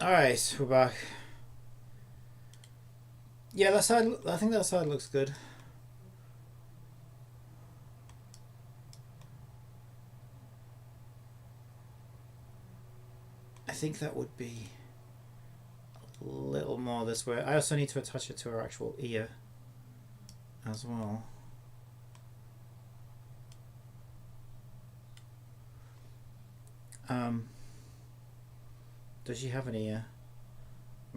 Alright, we're back. Yeah, that side. I think that side looks good. I think that would be a little more this way. I also need to attach it to our actual ear as well. Does she have an ear?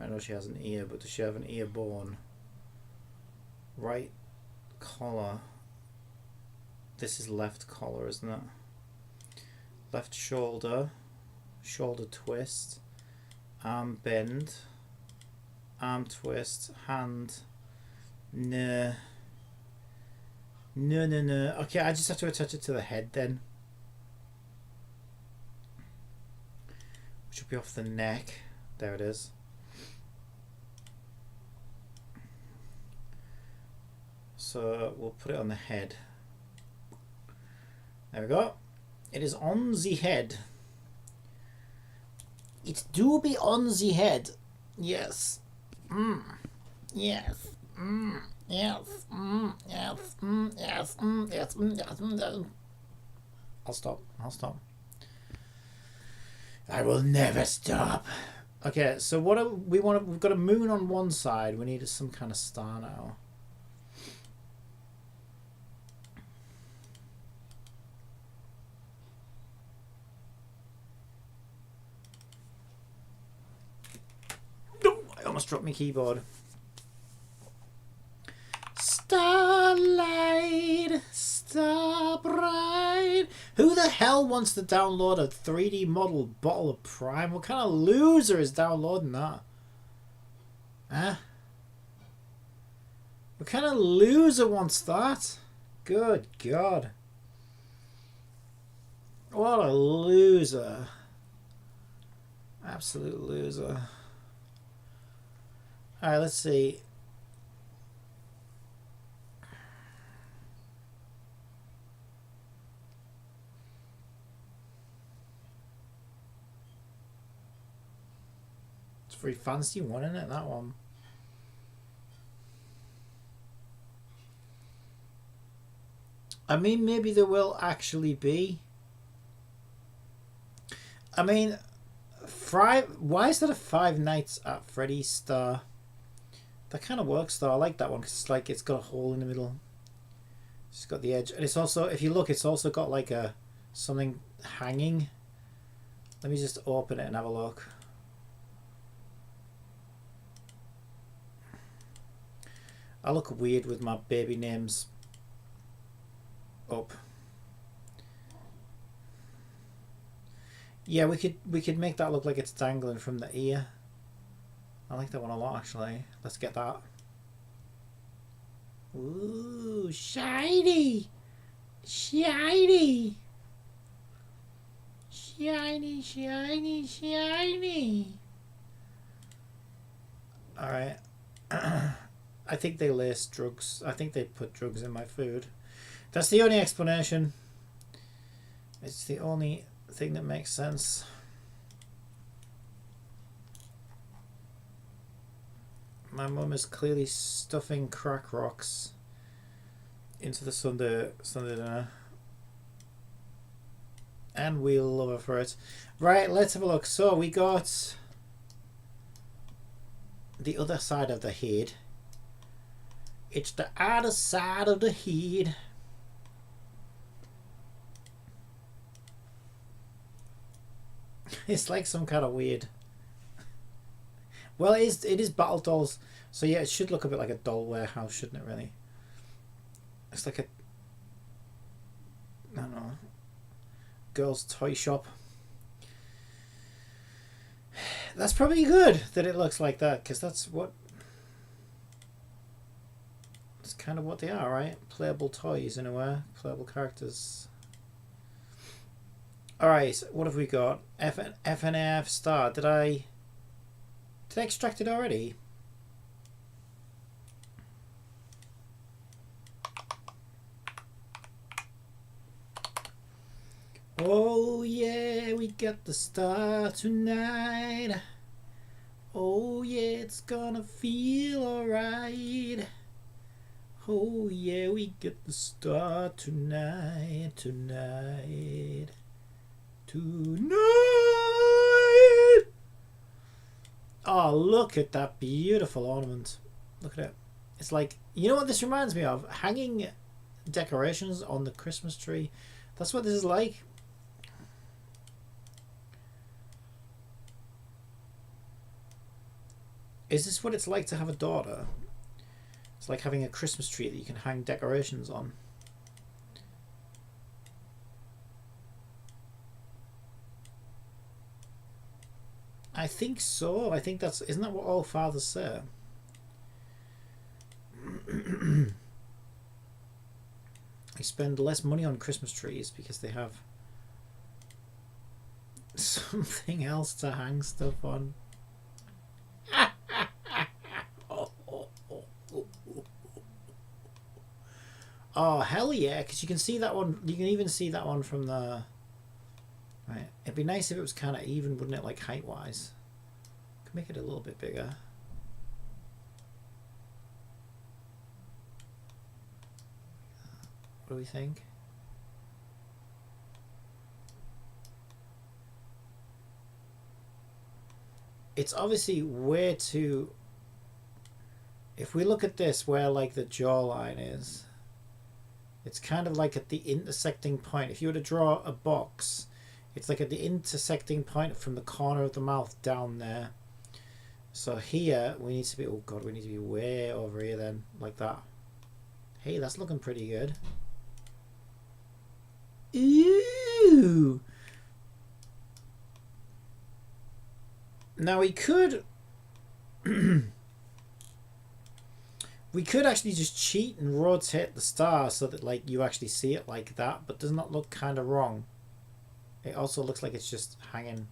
I know she has an ear, but does she have an ear bone? Right collar. This is left collar, isn't it? Left shoulder. Shoulder twist. Arm bend. Arm twist. Hand. No. No, no, no. Okay, I just have to attach it to the head then. Which will be off the neck. There it is. So we'll put it on the head. There we go. It is on the head. It do be on the head. Yes. Yes. Yes. Yes. Yes. Yes. Yes. I'll stop. I'll stop. I will never stop. Okay, so what do we want? We've got a moon on one side. We need some kind of star now. I almost dropped my keyboard. Starlight, star bright. Who the hell wants to download a 3D model bottle of Prime? What kind of loser is downloading that? Huh? What kind of loser wants that? Good God. What a loser. Absolute loser. Alright, let's see. It's a very fancy one, isn't it? That one. I mean, maybe there will actually be. I mean, why is that a Five Nights at Freddy's star? That kind of works though. I like that one because it's like it's got a hole in the middle. It's got the edge, and it's also, if you look, it's also got like a something hanging. Let me just open it and have a look. I look weird with my baby names up. Yeah, we could make that look like it's dangling from the ear. I like that one a lot, actually. Let's get that. Ooh, shiny! Shiny! Shiny, shiny, shiny! Alright. I think they laced drugs. I think they put drugs in my food. That's the only explanation. It's the only thing that makes sense. My mum is clearly stuffing crack rocks into the Sunday dinner. And we'll love her for it. Right, let's have a look. So we got the other side of the head. It's the other side of the head. It's like some kind of weird. Well, it is Battle Dolls, so yeah, it should look a bit like a doll warehouse, shouldn't it? Really, it's like a, I don't know, girl's toy shop. That's probably good that it looks like that, because that's kind of what they are, right? Playable toys in a way, playable characters. Alright, what have we got? FNAF star. Did I extract it already? Oh yeah, we got the star tonight. Oh yeah, it's gonna feel alright. Oh yeah, we get the star tonight, tonight, tonight. Oh, look at that beautiful ornament. Look at it. It's like, you know what this reminds me of? Hanging decorations on the Christmas tree. That's what this is like. Is this what it's like to have a daughter? It's like having a Christmas tree that you can hang decorations on. I think so. I think that's... Isn't that what all fathers say? They spend less money on Christmas trees because they have something else to hang stuff on. Oh, hell yeah, because you can see that one. You can even see that one from the... Right. It'd be nice if it was kind of even, wouldn't it, like height-wise? Could make it a little bit bigger. What do we think? It's obviously way too... If we look at this, where like the jawline is... It's kind of like at the intersecting point. If you were to draw a box, it's like at the intersecting point from the corner of the mouth down there. So here we need to be... Oh god, we need to be way over here then, like that. Hey, that's looking pretty good. Ooh! Now we could... We could actually just cheat and rotate the star so that like you actually see it like that, but doesn't that look kind of wrong? It also looks like it's just hanging.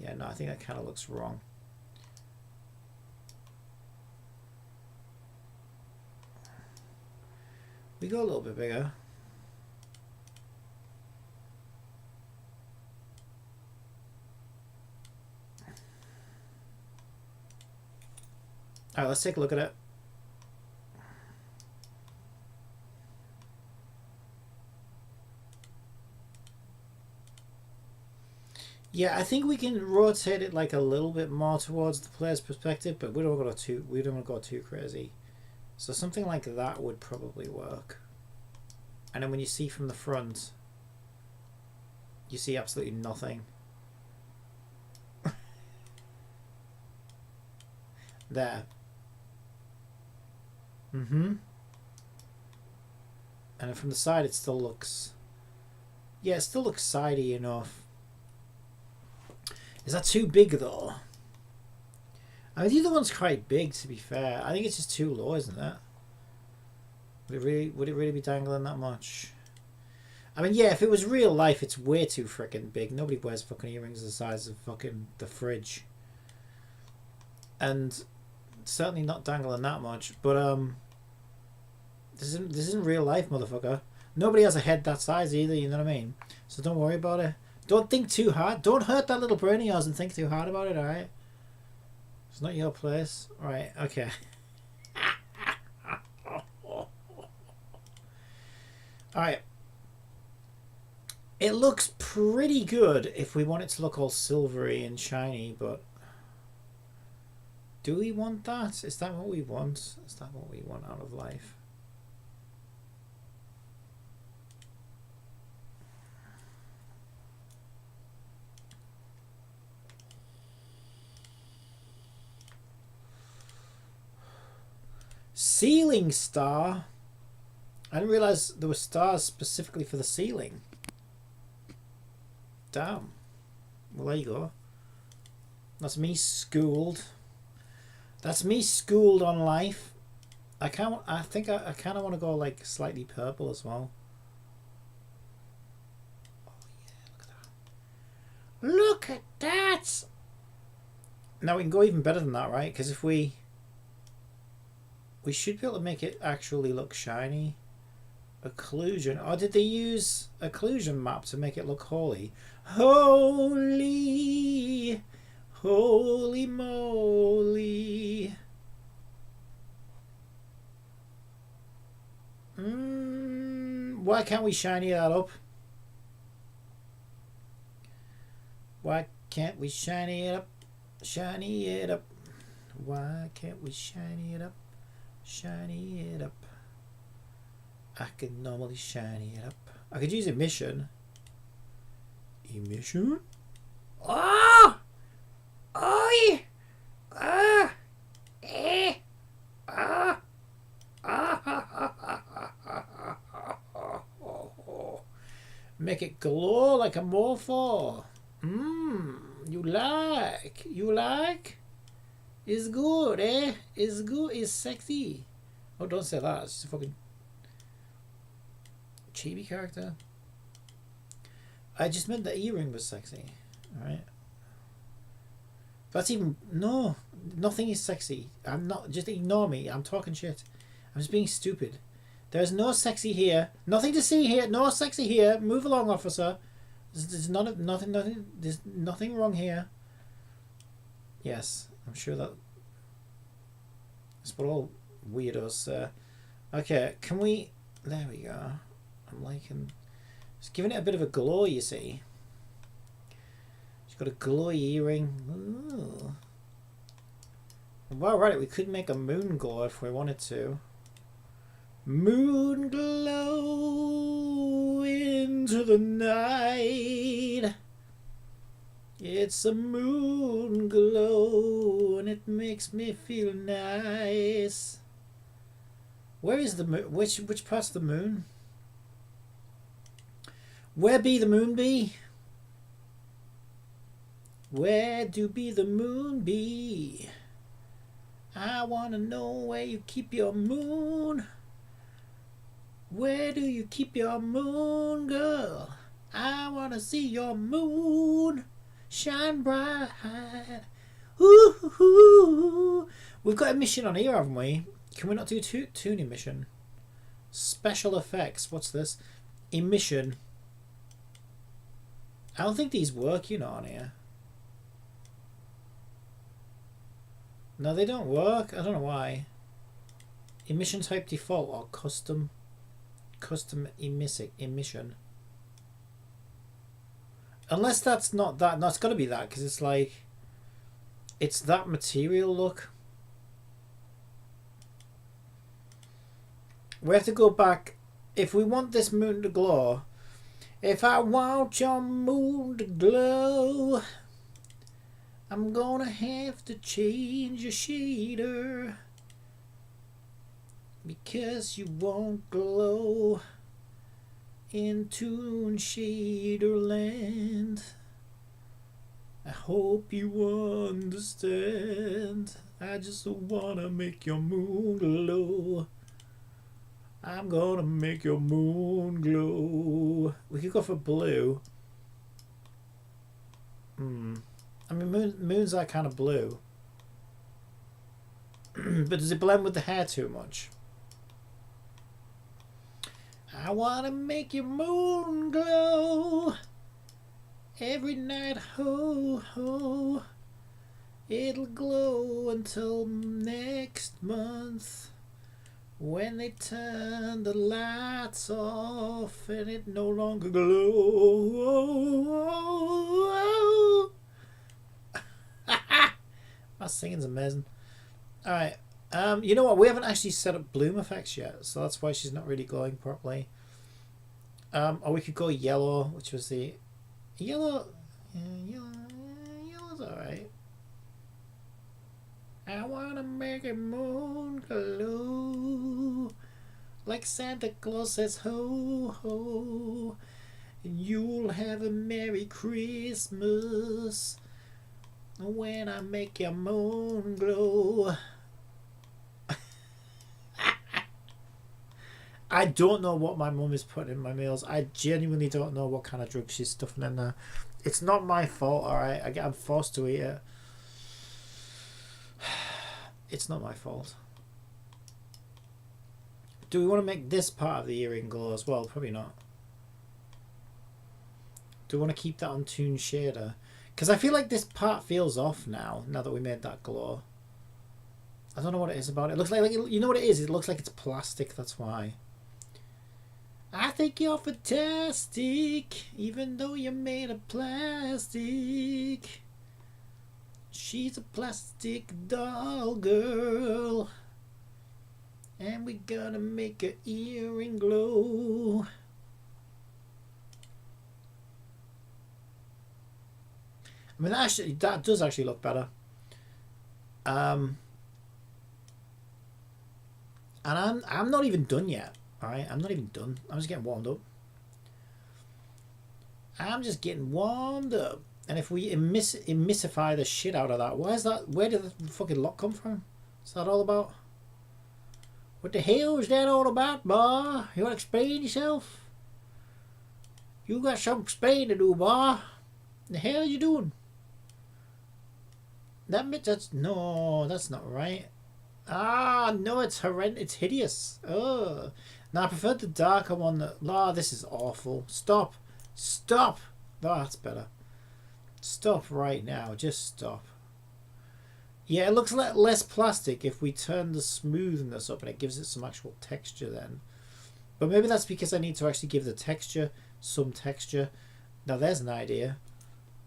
Yeah, no, I think that kind of looks wrong. We go a little bit bigger. Alright, let's take a look at it. Yeah, I think we can rotate it like a little bit more towards the player's perspective, but we don't want to go too crazy. So something like that would probably work. And then when you see from the front, you see absolutely nothing. There. And then from the side it still looks... Yeah, it still looks sidey enough. Is that too big though? I mean, the other one's quite big, to be fair. I think it's just too low, isn't it? Would it really be dangling that much? I mean, yeah, if it was real life, it's way too freaking big. Nobody wears fucking earrings the size of fucking the fridge. And certainly not dangling that much. But this isn't real life, motherfucker. Nobody has a head that size either, you know what I mean? So don't worry about it. Don't think too hard. Don't hurt that little brain of yours and think too hard about it, alright? It's not your place. Alright, okay. Alright. It looks pretty good if we want it to look all silvery and shiny, but... Do we want that? Is that what we want? Is that what we want out of life? Ceiling star? I didn't realise there were stars specifically for the ceiling. Damn. Well, there you go. That's me schooled. That's me schooled on life. I think I kind of want to go like slightly purple as well. Oh yeah, look at that! Now we can go even better than that, right? Because if we should be able to make it actually look shiny. Occlusion. Or did they use occlusion map to make it look holy? Holy, Holy moly. Why can't we shiny that up? Why can't we shiny it up? Shiny it up. Why can't we shiny it up? Shiny it up. I could normally shiny it up. I could use emission. Emission? Ah! Oh! Ah! Eh! Ah! Make it glow like a morpho. You like? You like? It's good, eh? It's good, it's sexy. Oh, don't say that. It's just a fucking chibi character. I just meant the earring was sexy. Alright. That's even... No. Nothing is sexy. I'm not... Just ignore me. I'm talking shit. I'm just being stupid. There's no sexy here. Nothing to see here. No sexy here. Move along, officer. There's nothing. There's nothing wrong here. Yes, I'm sure that. That's what all weirdos say. Okay, can we? There we go. I'm liking. Just giving it a bit of a glow. You see. She's got a glowy earring. Ooh. Well, right. We could make a moon glow if we wanted to. Moon glow into the night. It's a moon glow and it makes me feel nice. Where is the moon? Which part's the moon? Where be the moon be? Where do be the moon be? I wanna know where you keep your moon. Where do you keep your moon, girl? I wanna see your moon shine bright. Ooh, we've got a mission on here, haven't we? Can we not do toon emission? Special effects. What's this? Emission. I don't think these work, you know, on here. No, they don't work. I don't know why. Emission type default or custom emission. Unless that's not that. No, it's got to be that because it's like it's that material look. We have to go back if we want this moon to glow. If I want your moon to glow, I'm gonna have to change your shader. Because you won't glow in Toon Shader Land. I hope you understand. I just wanna make your moon glow. I'm gonna make your moon glow. We could go for blue. I mean, moons are kind of blue. But does it blend with the hair too much? I wanna make your moon glow every night, ho ho. It'll glow until next month when they turn the lights off and it no longer glows. My singing's amazing. Alright. You know what? We haven't actually set up bloom effects yet, so that's why she's not really glowing properly. Or we could go yellow, which was the yellow. Yellow's alright. I wanna make a moon glow like Santa Claus says ho ho, and you'll have a Merry Christmas when I make your moon glow. I don't know what my mum is putting in my meals. I genuinely don't know what kind of drugs she's stuffing in there. It's not my fault, alright? I'm forced to eat it. It's not my fault. Do we want to make this part of the earring glow as well? Probably not. Do we want to keep that on Toon Shader? Because I feel like this part feels off now that we made that glow. I don't know what it is about it. It looks like you know what it is? It looks like it's plastic, that's why. I think you're fantastic, even though you're made of plastic. She's a plastic doll girl, and we gotta make her earring glow. I mean, that does actually look better. And I'm not even done yet. All right, I'm not even done. I'm just getting warmed up. I'm just getting warmed up. And if we emissify the shit out of that, why is that? Where did the fucking lock come from? What's that all about? What the hell is that all about, boy? You want to explain yourself? You got some explaining to do, boy. The hell are you doing? That's not right. Ah, no, it's horrendous. It's hideous. Oh, now I prefer the darker one. This is awful. Stop. Oh, that's better. Stop right now. Just stop. Yeah, it looks less plastic if we turn the smoothness up and it gives it some actual texture then. But maybe that's because I need to actually give the texture some texture. Now there's an idea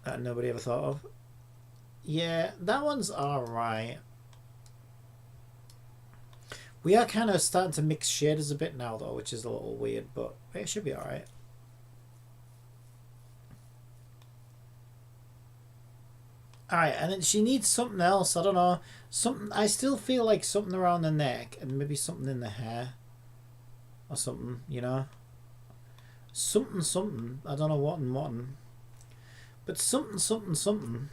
that nobody ever thought of. Yeah, that one's alright. We are kind of starting to mix shaders a bit now though, which is a little weird, but it should be alright. Alright, and then she needs something else, I don't know. Something, I still feel like something around the neck and maybe something in the hair. Or something, you know. Something. I don't know what and what. But something.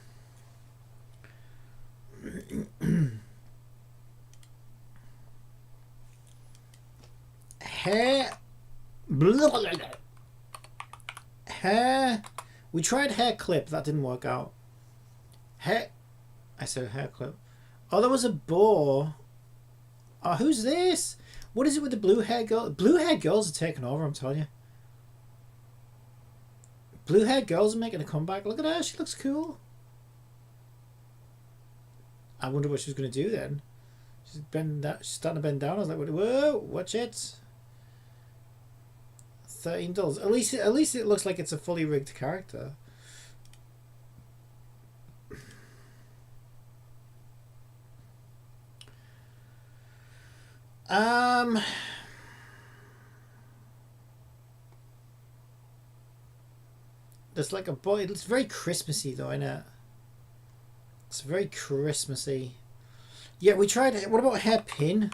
Hair. Hair. We tried hair clip, that didn't work out. Hair. I said hair clip. Oh, there was a bow. Oh, who's this? What is it with the blue hair girl? Blue hair girls are taking over, I'm telling you. Blue hair girls are making a comeback. Look at her, she looks cool. I wonder what she's going to do then. She's starting to bend down. I was like, whoa, watch it. $13. At least it looks like it's a fully rigged character. There's like a boy. It's very Christmassy though, isn't it? It's very Christmassy. Yeah, we tried it. What about a hairpin?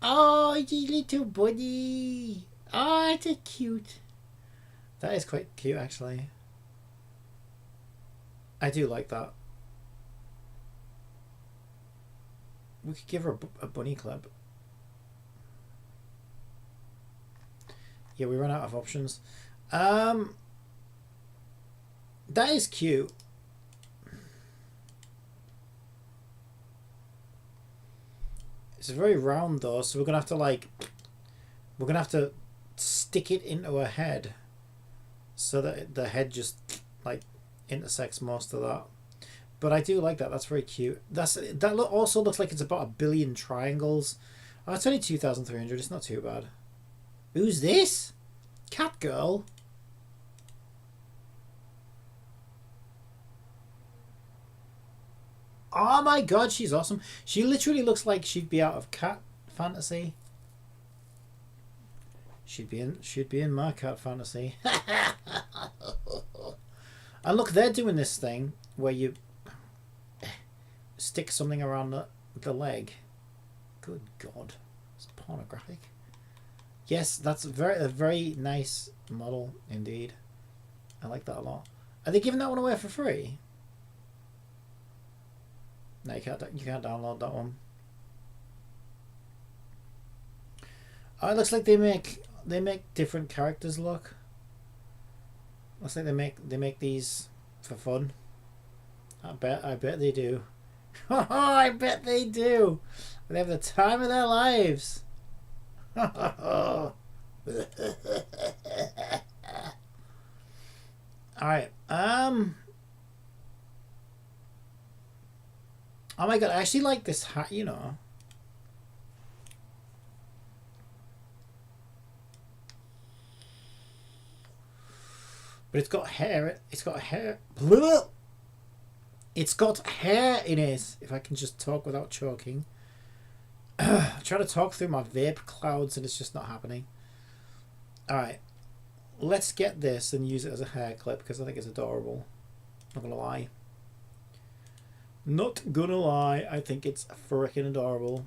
Oh, you little buddy. Oh, it's a cute. That is quite cute, actually. I do like that. We could give her a bunny clip. Yeah, we ran out of options. That is cute. It's very round though, so we're gonna have to stick it into her head so that the head just like intersects most of that. But I do like that. That's very cute. Also looks like it's about 1 billion triangles. Oh, it's only 2,300. It's not too bad. Who's this? Cat girl? Oh my god, she's awesome. She literally looks like she'd be out of Cat Fantasy. She'd be in my Cat Fantasy. And look, they're doing this thing where you stick something around the leg. Good god. It's pornographic. Yes, that's a very nice model indeed. I like that a lot. Are they giving that one away for free? No, you can't download that one. Oh, it looks like they make different characters look. Looks like they make these for fun. I bet they do. Oh, I bet they do. They have the time of their lives. Alright, oh my god, I actually like this hat, you know. But it's got hair, it's got hair. It's got hair in it, if I can just talk without choking. I try to talk through my vape clouds and it's just not happening. Alright, let's get this and use it as a hair clip because I think it's adorable. Not gonna lie. Not gonna lie, I think it's freaking adorable.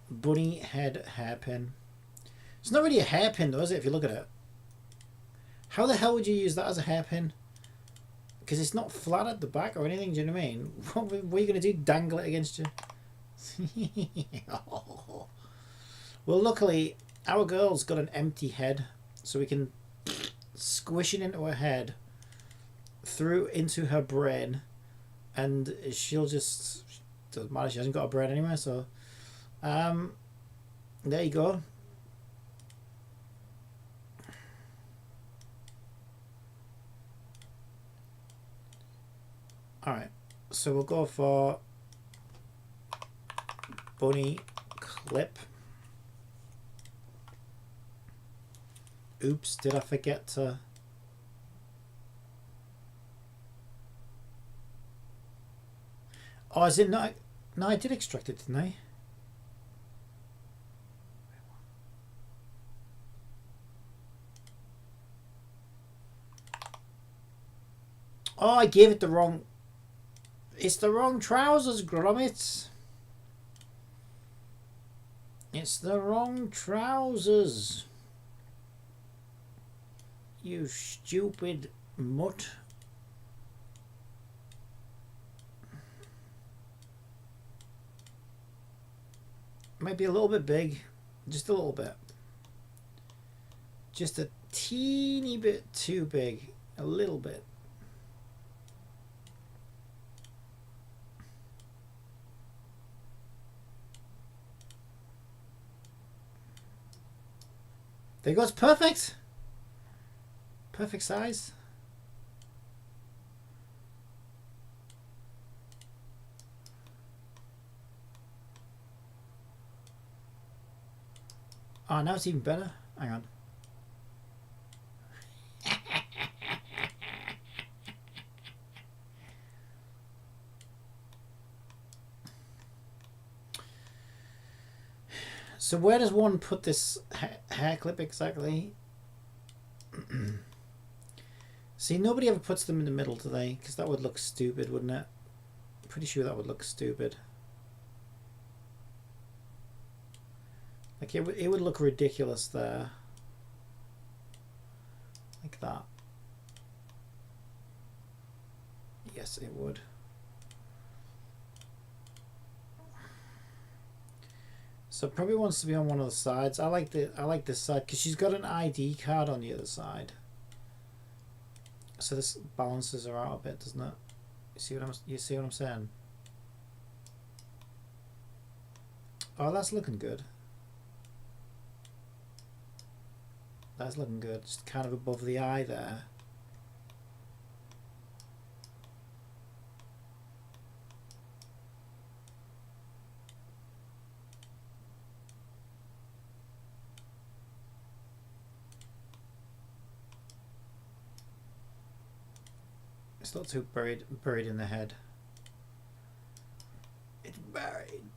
Bunny head hairpin. It's not really a hairpin though, is it, if you look at it? How the hell would you use that as a hairpin? Because it's not flat at the back or anything, do you know what I mean? What are you going to do? Dangle it against you? Well, luckily, our girl's got an empty head, so we can squish it into her head, through into her brain, and she'll just... Doesn't matter, she hasn't got a brain anyway, so... there you go. Alright, so we'll go for bunny clip. Oops, did I forget to... Oh, is it not? No, I did extract it, didn't I? Oh, I gave it the wrong... It's the wrong trousers, Gromit. It's the wrong trousers. You stupid mutt. Might be a little bit big. Just a little bit. Just a teeny bit too big. A little bit. There you go, it's perfect. Perfect size. Oh, now it's even better. Hang on. So where does one put this hair clip exactly? See, nobody ever puts them in the middle, do they? Because that would look stupid, wouldn't it? I'm pretty sure that would look stupid. Like it would look ridiculous there. Like that. Yes, it would. So it probably wants to be on one of the sides. I like this side because she's got an ID card on the other side. So this balances her out a bit, doesn't it? You see what I'm saying? Oh, that's looking good. That's looking good. Just kind of above the eye there. It's not too buried in the head. It's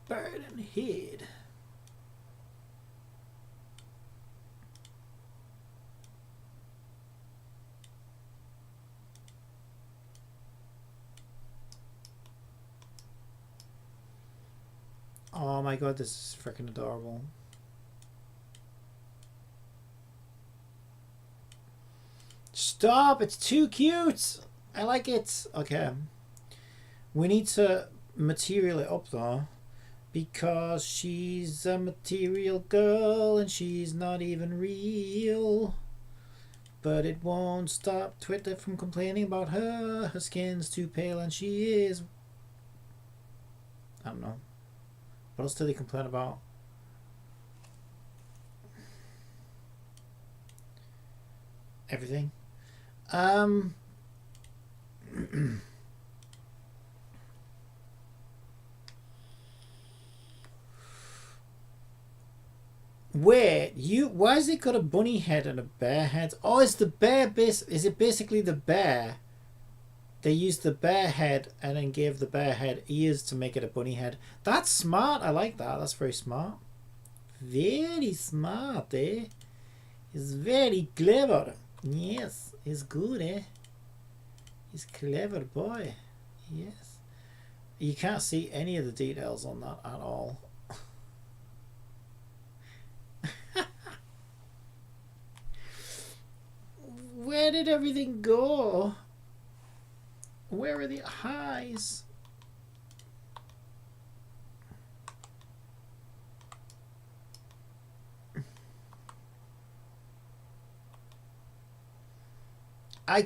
buried in the head. Oh my god, this is freaking adorable. Stop! It's too cute! I like it. Okay. We need to material it up though. Because she's a material girl and she's not even real. But it won't stop Twitter from complaining about her. Her skin's too pale and she is... I don't know. What else do they complain about? everything. Wait, why has it got a bunny head and a bear head? Oh, is the bear is it basically the bear? They used the bear head and then gave the bear head ears to make it a bunny head. That's smart. I like that. That's very smart. Very smart, eh? It's very clever. Yes, it's good, eh? He's clever boy. Yes. You can't see any of the details on that at all. Where did everything go? Where are the eyes? I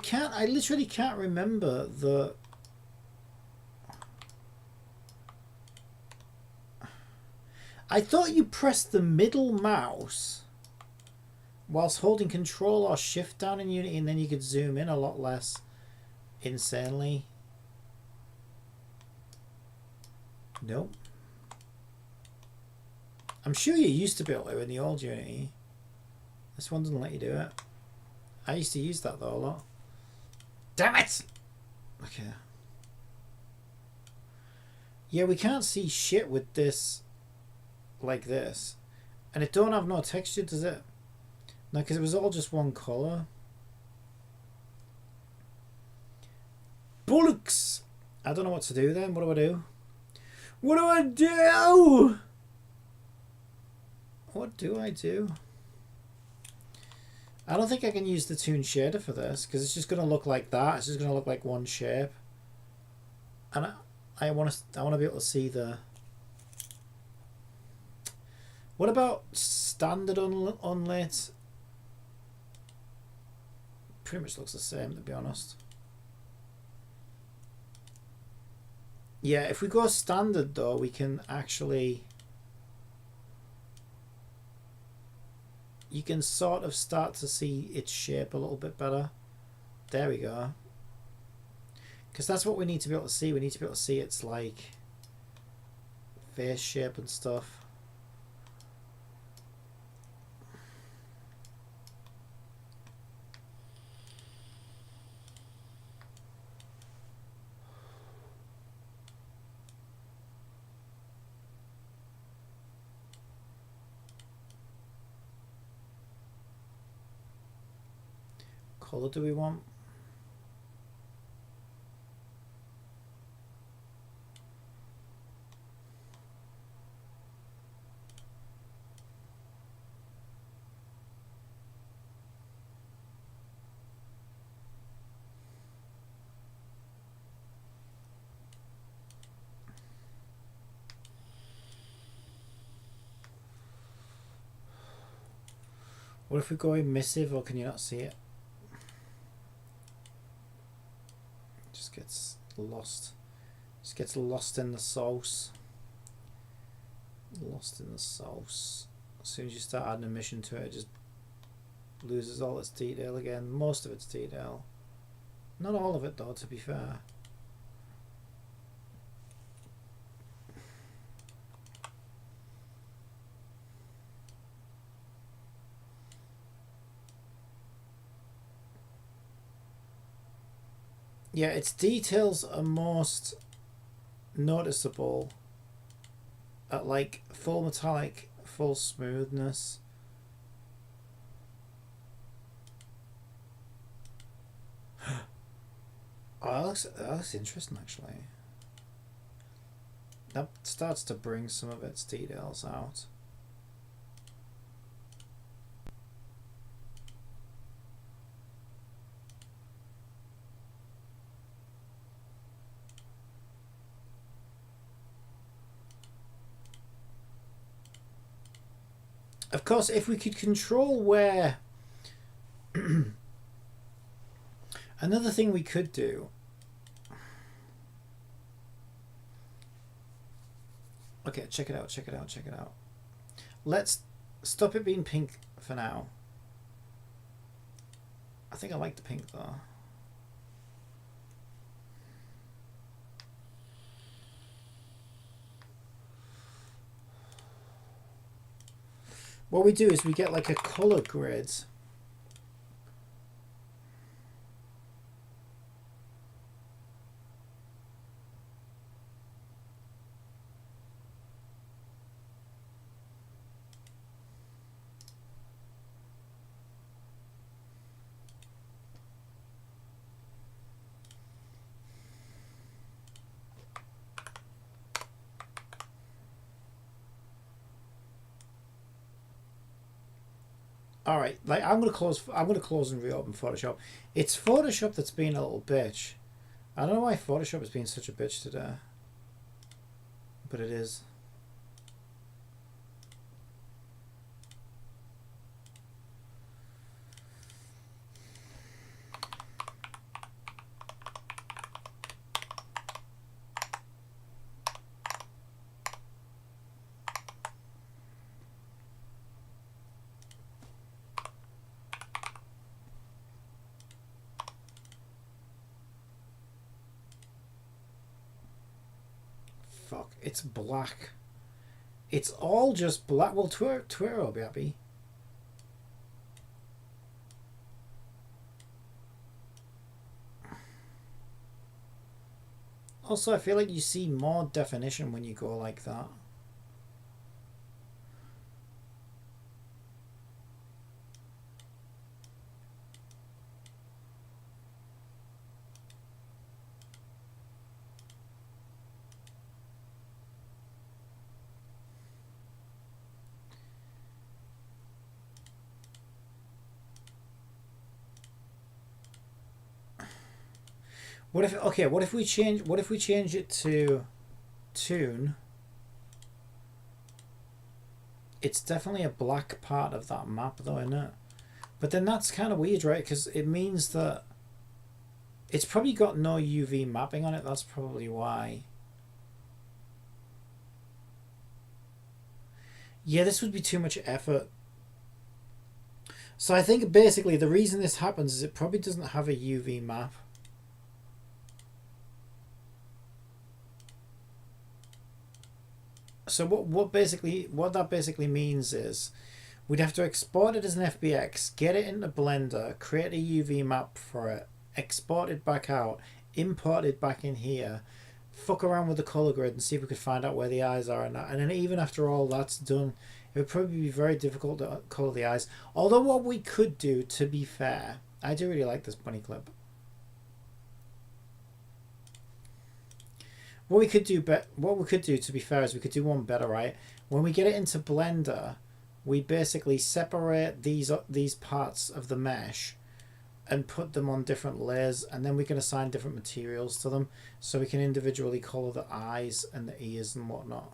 literally can't remember the... I thought you pressed the middle mouse whilst holding control or shift down in Unity and then you could zoom in a lot less insanely. Nope. I'm sure you used to be able to in the old Unity. This one doesn't let you do it. I used to use that though a lot. Damn it! Okay. Yeah, we can't see shit with this like this. And it don't have no texture, does it? No, because it was all just one colour. Bollocks! I don't know what to do then. What do I do? What do I do? What do I do? I don't think I can use the Toon shader for this because it's just going to look like that. It's just going to look like one shape. And I want to be able to see the... What about standard unlit? Pretty much looks the same, to be honest. Yeah, if we go standard though, we can actually... You can sort of start to see its shape a little bit better. There we go. Because that's what we need to be able to see. We need to be able to see its like face shape and stuff. Color do we want? What if we go emissive, or can you not see it? Just gets lost. Just gets lost in the sauce. Lost in the sauce. As soon as you start adding emission to it, it just loses all its detail again. Most of its detail. Not all of it though, to be fair. Yeah, its details are most noticeable at like full metallic, full smoothness. Oh, that looks interesting actually. That starts to bring some of its details out. Of course, if we could control where... Another thing we could do... Okay, check it out, check it out, check it out. Let's stop it being pink for now. I think I like the pink though. What we do is we get like a color grid. All right, like I'm gonna close and reopen Photoshop. It's Photoshop that's been a little bitch. I don't know why Photoshop has been such a bitch today, but it is. Fuck, it's black. It's all just black. Well, Twitter will be happy. Also, I feel like you see more definition when you go like that. What if what if we change it to Toon? It's definitely a black part of that map though, isn't it? But then that's kind of weird, right? Because it means that it's probably got no UV mapping on it. That's probably why. Yeah, this would be too much effort. So I think basically the reason this happens is it probably doesn't have a UV map. So what that basically means is we'd have to export it as an FBX, get it into Blender, create a UV map for it, export it back out, import it back in here, fuck around with the color grid and see if we could find out where the eyes are and that. And then even after all that's done, it would probably be very difficult to color the eyes. Although what we could do, to be fair, I do really like this bunny clip. What we could do, to be fair, is we could do one better, right? When we get it into Blender, we basically separate these parts of the mesh and put them on different layers, and then we can assign different materials to them, so we can individually color the eyes and the ears and whatnot.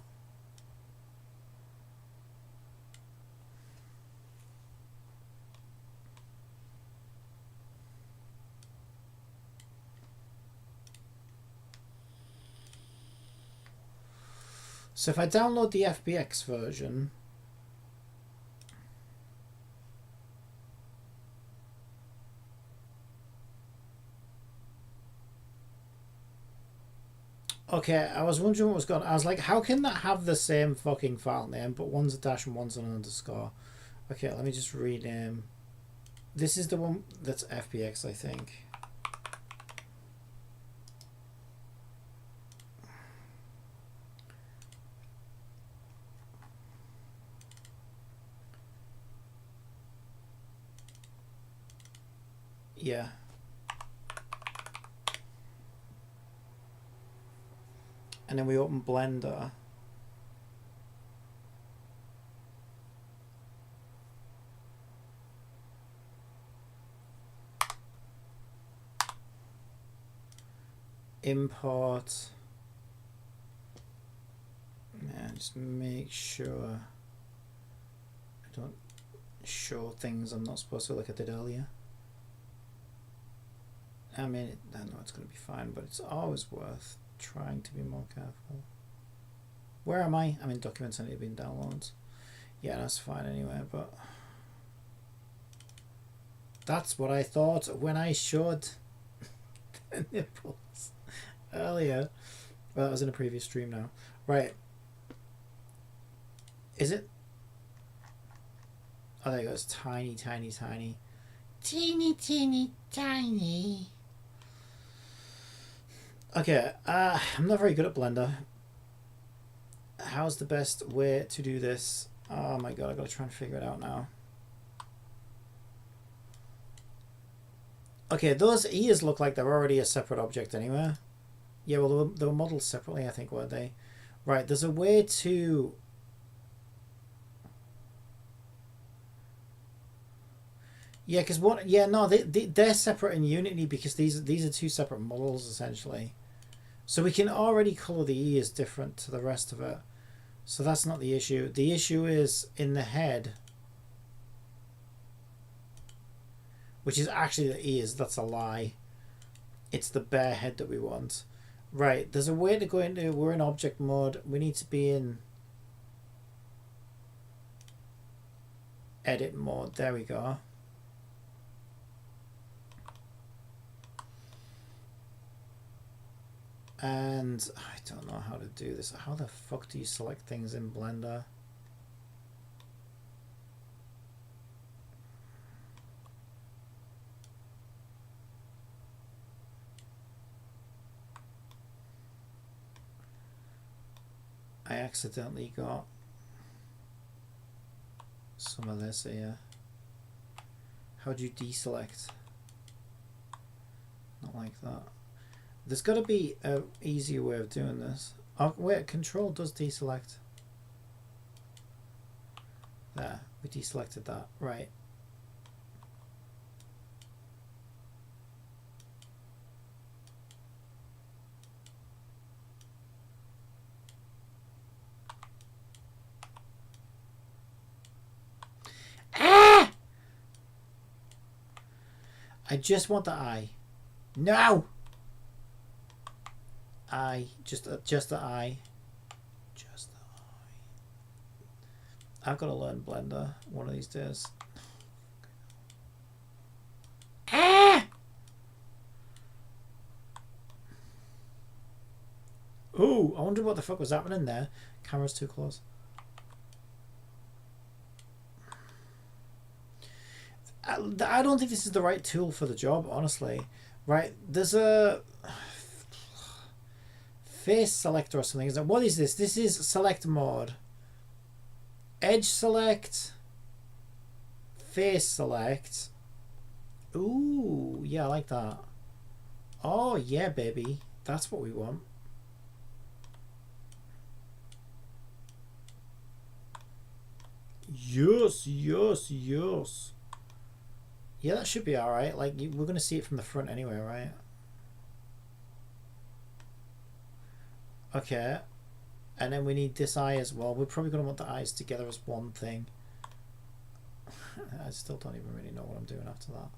So if I download the FBX version, okay, I was wondering what was going on. I was like, how can that have the same fucking file name, but one's a dash and one's an underscore? Okay, let me just rename. This is the one that's FBX, I think. Yeah. And then we open Blender. Import. Man, just make sure I don't show things I'm not supposed to, like I did earlier. I mean, I know it's going to be fine, but it's always worth trying to be more careful. Where am I? I'm in Documents and it being downloads. Yeah, that's fine anyway, but That's what I thought when I showed the nipples earlier. Well, that was in a previous stream now. Right. Is it? Oh, there it goes. Tiny, tiny, tiny. Teeny, teeny, tiny. Okay, I'm not very good at Blender. How's the best way to do this? Oh my god, I gotta try and figure it out now. Okay, those ears look like they're already a separate object anyway. Yeah, well, they were modeled separately, I think, weren't they? Right, there's a way to... Yeah, because what... Yeah, no, they're separate in Unity because these are two separate models, essentially. So we can already colour the ears different to the rest of it. So that's not the issue. The issue is in the head, which is actually the ears. That's a lie. It's the bare head that we want. Right, there's a way to go into... We're in object mode. We need to be in edit mode. There we go. And I don't know how to do this. How the fuck do you select things in Blender? I accidentally got some of this here. How do you deselect? Not like that. There's got to be an easier way of doing this. Oh, wait, Control does deselect. There, we deselected that. Right. Ah! I just want the eye. No! Eye, just the eye, just the eye. I've got to learn Blender one of these days. Ah! Ooh, I wonder what the fuck was happening there. Camera's too close. I don't think this is the right tool for the job, honestly. Right, there's a face selector or something. What is this? This is select mode. Edge select. Face select. Ooh, yeah, I like that. Oh, yeah, baby. That's what we want. Yes, yes, yes. Yeah, that should be alright. Like, we're going to see it from the front anyway, right? Okay. And then we need this eye as well. We're probably going to want the eyes together as one thing. I still don't even really know what I'm doing after that.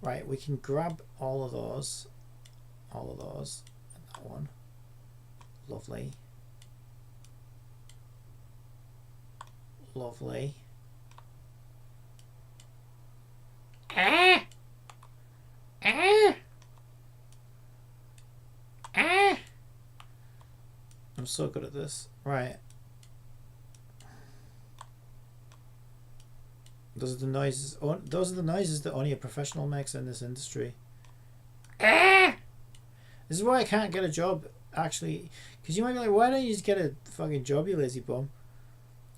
Right, we can grab all of those. All of those. And that one. Lovely. Lovely. Ah! Ah! Ah! I'm so good at this. Right. Those are the noises. Those are the noises that only a professional makes in this industry. Ah! This is why I can't get a job, actually. Because you might be like, why don't you just get a fucking job, you lazy bum?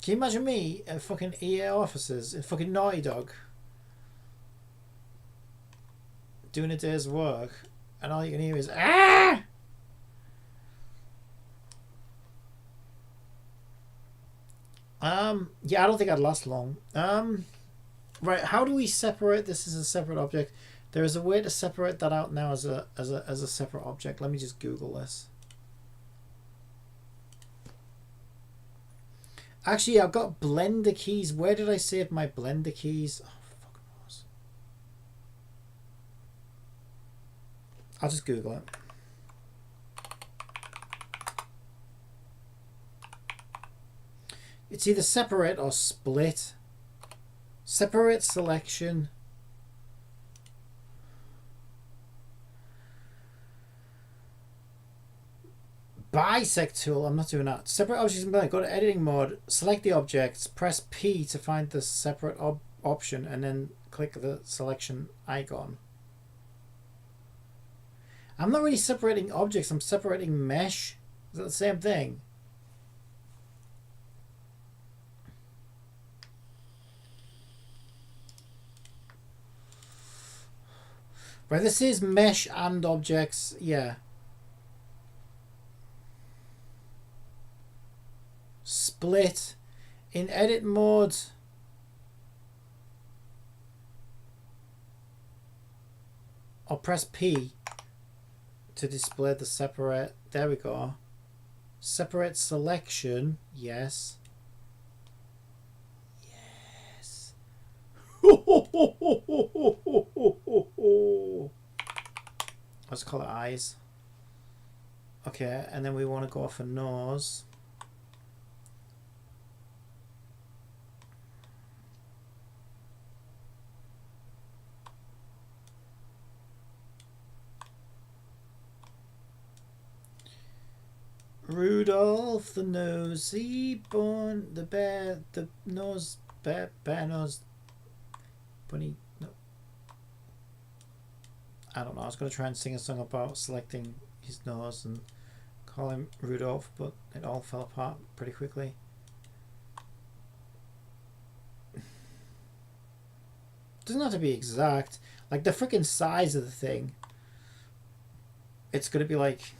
Can you imagine me at fucking EA offices in fucking Naughty Dog doing a day's work and all you can hear is ah! Yeah, I don't think I'd last long. Right, how do we separate this as a separate object? There is a way to separate that out now as a separate object. Let me just Google this. Actually, I've got Blender keys. Where did I save my Blender keys? Oh, fuck knows. I'll just Google it. It's either separate or split. Separate selection. bisect tool. I'm not doing that. Separate objects in Blender. Go to editing mode. Select the objects. Press P to find the separate option, and then click the selection icon. I'm not really separating objects. I'm separating mesh. Is that the same thing? Right, this is mesh and objects. Yeah. Split in edit mode. I'll press P to display the separate. There we go. Separate selection. Yes. Yes. Let's call it eyes. Okay, and then we want to go for nose. Rudolph the nosy bun, the bear, the nose, bear nose, bunny. No, I don't know. I was going to try and sing a song about selecting his nose and call him Rudolph, but it all fell apart pretty quickly. Doesn't have to be exact. Like the freaking size of the thing, it's going to be like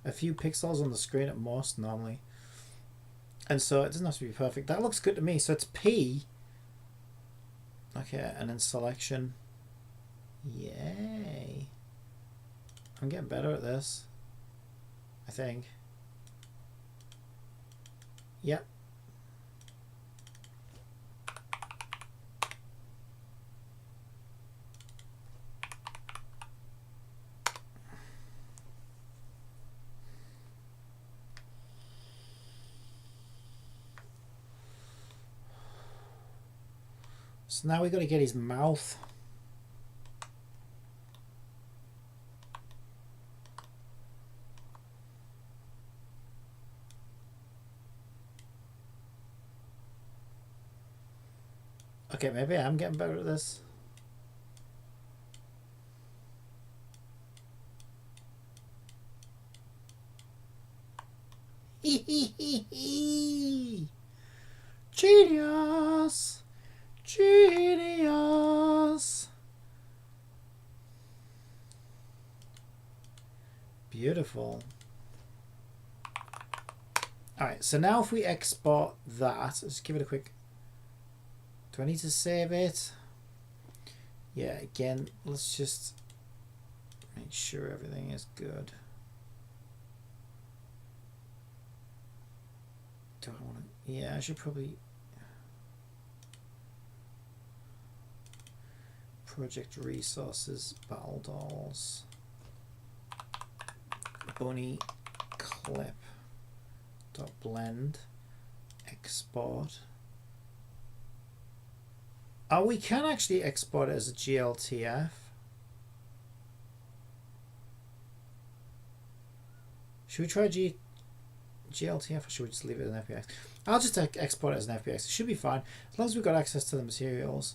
a few pixels on the screen at most normally, and so it doesn't have to be perfect. That looks good to me. So it's P. Okay, and then selection. Yay, I'm getting better at this, I think. Yep. So now we got to get his mouth. Okay, maybe I'm getting better at this. Genius! Genius! Beautiful. Alright, so now if we export that, let's give it a quick... Do I need to save it? Yeah, again, let's just make sure everything is good. Do I want to... Yeah, I should probably... Project resources, battle dolls, bunny clip dot blend, export. Oh, we can actually export it as a GLTF. Should we try GLTF, or should we just leave it as an FBX? I'll just export it as an FBX. It should be fine as long as we've got access to the materials.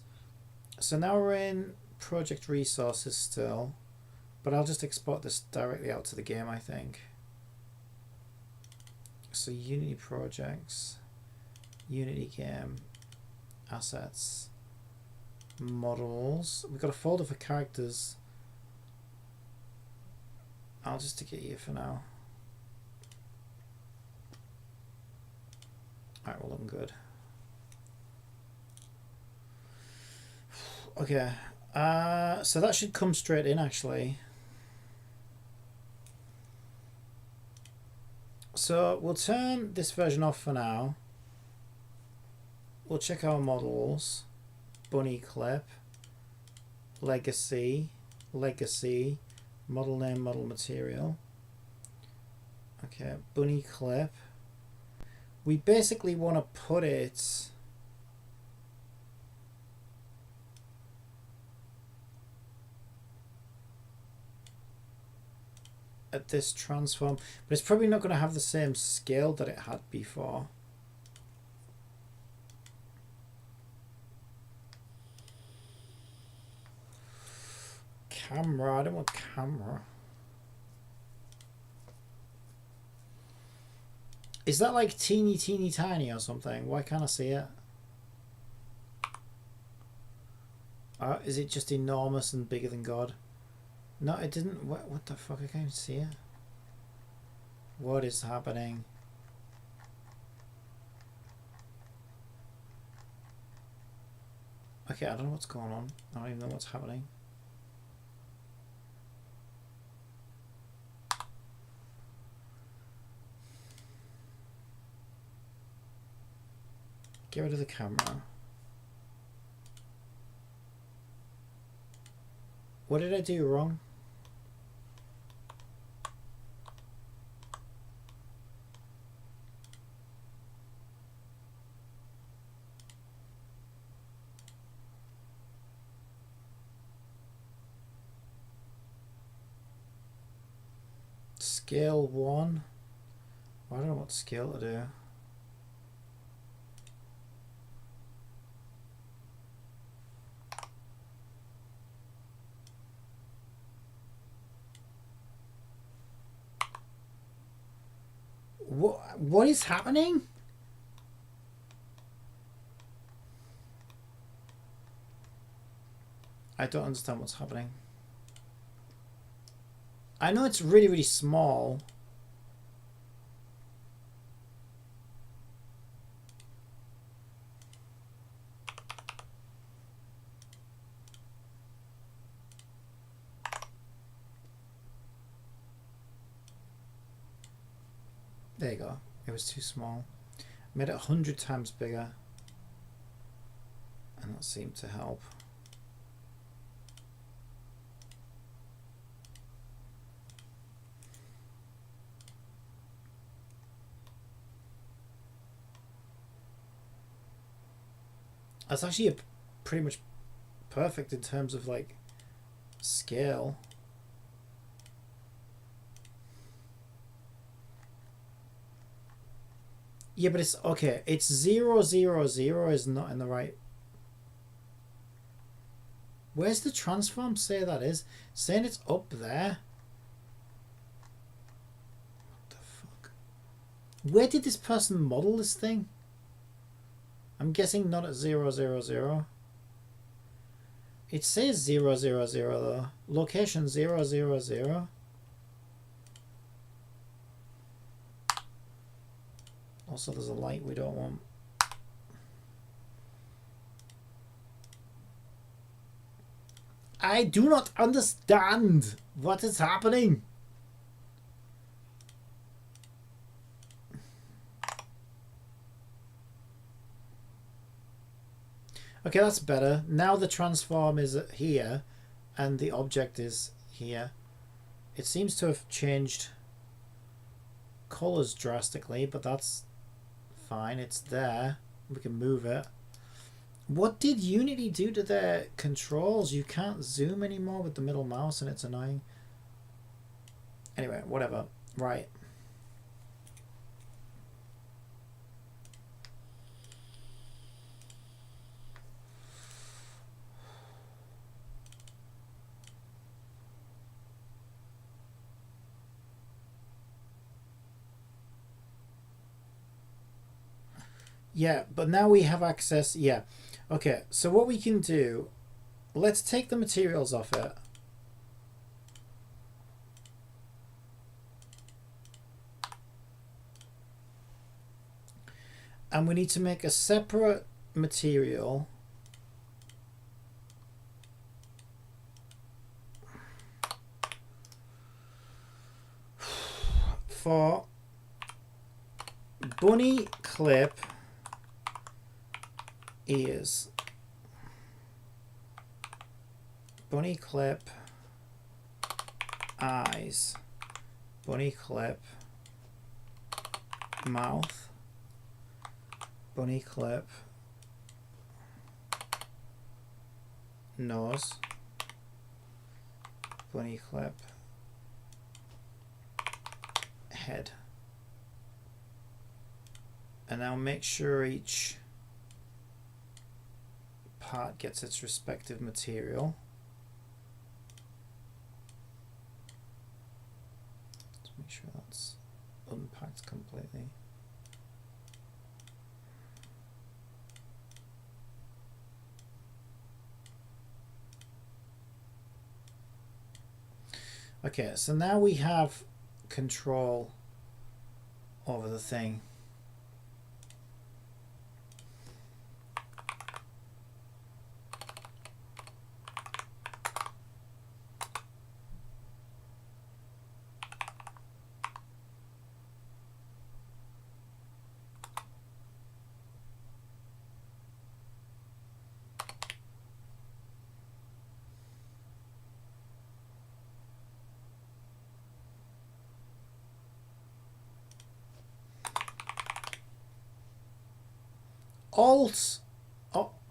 So now we're in project resources still, but I'll just export this directly out to the game, I think. So Unity projects, Unity game, assets, models. We've got a folder for characters. I'll just stick it here for now. Alright, we're looking good. Okay, so that should come straight in actually. So we'll turn this version off for now. We'll check our models. Bunny clip, legacy, model name, model material. Okay, bunny clip. We basically want to put it at this transform, but it's probably not going to have the same scale that it had before. Camera, I don't want camera. Is that like teeny tiny or something? Why can't I see it? Is it just enormous and bigger than God? No, it didn't. What the fuck? I can't even see it. What is happening? Okay, I don't know what's going on. I don't even know what's happening. Get rid of the camera. What did I do wrong? Scale 1. I don't know what scale to do. What is happening? I don't understand what's happening. I know it's really, really small. There you go. It was too small. I made it 100 times bigger. And that seemed to help. That's actually pretty much perfect in terms of like scale. Yeah, but it's okay. It's 0, 0, 0 is not in the right. Where's the transform say that is? Saying it's up there. What the fuck? Where did this person model this thing? I'm guessing not at 0, 0, 0. It says 0, 0, 0 though. Location 0, 0, 0. Also, there's a light we don't want. I do not understand what is happening. Okay, that's better. Now the transform is here and the object is here. It seems to have changed colors drastically, but that's fine. It's there. We can move it. What did Unity do to their controls? You can't zoom anymore with the middle mouse and it's annoying. Anyway, whatever. Right. Yeah, but now we have access. Yeah. Okay, so what we can do, let's take the materials off it. And we need to make a separate material for bunny clip ears. Bunny clip eyes. Bunny clip mouth. Bunny clip nose. Bunny clip head. And now make sure each part gets its respective material. Let's make sure that's unpacked completely. Okay, so now we have control over the thing.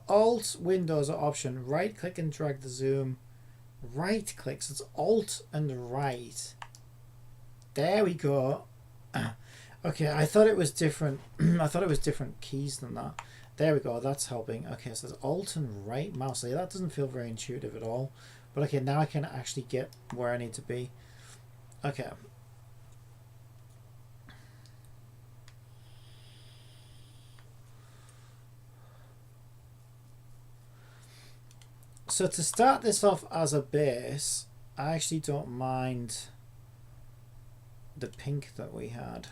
Alt Windows are option. Right click and drag the zoom. Right click. So it's Alt and right. There we go. Okay, I thought it was different. I thought it was different keys than that. There we go. That's helping. Okay, so it's Alt and right mouse. Yeah, that doesn't feel very intuitive at all. But okay, now I can actually get where I need to be. Okay. So to start this off as a base, I actually don't mind the pink that we had.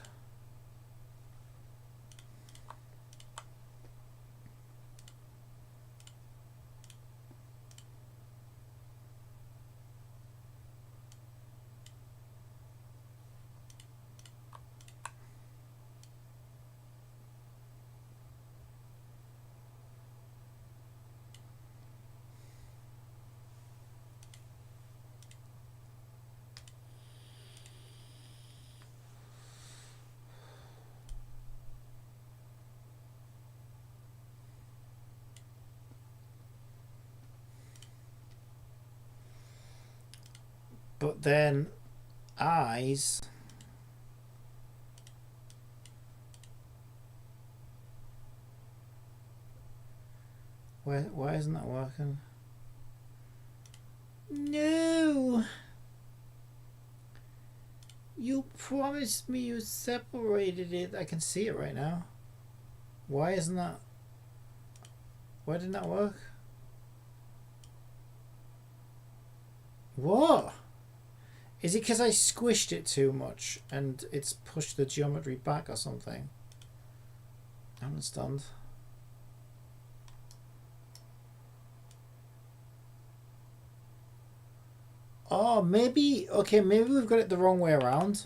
But then eyes, why isn't that working? No, you promised me you separated it. I can see it right now. Why isn't that? Why didn't that work? What? Is it because I squished it too much and it's pushed the geometry back or something? I don't understand. Oh, maybe, okay, maybe we've got it the wrong way around.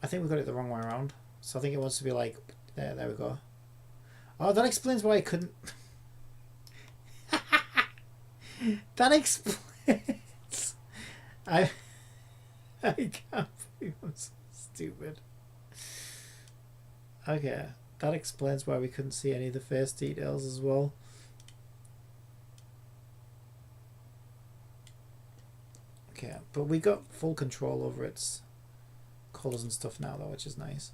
I think we've got it the wrong way around. So I think it wants to be like, there we go. Oh, that explains why I couldn't. That explains. I can't believe I'm so stupid. Okay, that explains why we couldn't see any of the face details as well. Okay, but we got full control over its colors and stuff now though, which is nice.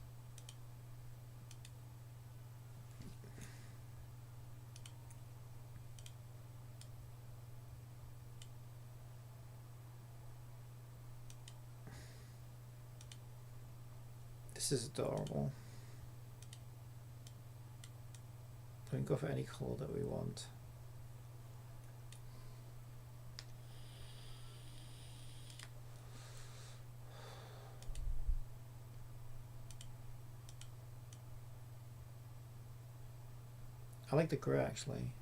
This is adorable. We can go for any color that we want. I like the grey actually.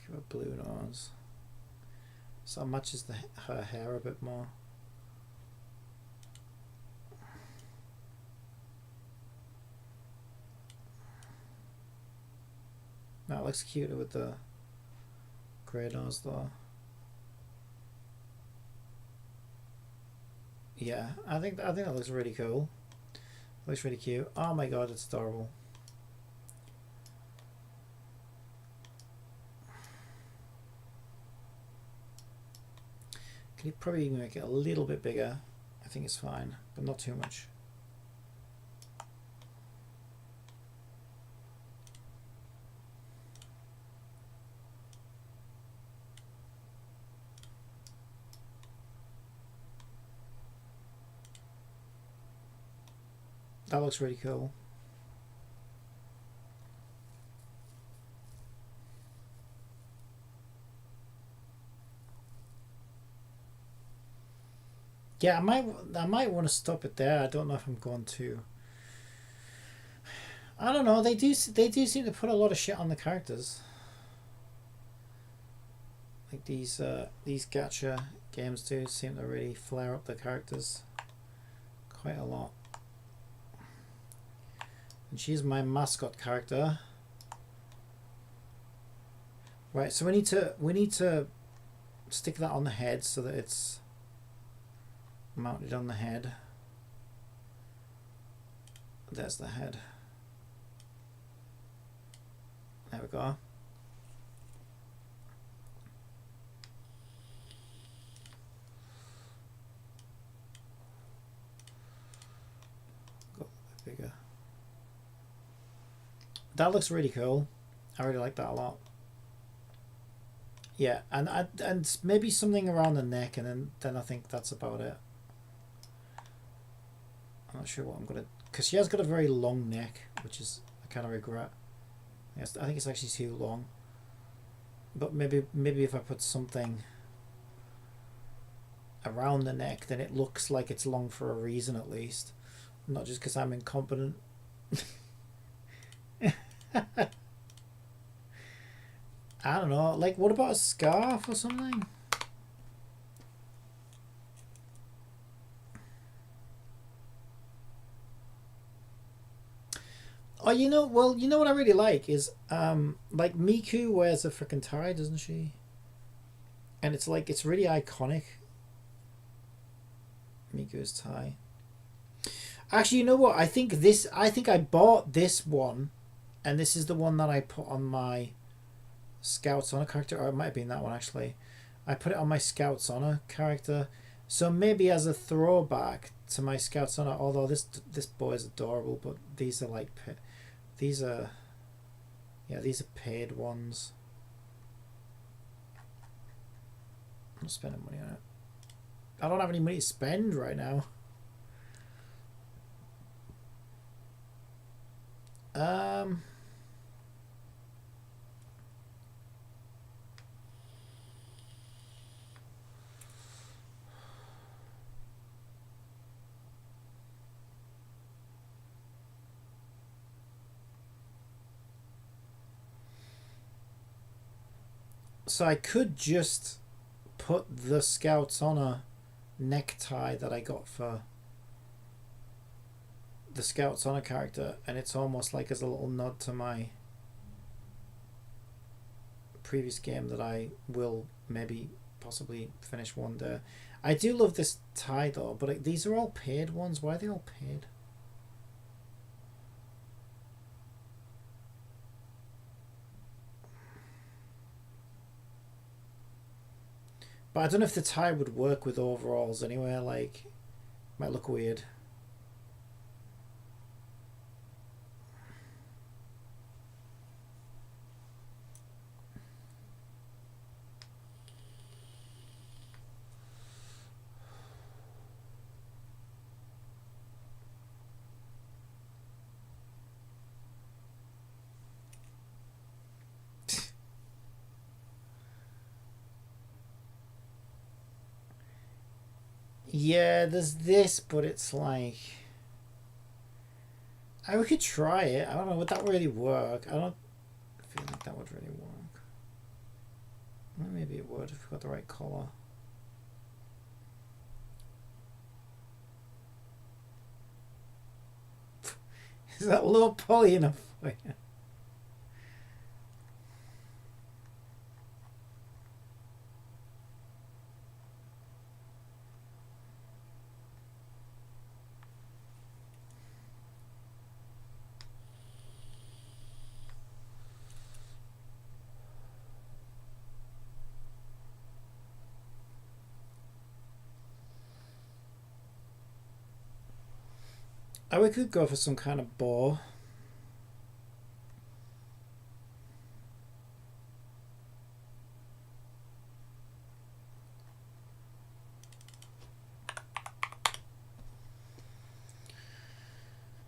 Give her blue nose. So it matches her hair a bit more. That looks cuter with the grey nose though. Yeah, I think that looks really cool. Looks really cute. Oh my god, it's adorable. Can you probably make it a little bit bigger? I think it's fine, but not too much. That looks really cool. Yeah, I might want to stop it there. I don't know if I'm going to. I don't know. They do seem to put a lot of shit on the characters. Like these gacha games do seem to really flare up the characters quite a lot. And she's my mascot character. Right, so we need to stick that on the head so that it's mounted on the head. There's the head. There we go. Got a bit bigger. That looks really cool. I really like that a lot. Yeah, and maybe something around the neck, and then I think that's about it. I'm not sure what I'm gonna, because she has got a very long neck, which is I kind of regret. Yes, I think it's actually too long. But maybe if I put something around the neck, then it looks like it's long for a reason at least, not just because I'm incompetent. I don't know. Like, what about a scarf or something? Oh, you know, well, you know what I really like is, like Miku wears a freaking tie, doesn't she? And it's like, it's really iconic. Miku's tie. Actually, you know what? I think I bought this one, and this is the one that I put on my Scouts Honor character, or it might have been that one actually. I put it on my Scouts Honor character, so maybe as a throwback to my Scouts Honor. Although this boy is adorable, but these are like these are paid ones. I'm not spending money on it. I don't have any money to spend right now. So I could just put the Scouts Honor necktie that I got for the Scouts Honor character, and it's almost like as a little nod to my previous game that I will maybe possibly finish one day. I do love this tie though, but these are all paid ones. Why are they all paid? But I don't know if the tie would work with overalls anyway. Like, might look weird. Yeah, there's this, but it's like, we could try it. I don't know, would that really work? I don't feel like that would really work. Well, maybe it would if we got the right color. Is that low poly enough for you? We could go for some kind of bow.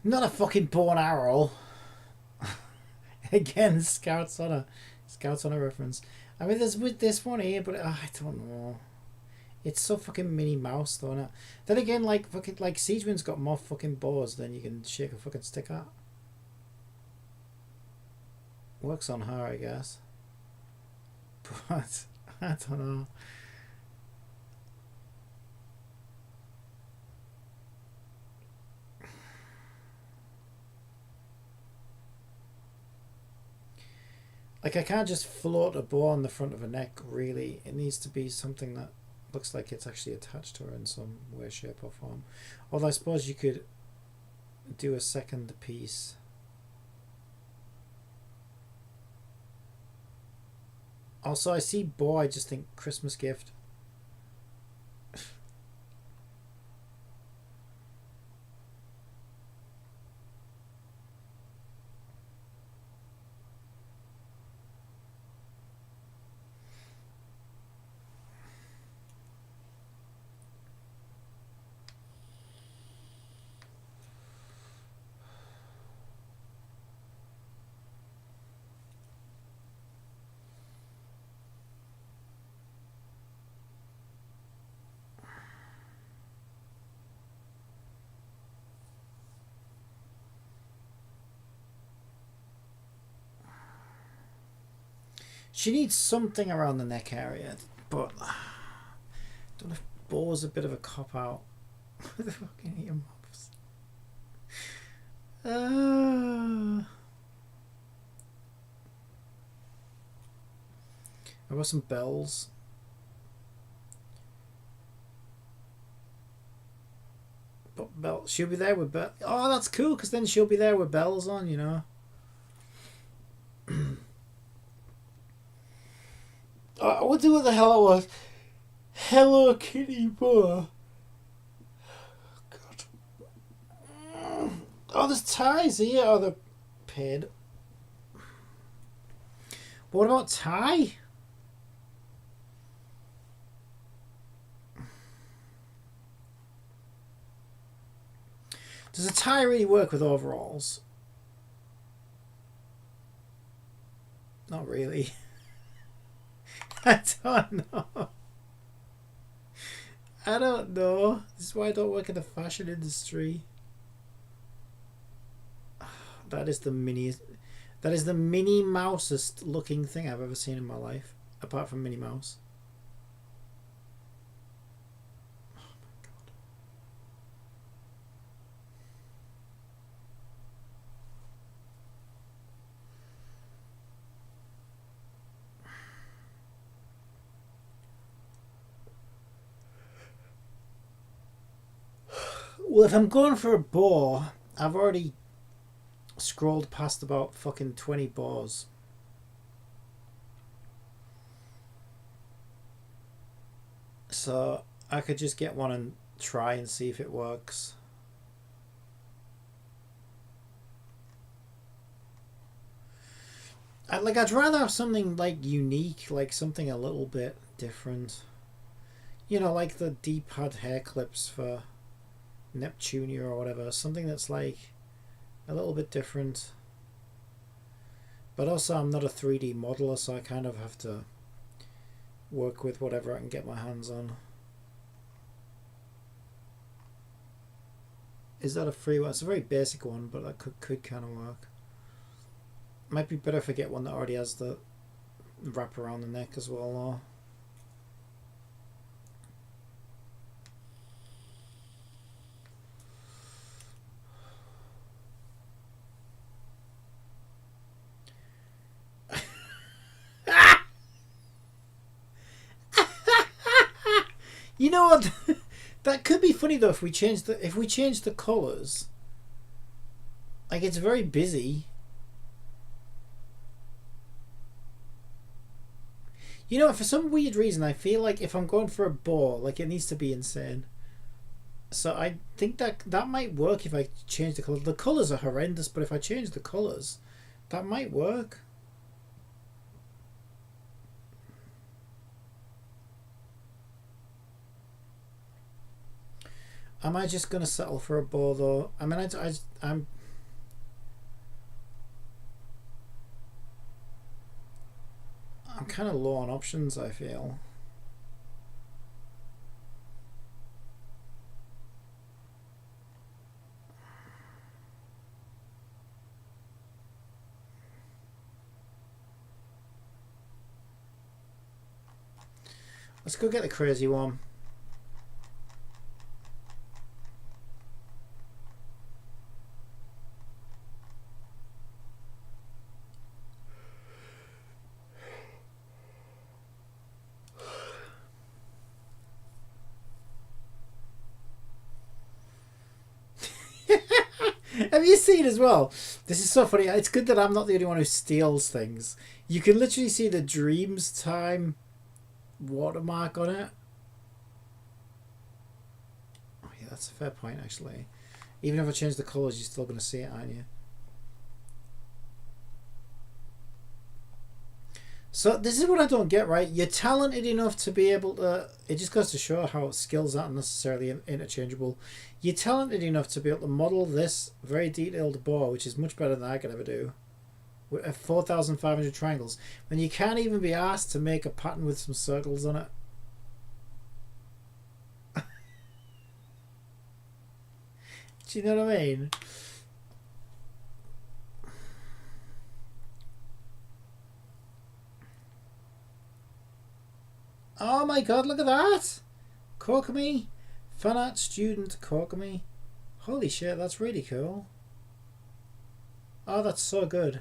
Not a fucking bow and arrow. Again, Scouts on a reference. I mean, there's with this one here, but I don't know. It's so fucking Minnie Mouse, though. Not. Then again, like fucking like Siegeman's got more fucking bows than you can shake a fucking stick at. Works on her, I guess. But I don't know. Like, I can't just float a bow on the front of a neck, really. It needs to be something that looks like it's actually attached to her in some way, shape, or form. Although I suppose you could do a second piece. Also, I see bow, I just think Christmas gift. She needs something around the neck area, but I don't know if bow's a bit of a cop out. With the fucking earmuffs. How about some bells? But bell, she'll be there with bells. Oh, that's cool, because then she'll be there with bells on, you know. I wonder what the hell it was. Hello Kitty bow. God. Oh, there's ties here. Oh, they're paid. But what about tie? Does a tie really work with overalls? Not really. I don't know. I don't know. This is why I don't work in the fashion industry. That is the Minnie Mousest looking thing I've ever seen in my life, apart from Minnie Mouse. Oh my god. Well, if I'm going for a bow, I've already scrolled past about fucking 20 bows. So I could just get one and try and see if it works. I'd rather have something like unique, like something a little bit different. You know, like the D-pad hair clips for Neptunia or whatever. Something that's like a little bit different. But also I'm not a 3D modeler, so I kind of have to work with whatever I can get my hands on. Is that a free one? It's a very basic one, but that could kind of work. Might be better if I get one that already has the wrap around the neck as well, though. You know what? That could be funny though if we change the colours. Like, it's very busy. You know, for some weird reason I feel like if I'm going for a bow, like, it needs to be insane. So I think that might work if I change the color. The colors are horrendous, but if I change the colors, that might work. Am I just gonna settle for a bow though? I mean, I'm kind of low on options, I feel. Let's go get the crazy one. Have you seen as well? This is so funny. It's good that I'm not the only one who steals things. You can literally see the Dreams Time watermark on it. Oh yeah, that's a fair point actually. Even if I change the colours, you're still going to see it, aren't you? So this is what I don't get, right? You're talented enough to be able to... It just goes to show how skills aren't necessarily interchangeable. You're talented enough to be able to model this very detailed bow, which is much better than I could ever do, with 4,500 triangles, when you can't even be asked to make a pattern with some circles on it. Do you know what I mean? Oh my god, look at that! Kokomi! Fan art student Kokomi. Holy shit, that's really cool. Oh, that's so good.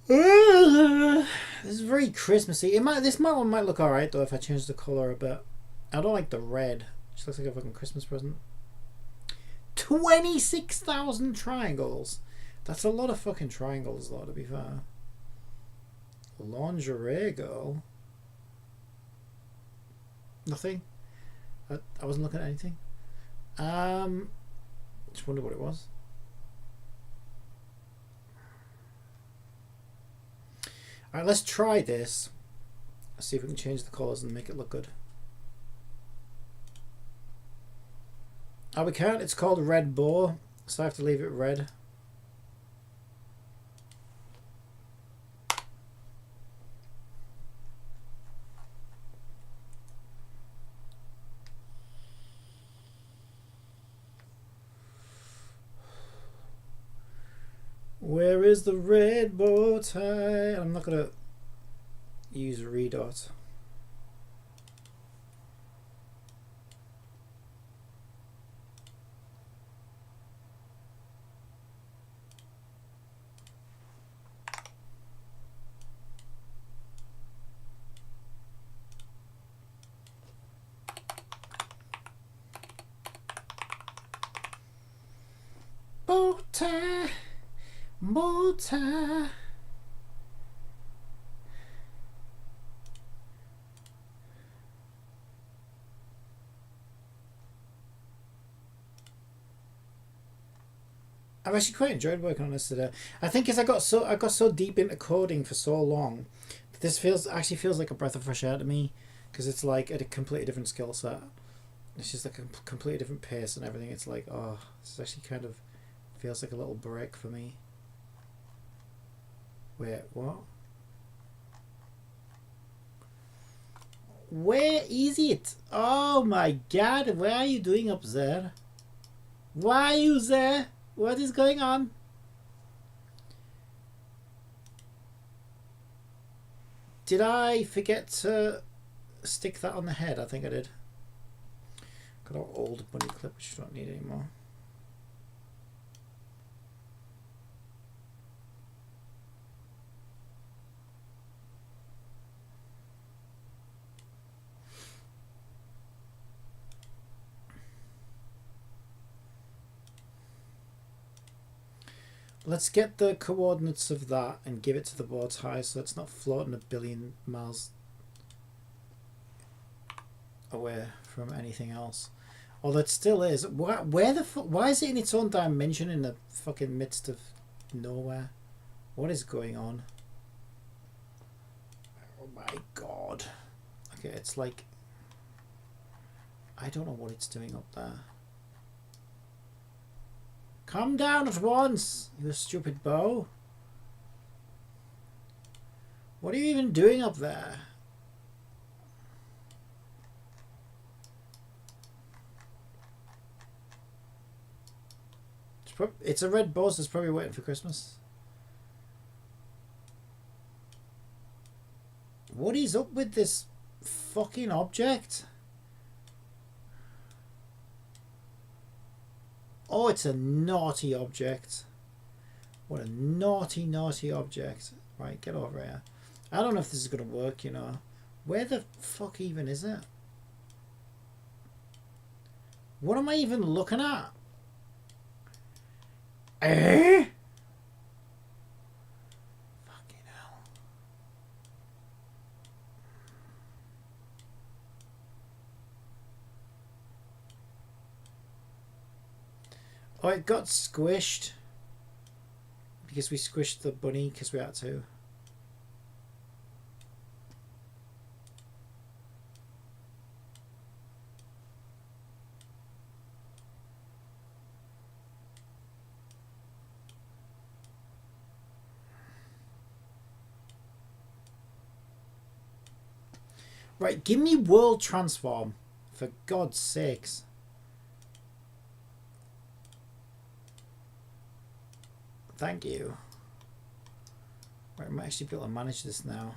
This is very Christmassy. This one might look alright though if I change the colour a bit. I don't like the red. It just looks like a fucking Christmas present. 26,000 triangles. That's a lot of fucking triangles though, to be fair. Lingerie girl. Nothing. I wasn't looking at anything. Just wonder what it was. Alright, let's try this. Let's see if we can change the colours and make it look good. Oh, we can't. It's called Red Bow, so I have to leave it red. Where is the red bow tie? I'm not going to use redot. Bow tie. Bow tie. I've actually quite enjoyed working on this today. I think as I got so deep into coding for so long, this actually feels like a breath of fresh air to me, because it's like at a completely different skill set. It's just like a completely different pace and everything. It's like, oh, this actually kind of feels like a little break for me. Wait, what? Where is it? Oh my god, what are you doing up there? Why are you there? What is going on? Did I forget to stick that on the head? I think I did. Got our old bunny clip, which you don't need anymore. Let's get the coordinates of that and give it to the bow tie so it's not floating a billion miles away from anything else. Although it still is. Where the fuck? Why is it in its own dimension in the fucking midst of nowhere? What is going on? Oh my god. Okay, it's like... I don't know what it's doing up there. Come down at once, you stupid bow. What are you even doing up there? It's a red bow, so it's probably waiting for Christmas. What is up with this fucking object? Oh, it's a naughty object. What a naughty, naughty object. Right, get over here. I don't know if this is going to work, you know. Where the fuck even is it? What am I even looking at? Eh? Fucking hell. Oh, it got squished. Because we squished the bunny because we had to. Right, give me world transform, for God's sakes. Thank you. Right, I might actually be able to manage this now.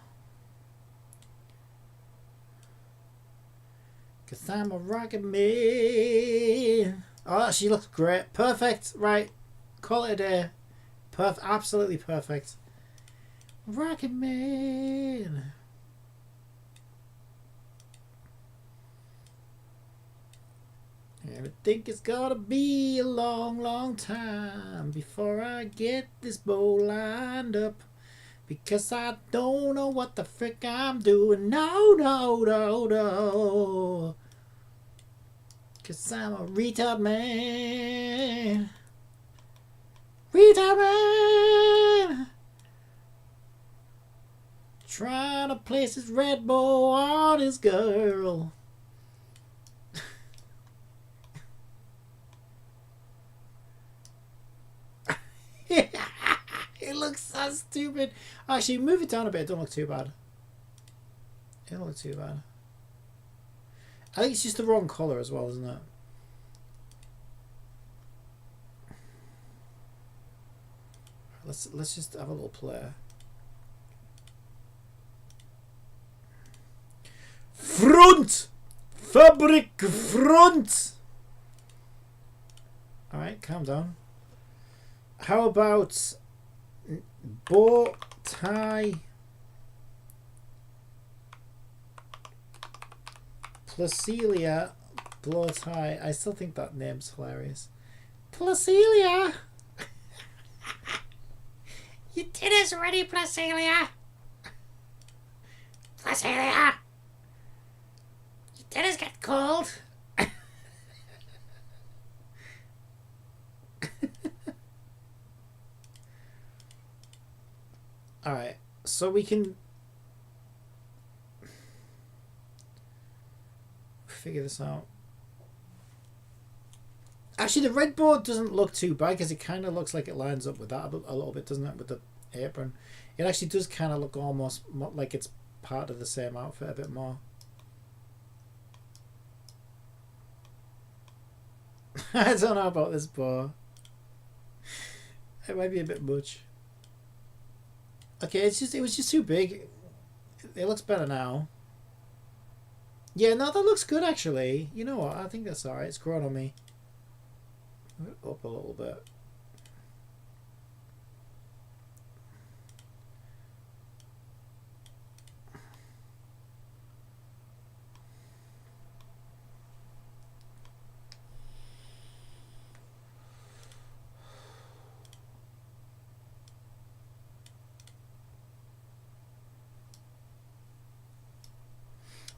Cause I'm a rocket man. Oh, she looks great. Perfect. Right. Call it a day. Absolutely perfect. Rocket man. And I think it's gonna be a long, long time before I get this bow lined up. Because I don't know what the frick I'm doing. No, no, no, no. Because I'm a retard man. Retard man. Trying to place his red bow on his girl. It looks so stupid. Actually, move it down a bit. It don't look too bad. It don't look too bad. I think it's just the wrong colour as well, isn't it? Let's just have a little play. Front! Fabric front! Alright, calm down. How about bow tie Placilia blow tie? I still think that name's hilarious. Placilia! You did us already, Placilia! Placilia! Your dinners get cold! Alright, so we can figure this out. Actually, the red board doesn't look too bad because it kind of looks like it lines up with that a little bit, doesn't it? With the apron. It actually does kind of look almost like it's part of the same outfit a bit more. I don't know about this bow. It might be a bit much. Okay, it was just too big. It looks better now. Yeah, no, that looks good actually. You know what? I think that's alright. It's grown on me. Up a little bit.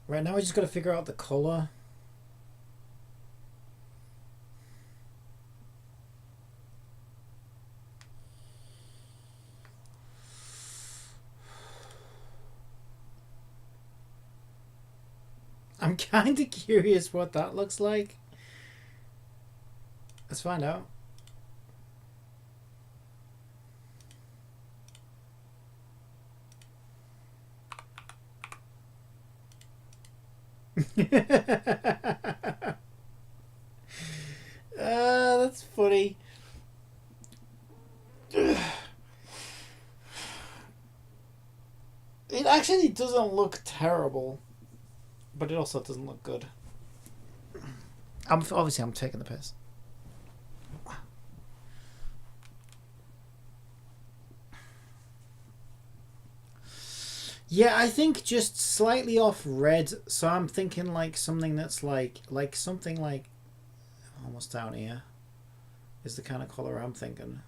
Right now we just got to figure out the colour. I'm kind of curious what that looks like. Let's find out. That's funny. It actually doesn't look terrible, but it also doesn't look good. I'm taking the piss. Yeah, I think just slightly off red. So I'm thinking like something that's like something like almost down here is the kind of color I'm thinking.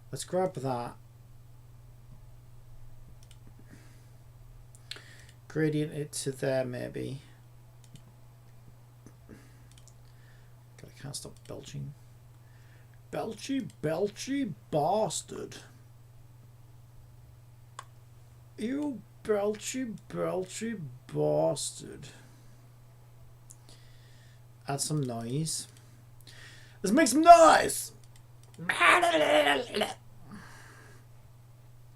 Let's grab that. Gradient it to there maybe. God, I can't stop belching. Belchy bastard. You belchy bastard. Add some noise. Let's make some noise!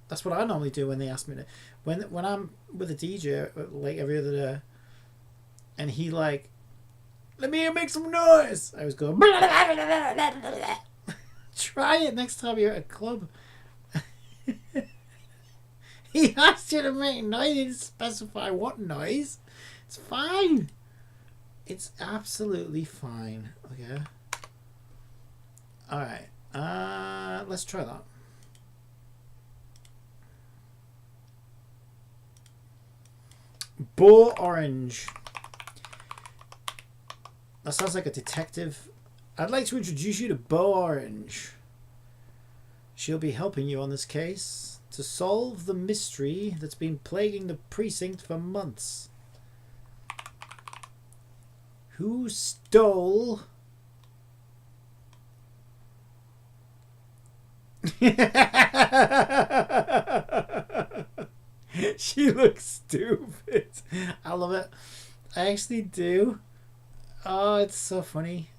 That's what I normally do when they ask me to. When I'm with a DJ like every other day, and he like, let me make some noise. I always go. Try it next time you're at a club. He asked you to make noise. He didn't specify what noise. It's fine. It's absolutely fine. Okay. All right. Let's try that. Bo Orange. That sounds like a detective. I'd like to introduce you to Bo Orange. She'll be helping you on this case to solve the mystery that's been plaguing the precinct for months. Who stole... She looks stupid. I love it. I actually do. Oh, it's so funny.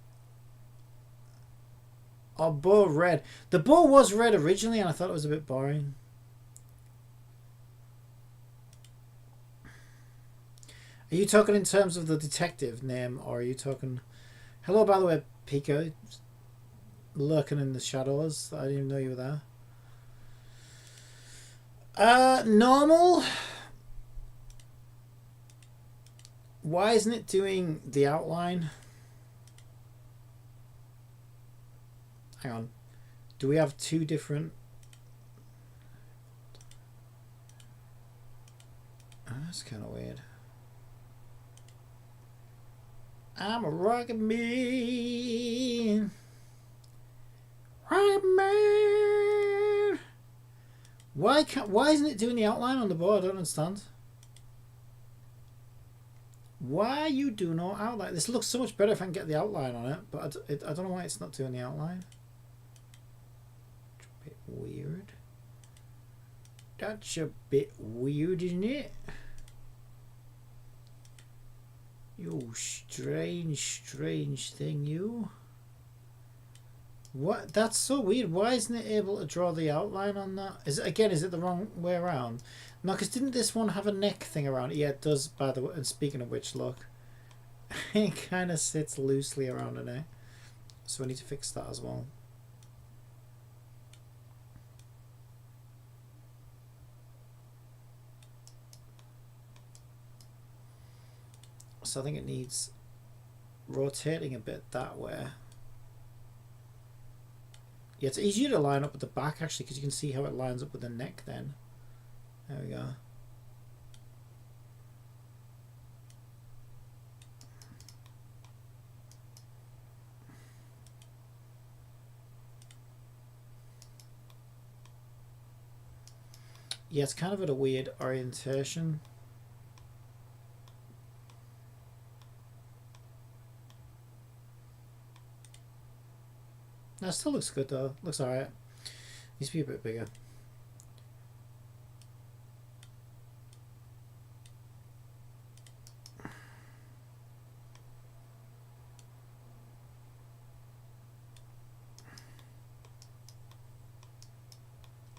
Oh, Bo red. The Bo was red originally, and I thought it was a bit boring. Are you talking in terms of the detective name, or are you talking... Hello, by the way, Pico. Lurking in the shadows. I didn't even know you were there. Normal. Why isn't it doing the outline? Hang on. Do we have two different... Oh, that's kind of weird. I'm a rocket man. Rocket man. Why isn't it doing the outline on the board? I don't understand. Why you do no outline? This looks so much better if I can get the outline on it, but I don't know why it's not doing the outline. It's a bit weird. That's a bit weird, isn't it? You strange thing, you. What? That's so weird. Why isn't it able to draw the outline on that? Is it the wrong way around? No, because didn't this one have a neck thing around it? Yeah, it does, by the way. And speaking of which, look. It kind of sits loosely around the neck. So I need to fix that as well. So I think it needs rotating a bit that way. Yeah, it's easier to line up with the back actually, because you can see how it lines up with the neck then. There we go. Yeah, it's kind of at a weird orientation. That still looks good though. Looks alright. Needs to be a bit bigger.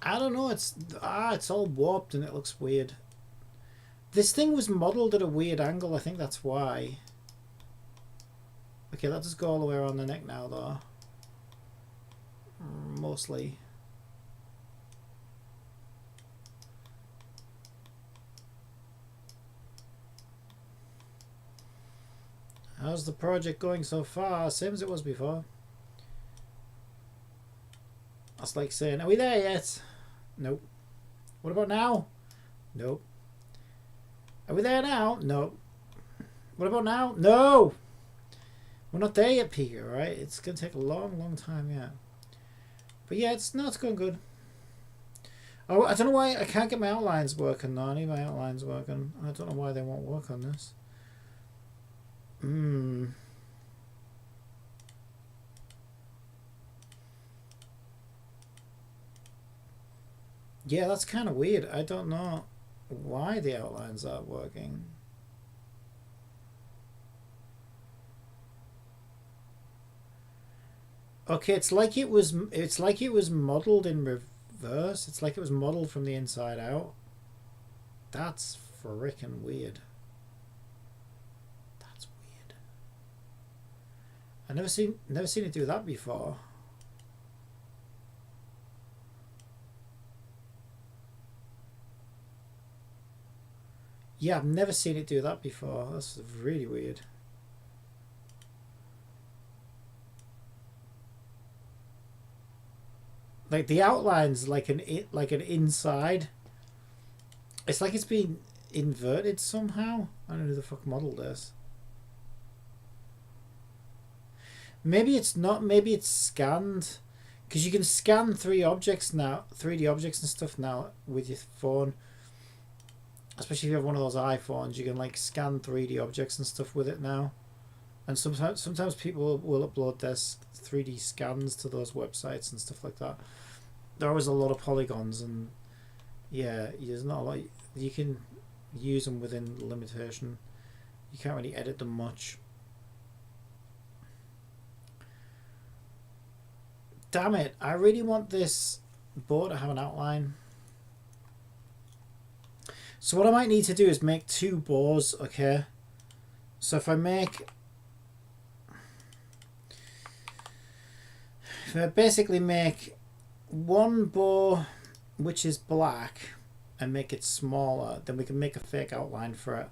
I don't know, it's all warped and it looks weird. This thing was modelled at a weird angle, I think that's why. Okay, that does go all the way around the neck now though. Mostly. How's the project going so far? Same as it was before. That's like saying, are we there yet? Nope. What about now? Nope. Are we there now? Nope. What about now? No! We're not there yet, Peter, right? It's going to take a long, long time yet. But yeah, it's going good. Oh, I don't know why I can't get my outlines working though. I need my outlines working. I don't know why they won't work on this. Yeah, that's kind of weird. I don't know why the outlines aren't working. Okay, it's like it was modeled in reverse. It's like it was modeled from the inside out. That's freaking weird. That's weird. I've never seen it do that before. Yeah, I've never seen it do that before. That's really weird. Like the outlines, like an inside. It's like it's been inverted somehow. I don't know who the fuck modeled this. Maybe it's not. Maybe it's scanned, because you can scan 3D objects and stuff now with your phone. Especially if you have one of those iPhones, you can like scan 3D objects and stuff with it now. And sometimes people will upload their 3D scans to those websites and stuff like that. There are always a lot of polygons, and yeah, there's not a lot. You can use them within limitation. You can't really edit them much. Damn it, I really want this board to have an outline. So what I might need to do is make 2 bows, okay? So if I basically make 1 bow which is black and make it smaller, then we can make a fake outline for it.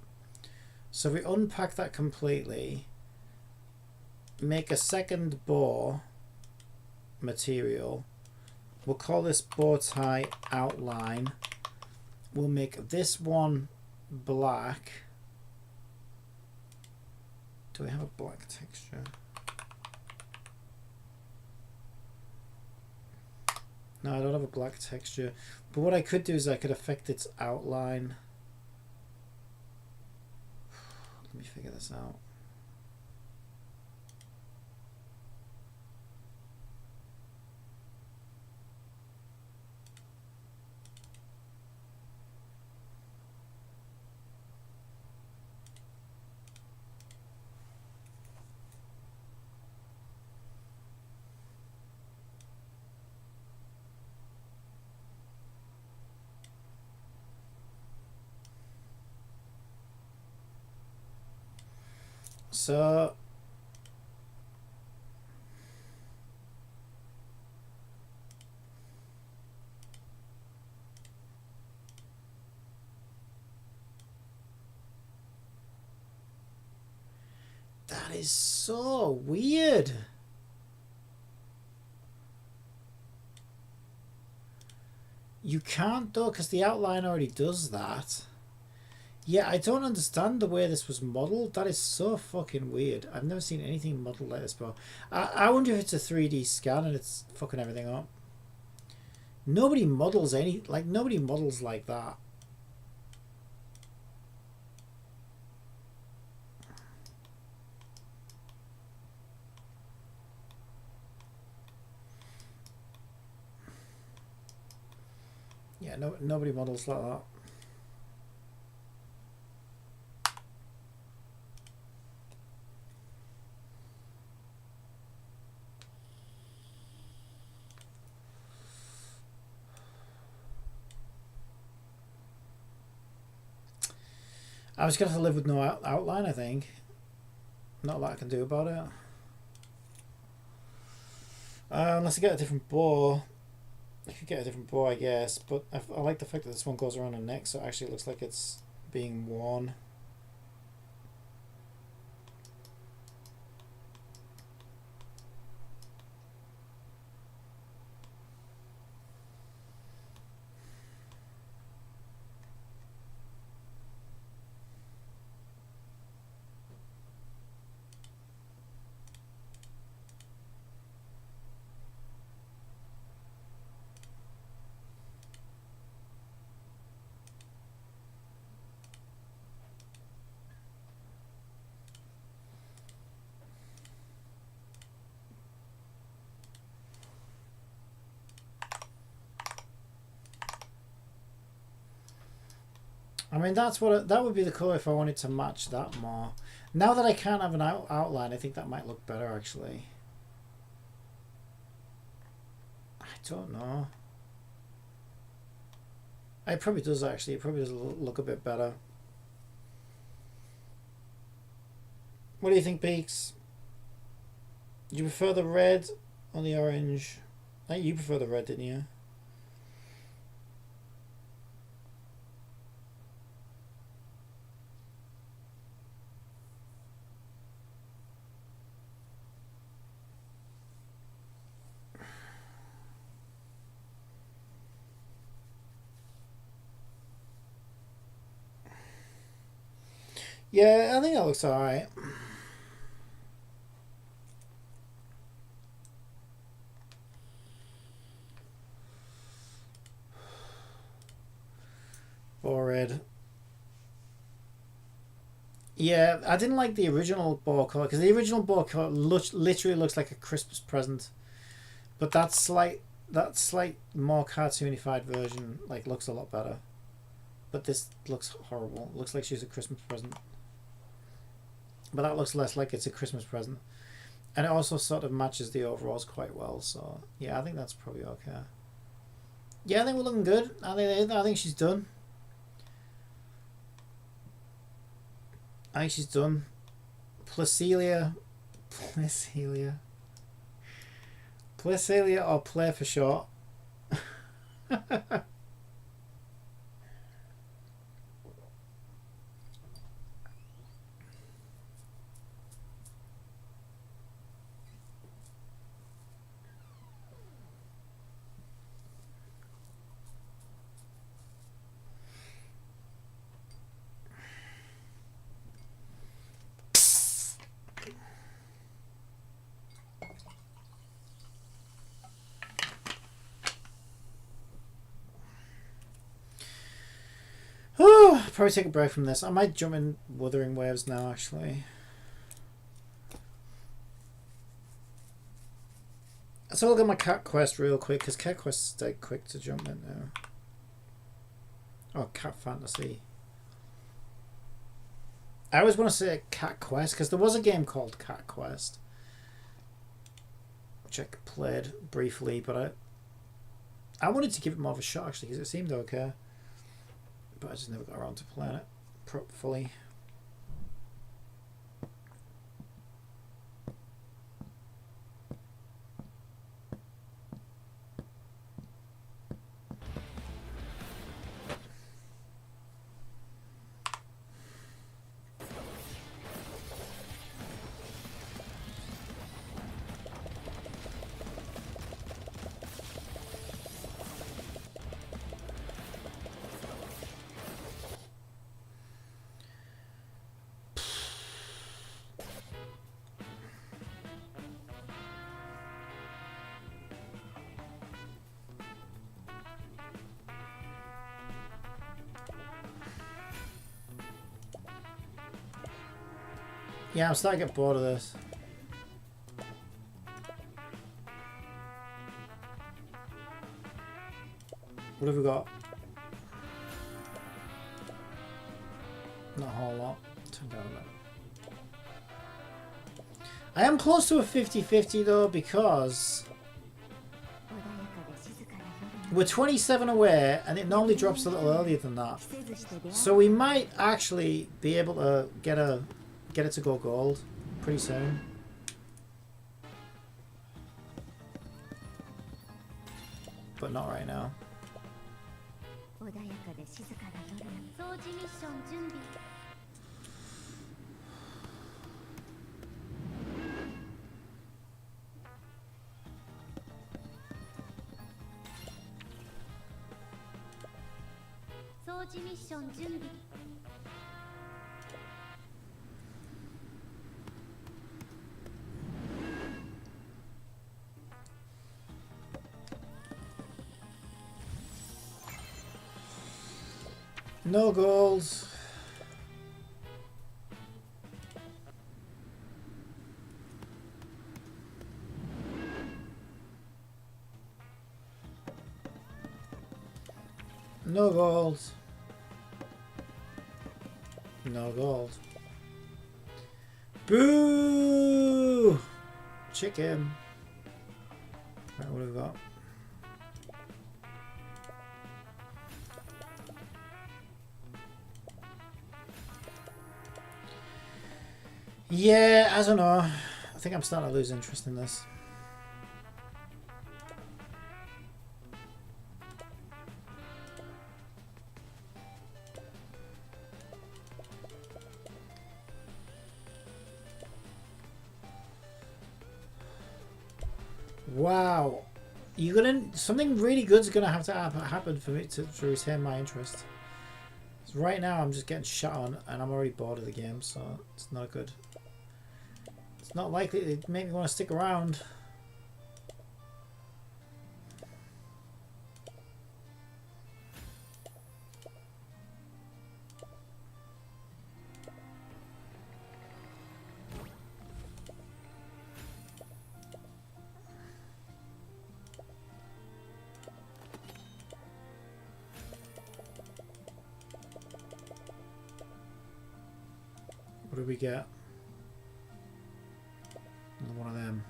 So if we unpack that completely, make a second bow material, we'll call this bow tie outline. We'll make this one black. Do we have a black texture? No, I don't have a black texture. But what I could do is I could affect its outline. Let me figure this out. So that is so weird. You can't though, because the outline already does that. Yeah, I don't understand the way this was modelled. That is so fucking weird. I've never seen anything modelled like this before. I wonder if it's a 3D scan and it's fucking everything up. Nobody models nobody models like that. Yeah, no, nobody models like that. I'm just gonna have to live with no outline, I think. Not a lot I can do about it. Unless I get a different bow. I could get a different bow, I guess. But I like the fact that this one goes around the neck, so it actually looks like it's being worn. I mean, that's what that would be the colour if I wanted to match that more. Now that I can't have an outline, I think that might look better, actually. I don't know. It probably does, actually. It probably does look a bit better. What do you think, Beaks? Do you prefer the red or the orange? I think you prefer the red, didn't you? Yeah, I think that looks alright. Or red. Yeah, I didn't like the original ball color because the original ball color literally looks like a Christmas present, but that slight more cartoonified version like looks a lot better. But this looks horrible. It looks like she's a Christmas present. But that looks less like it's a Christmas present. And it also sort of matches the overalls quite well. So, yeah, I think that's probably okay. Yeah, I think we're looking good. I think she's done. I think she's done. Placelia or play for short. Probably take a break from this. I might jump in Wuthering Waves now, actually. So I'll look at my Cat Quest real quick, because Cat Quest is dead quick to jump in now. Oh, Cat Fantasy. I always want to say Cat Quest, because there was a game called Cat Quest, which I played briefly, but I wanted to give it more of a shot, actually, because it seemed okay. But I just never got around to playing it fully. Yeah, I'm starting to get bored of this. What have we got? Not a whole lot. Turn down a bit. I am close to a 50-50 though, because we're 27 away and it normally drops a little earlier than that. So we might actually be able to get it to go gold pretty soon. But not right now. No goals. No gold. No gold. Boo! Chicken. Right, what have we got? Yeah, I don't know. I think I'm starting to lose interest in this. Wow, something really good's gonna have to happen for me to retain my interest. So right now I'm just getting shot on and I'm already bored of the game, so it's not good. It's not likely to make me want to stick around. What do we get? Another one of them.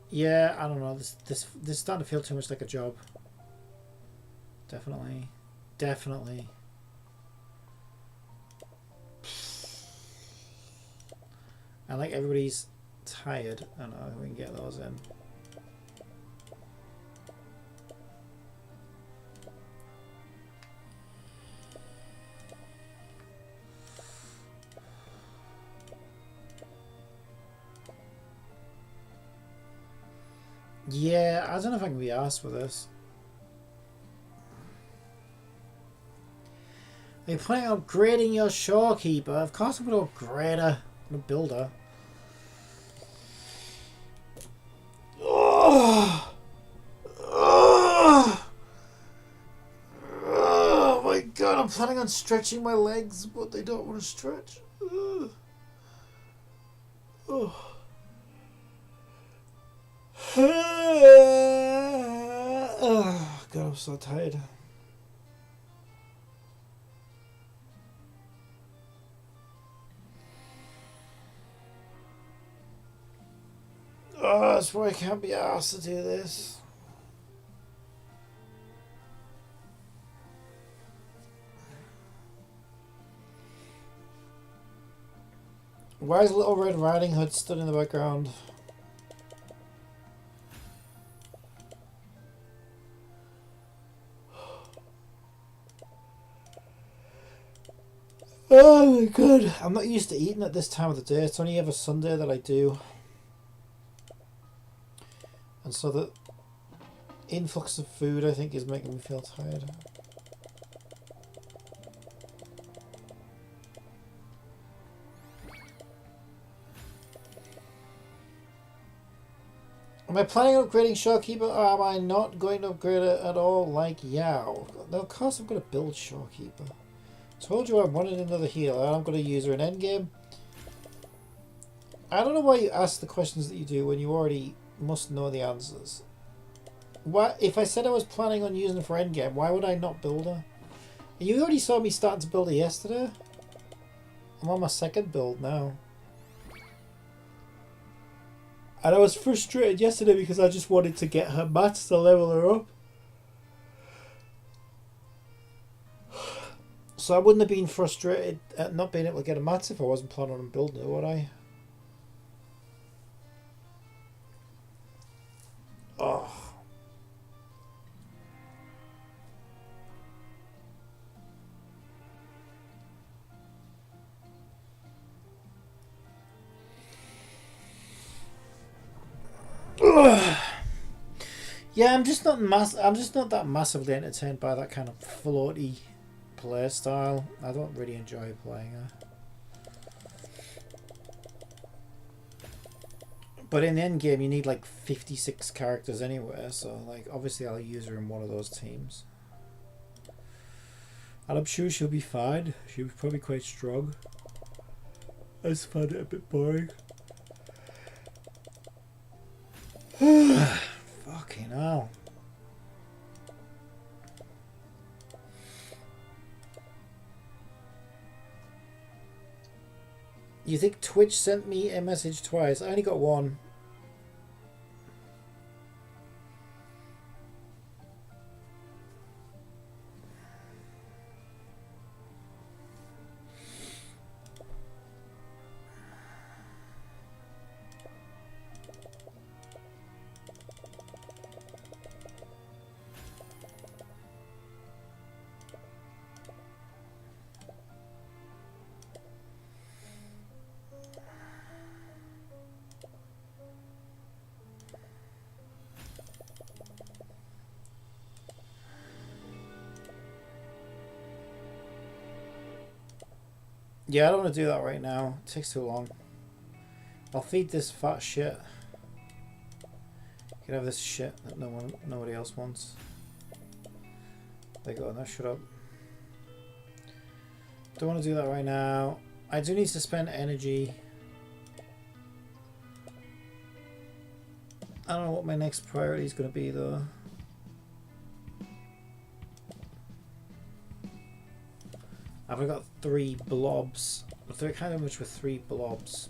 Yeah, I don't know. This is starting to feel too much like a job. Definitely. Definitely. And like everybody's tired. I don't know if we can get those in. Yeah, I don't know if I can be asked for this. Are you planning on upgrading your shorekeeper? Of course I'm going to upgrade her. I'm going to build her. Oh! Oh! Oh my god, I'm planning on stretching my legs, but they don't want to stretch. Oh. Oh god, I'm so tired. Oh, that's why I can't be asked to do this. Why is Little Red Riding Hood stood in the background? Oh my god, I'm not used to eating at this time of the day. It's only every Sunday that I do. And so the influx of food, I think, is making me feel tired. Am I planning on upgrading Shorekeeper, or am I not going to upgrade it at all like Yao? No, of course I'm going to build Shorekeeper. Told you I wanted another healer, and I'm going to use her in endgame. I don't know why you ask the questions that you do when you already must know the answers. What if I said I was planning on using it for endgame? Why would I not build her? You already saw me starting to build her yesterday. I'm on my second build now. And I was frustrated yesterday because I just wanted to get her mats to level her up. So I wouldn't have been frustrated at not being able to get a mats if I wasn't planning on building her, would I? Oh. Yeah, I'm just not that massively entertained by that kind of floaty play style. I don't really enjoy playing her. But in the end game, you need like 56 characters anyway, so like obviously I'll use her in one of those teams. And I'm sure she'll be fine. She'll be probably quite strong. I just find it a bit boring. Fucking hell. You think Twitch sent me a message twice? I only got one. Yeah, I don't want to do that right now. It takes too long. I'll feed this fat shit. You can have this shit that nobody else wants. There you go. Now shut up. Don't want to do that right now. I do need to spend energy. I don't know what my next priority is going to be though. I've got 3 blobs. They're kind of much with 3 blobs.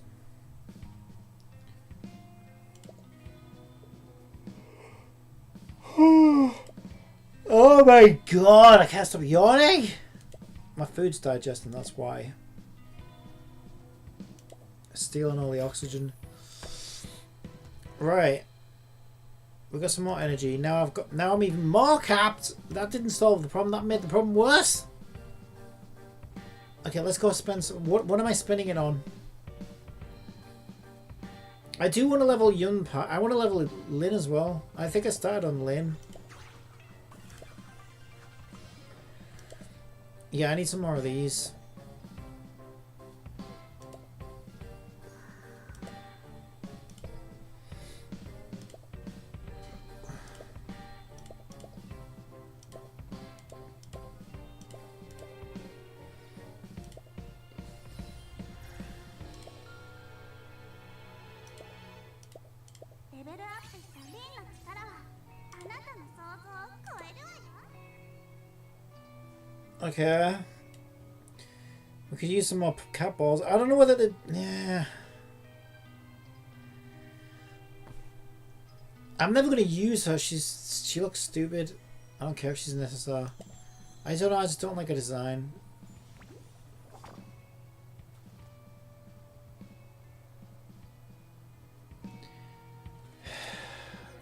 Oh my god, I can't stop yawning! My food's digesting, that's why. Stealing all the oxygen. Right. We've got some more energy. Now I'm even more capped! That didn't solve the problem, that made the problem worse! Okay, let's go spend some... What am I spending it on? I do want to level Yunpa. I want to level Lin as well. I think I started on Lin. Yeah, I need some more of these. Okay. We could use some more cat balls. I don't know whether to... Yeah. I'm never going to use her. She looks stupid. I don't care if she's an SSR. I don't know. I just don't like her design.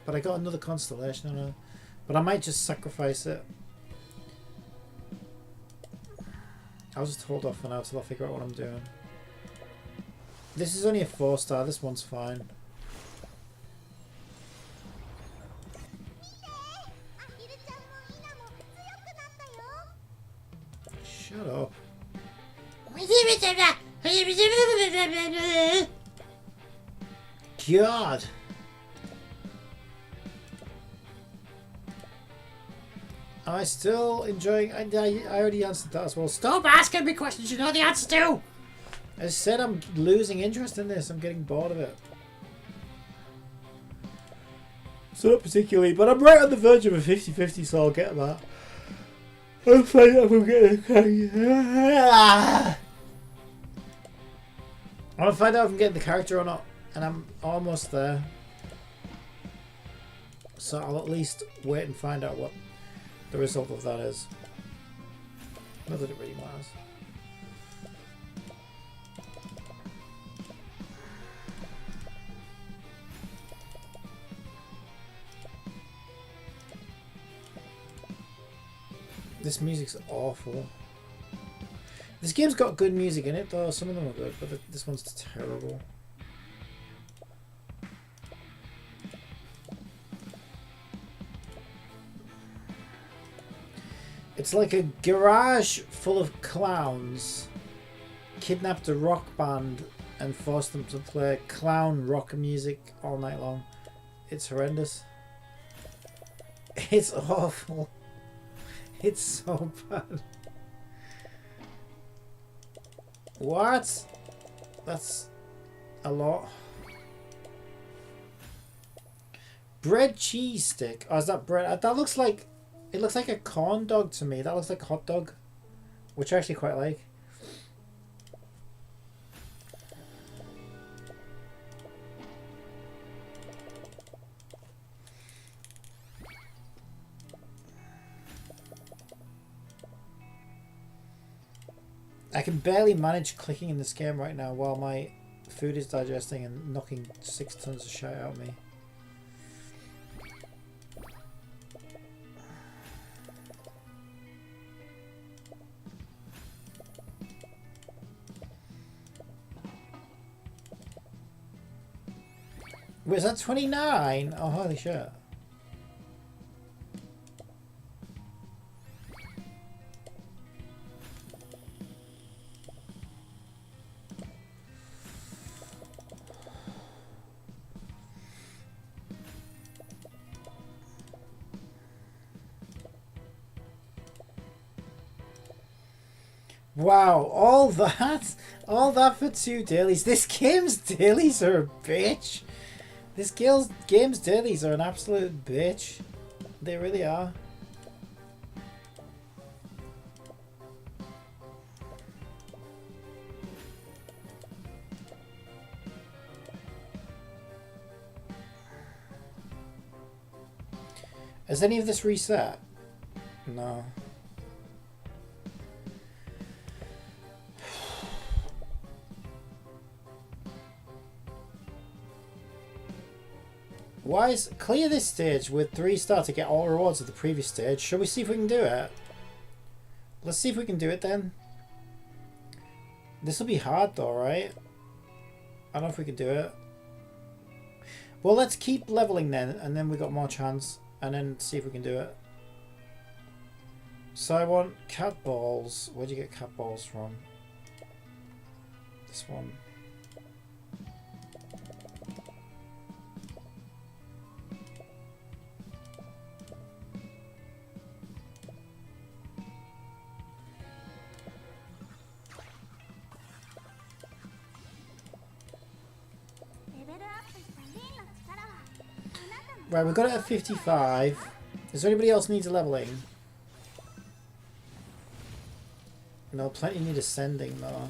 But I got another constellation on her. But I might just sacrifice it. I'll just hold off for now till I figure out what I'm doing. This is only a 4-star. This one's fine. Shut up. God. Am I still enjoying... I already answered that as well. Stop asking me questions you know the answer to! I said I'm losing interest in this. I'm getting bored of it. So not particularly, but I'm right on the verge of a 50-50, so I'll get that. I'll find out if I'm getting I'll find out if I'm getting the character or not, and I'm almost there. So I'll at least wait and find out what the result of that is. Not that it really matters. This music's awful. This game's got good music in it though, some of them are good, but this one's terrible. It's like a garage full of clowns kidnapped a rock band and forced them to play clown rock music all night long. It's horrendous. It's awful. It's so bad. What? That's a lot. Bread cheese stick. Oh, is that bread? That looks like... It looks like a corn dog to me. That looks like a hot dog. Which I actually quite like. I can barely manage clicking in this game right now while my food is digesting and knocking 6 tons of shit out of me. Wait, is that 29? Oh, holy shit. Wow, all that for 2 dailies. This game's dailies are a bitch. This game's dailies are an absolute bitch. They really are. Has any of this reset? No. Why is clear this stage with 3 stars to get all rewards of the previous stage? Shall we see if we can do it? Let's see if we can do it then. This will be hard though, right? I don't know if we can do it. Well, let's keep leveling then, and then we got more chance, and then see if we can do it. So I want cat balls. Where'd you get cat balls from? This one. Right, we've got it at 55. Is there anybody else needs a leveling? No, plenty need ascending though.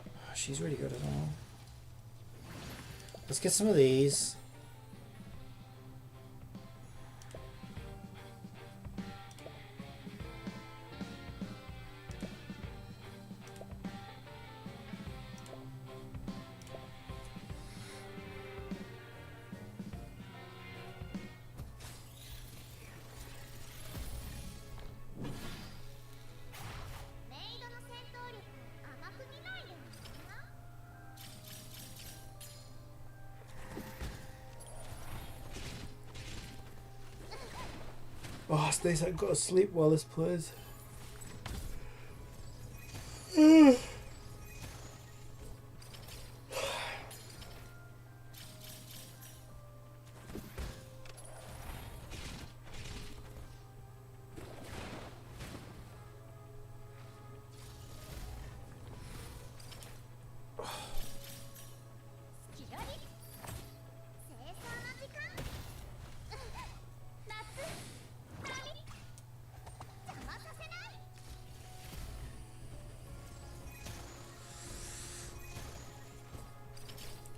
Oh, she's really good as well. Let's get some of these. Oh, Stace, I've got to sleep while this plays.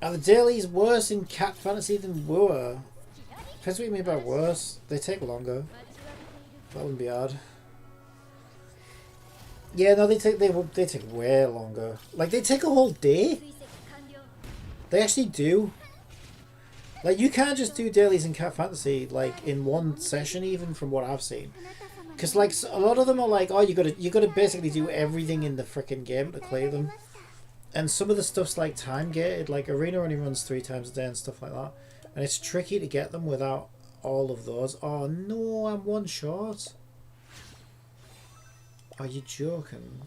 Are the dailies worse in Cat Fantasy than Wooer? Depends what you mean by worse. They take longer. That wouldn't be hard. Yeah, no, they take way longer. Like, they take a whole day. They actually do. Like, you can't just do dailies in Cat Fantasy, like, in one session, even from what I've seen. Because, like, a lot of them are like, oh, you gotta basically do everything in the freaking game to clear them. And some of the stuff's, like, time-gated. Like, Arena only runs 3 times a day and stuff like that. And it's tricky to get them without all of those. Oh, no, I'm one short. Are you joking?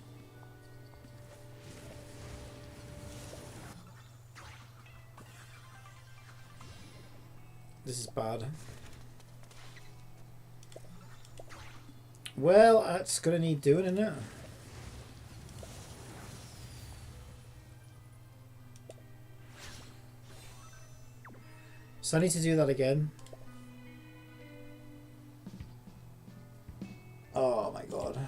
This is bad. Well, that's gonna need doing, isn't it? So I need to do that again. Oh my god.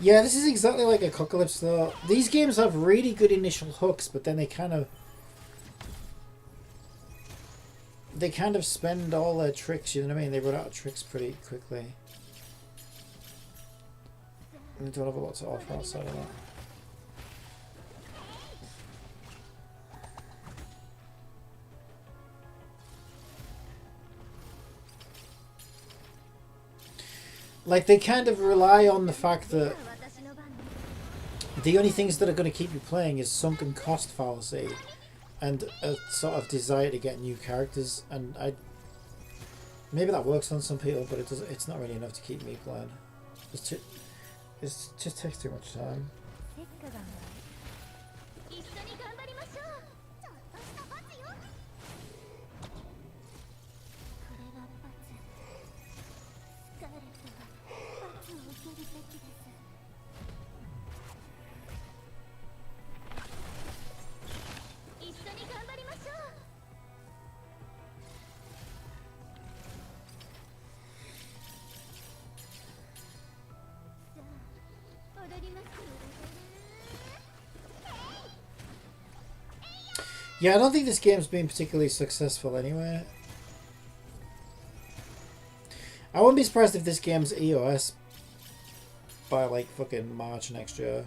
Yeah, this is exactly like Apocalypse though. These games have really good initial hooks, but then they kind of spend all their tricks, you know what I mean? They run out of tricks pretty quickly. And they don't have a lot to offer outside of that. Like, they kind of rely on the fact that the only things that are going to keep you playing is sunken cost fallacy and a sort of desire to get new characters, and maybe that works on some people, but it's not really enough to keep me playing. It just takes too much time. Yeah, I don't think this game's been particularly successful anyway. I wouldn't be surprised if this game's EOS by like fucking March next year.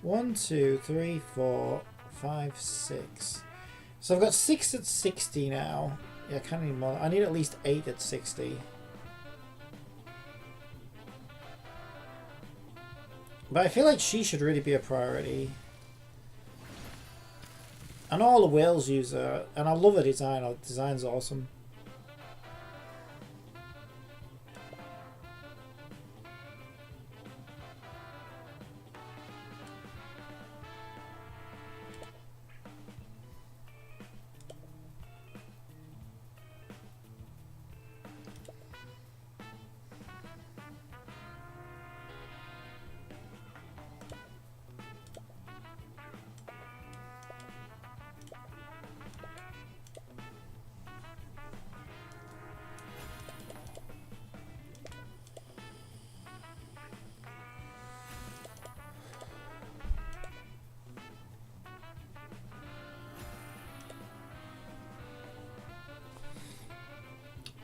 One, two, three, 4, 5, 6. So I've got 6 at 60 now. Yeah, I can't need more. I need at least 8 at 60. But I feel like she should really be a priority. And all the whales use her, and I love her design. Her design's awesome.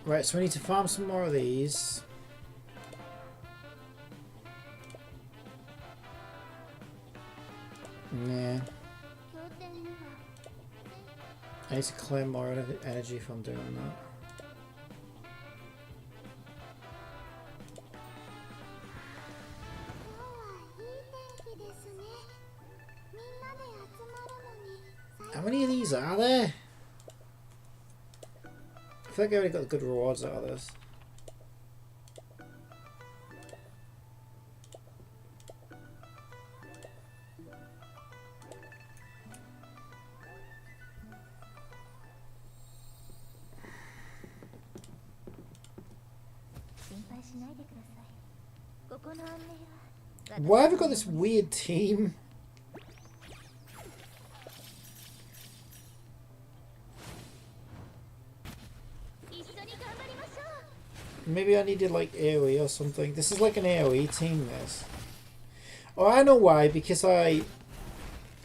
Right, so we need to farm some more of these. Nah. I need to clear more energy if I'm doing that. How many of these are there? I feel like I already got good rewards out of this. Why have we got this weird team? Maybe I needed like AoE or something. This is like an AoE team, this. Oh, I know why. Because I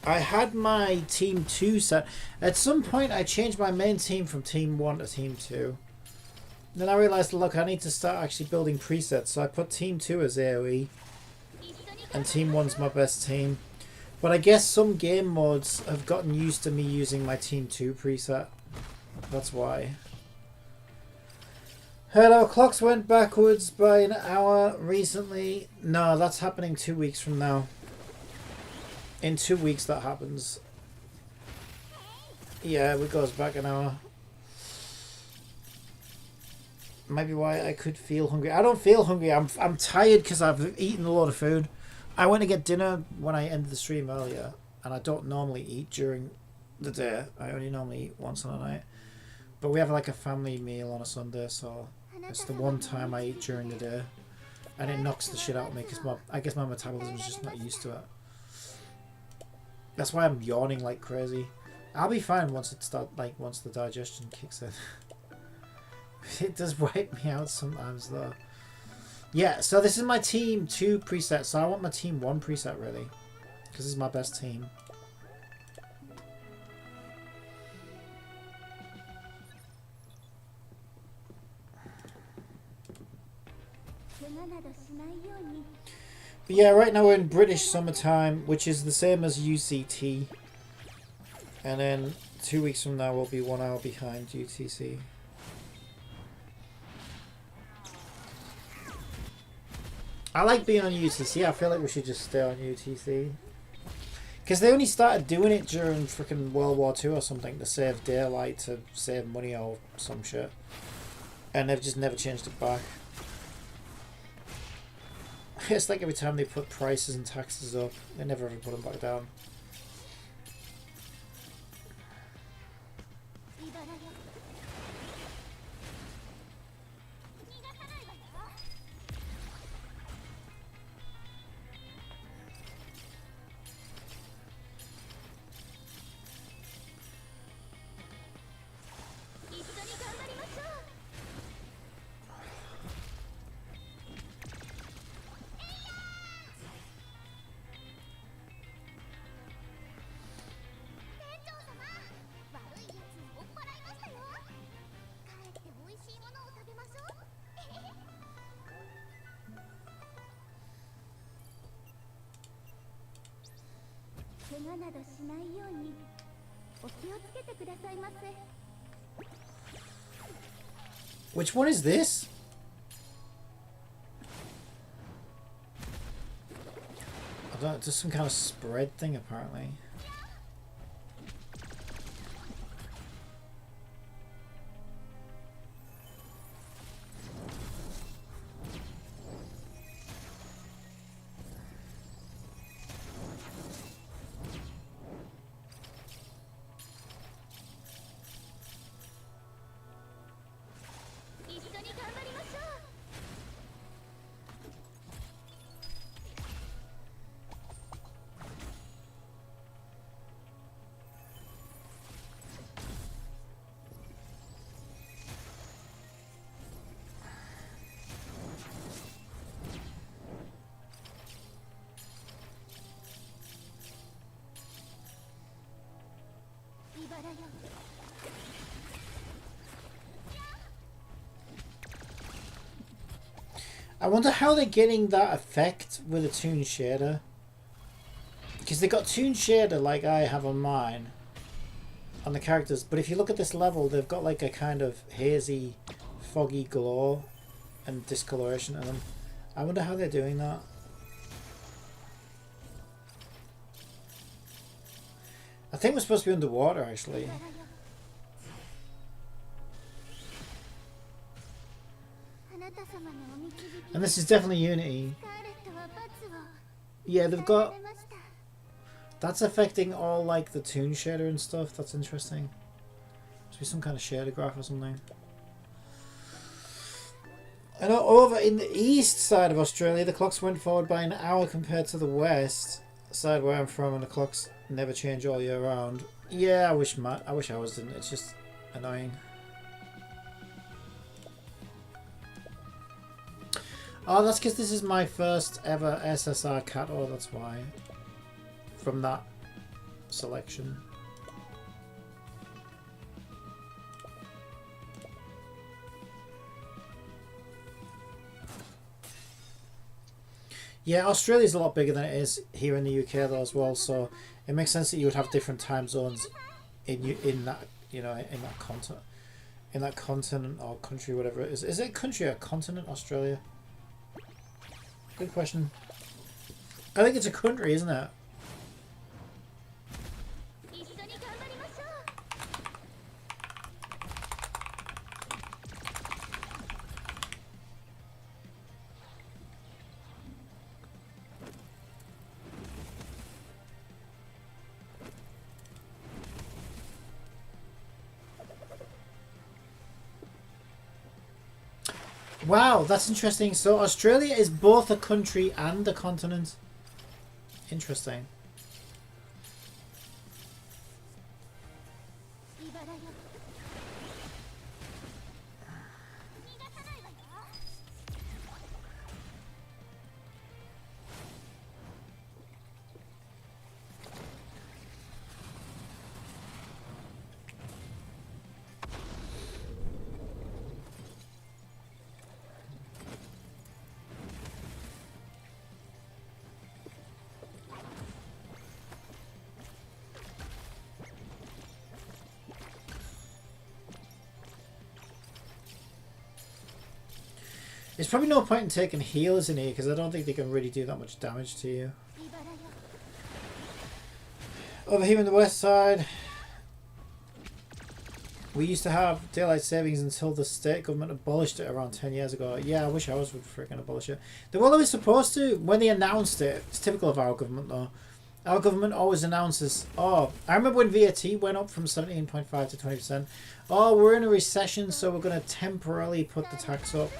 had my team 2 set. At some point I changed my main team from team 1 to team 2. Then I realised, look, I need to start actually building presets. So I put team 2 as AoE. And team 1's my best team. But I guess some game modes have gotten used to me using my team 2 preset. That's why. Hello, clocks went backwards by an hour recently. No, that's happening 2 weeks from now. In 2 weeks that happens. Yeah, it goes back an hour. Maybe why I could feel hungry. I don't feel hungry. I'm tired because I've eaten a lot of food. I went to get dinner when I ended the stream earlier. And I don't normally eat during the day. I only normally eat once on a night. But we have like a family meal on a Sunday, so it's the one time I eat during the day. And it knocks the shit out of me because I guess my metabolism is just not used to it. That's why I'm yawning like crazy. I'll be fine once the digestion kicks in. It does wipe me out sometimes though. Yeah, so this is my team 2 preset, so I want my team 1 preset really. Because this is my best team. But yeah, right now we're in British summertime, which is the same as UCT. And then 2 weeks from now we'll be 1 hour behind UTC. I like being on UTC. I feel like we should just stay on UTC. Because they only started doing it during freaking World War II or something to save daylight, to save money or some shit. And they've just never changed it back. It's like every time they put prices and taxes up, they never ever put them back down. Which one is this? I don't know, just some kind of spread thing apparently. I wonder how they're getting that effect with a toon shader. Because they got toon shader like I have on mine. On the characters. But if you look at this level, they've got like a kind of hazy, foggy glow and discoloration in them. I wonder how they're doing that. I think we're supposed to be underwater actually. And this is definitely Unity. Yeah, they've got... That's affecting all like the toon shader and stuff. That's interesting. Must be some kind of shader graph or something. I know over in the east side of Australia, the clocks went forward by an hour compared to the west side where I'm from, and the clocks never change all year round. Yeah, I wish ours didn't. It's just annoying. Oh, that's because this is my first ever SSR Kato, that's why. From that selection. Yeah, Australia's a lot bigger than it is here in the UK though as well, so it makes sense that you would have different time zones in that, you know, in that continent or country, whatever it is. Is it a country or a continent, Australia? Good question. I think it's a country, isn't it? Wow, that's interesting. So Australia is both a country and a continent. Interesting. There's probably no point in taking healers in here because I don't think they can really do that much damage to you. Over here on the west side, we used to have daylight savings until the state government abolished it around 10 years ago. Yeah, I wish ours would freaking abolish it. They were always supposed to. When they announced it, it's typical of our government though. Our government always announces, oh, I remember when VAT went up from 17.5 to 20%. Oh, we're in a recession, so we're going to temporarily put the tax up.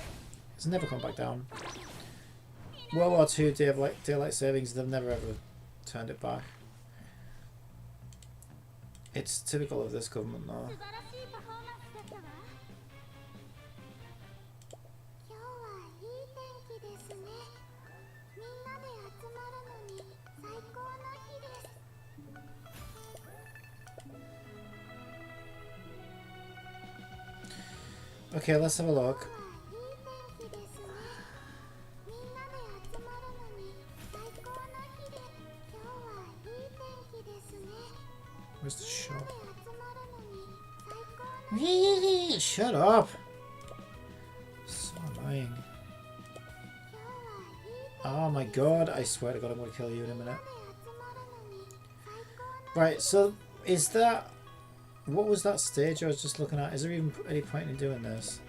It's never come back down. World War II, daylight savings, they've never ever turned it back. It's typical of this government though. Okay, let's have a look. Where's the shop? Shut up! So annoying. Oh my god, I swear to god I'm gonna kill you in a minute. Right, so is that... What was that stage I was just looking at? Is there even any point in doing this?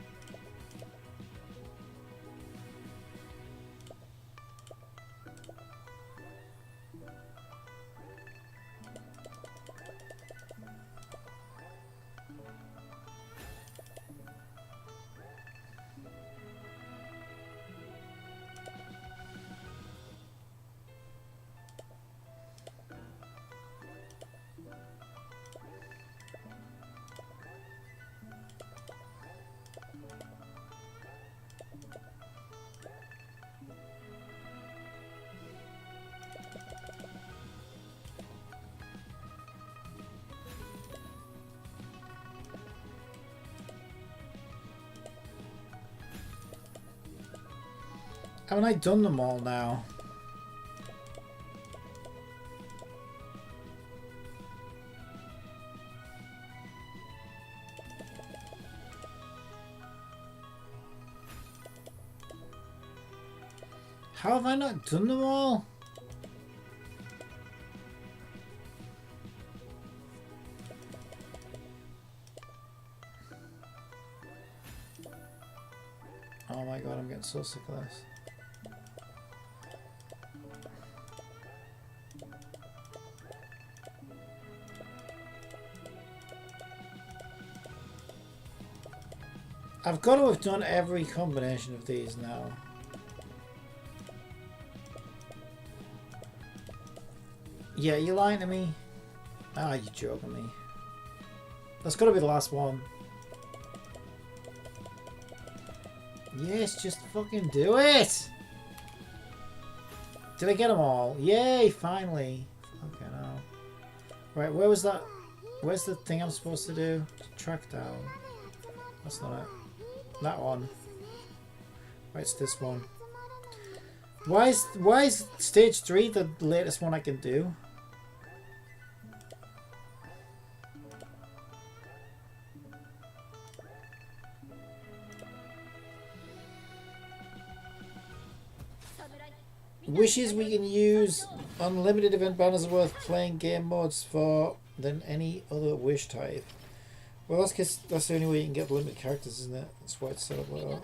Haven't I done them all now? How have I not done them all? Oh my god, I'm getting so sick of this. I've got to have done every combination of these now. Yeah, you lying to me? Ah, you're joking me. That's got to be the last one. Yes, just fucking do it! Did I get them all? Yay, finally. Okay, now. Right, where was that? Where's the thing I'm supposed to do? Track down. That's not it. That one. Right, it's this one. Why is stage 3 the latest one I can do? Wishes we can use unlimited event banners worth playing game modes for than any other wish type. Well, that's because that's the only way you can get limited characters, isn't it? That's why it's set up like that.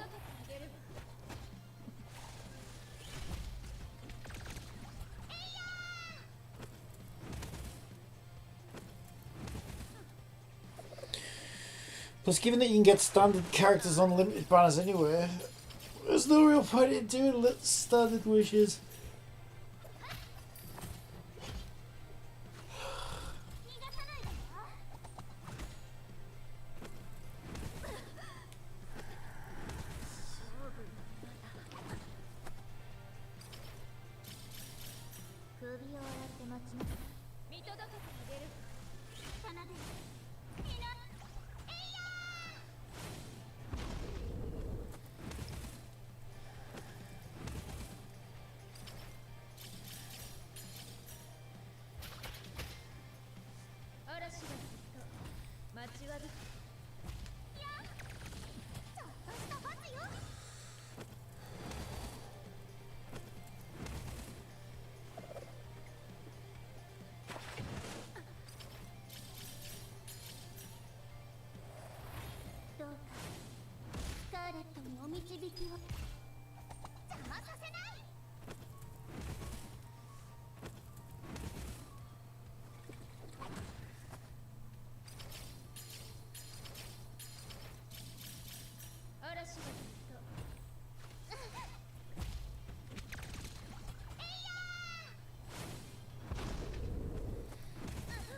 Plus, given that you can get standard characters on limited banners anyway, there's no real point in doing standard wishes.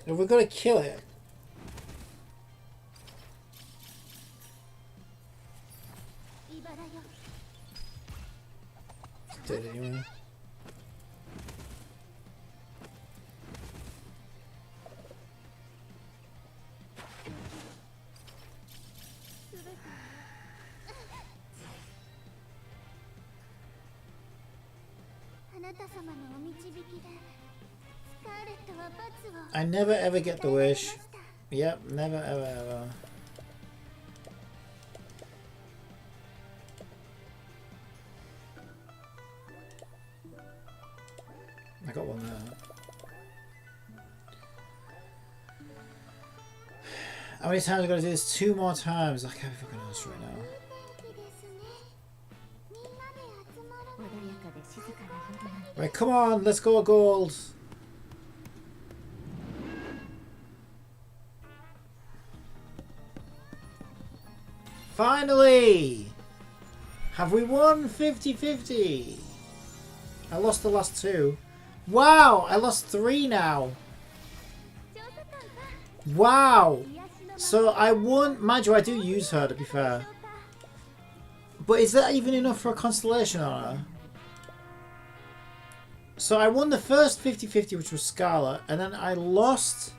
If we're gonna kill it. It's dead anyway. I never ever get the wish. Yep, never ever ever. I got one there. How many times have I got to do this? 2 more times. I can't be fucking honest right now. Right, come on, let's go gold. Finally! Have we won 50-50? I lost the last 2. Wow! I lost 3 now. Wow! So I won. Mind you, I do use her to be fair. But is that even enough for a constellation on her? So I won the first 50-50, which was Scarlet, and then I lost.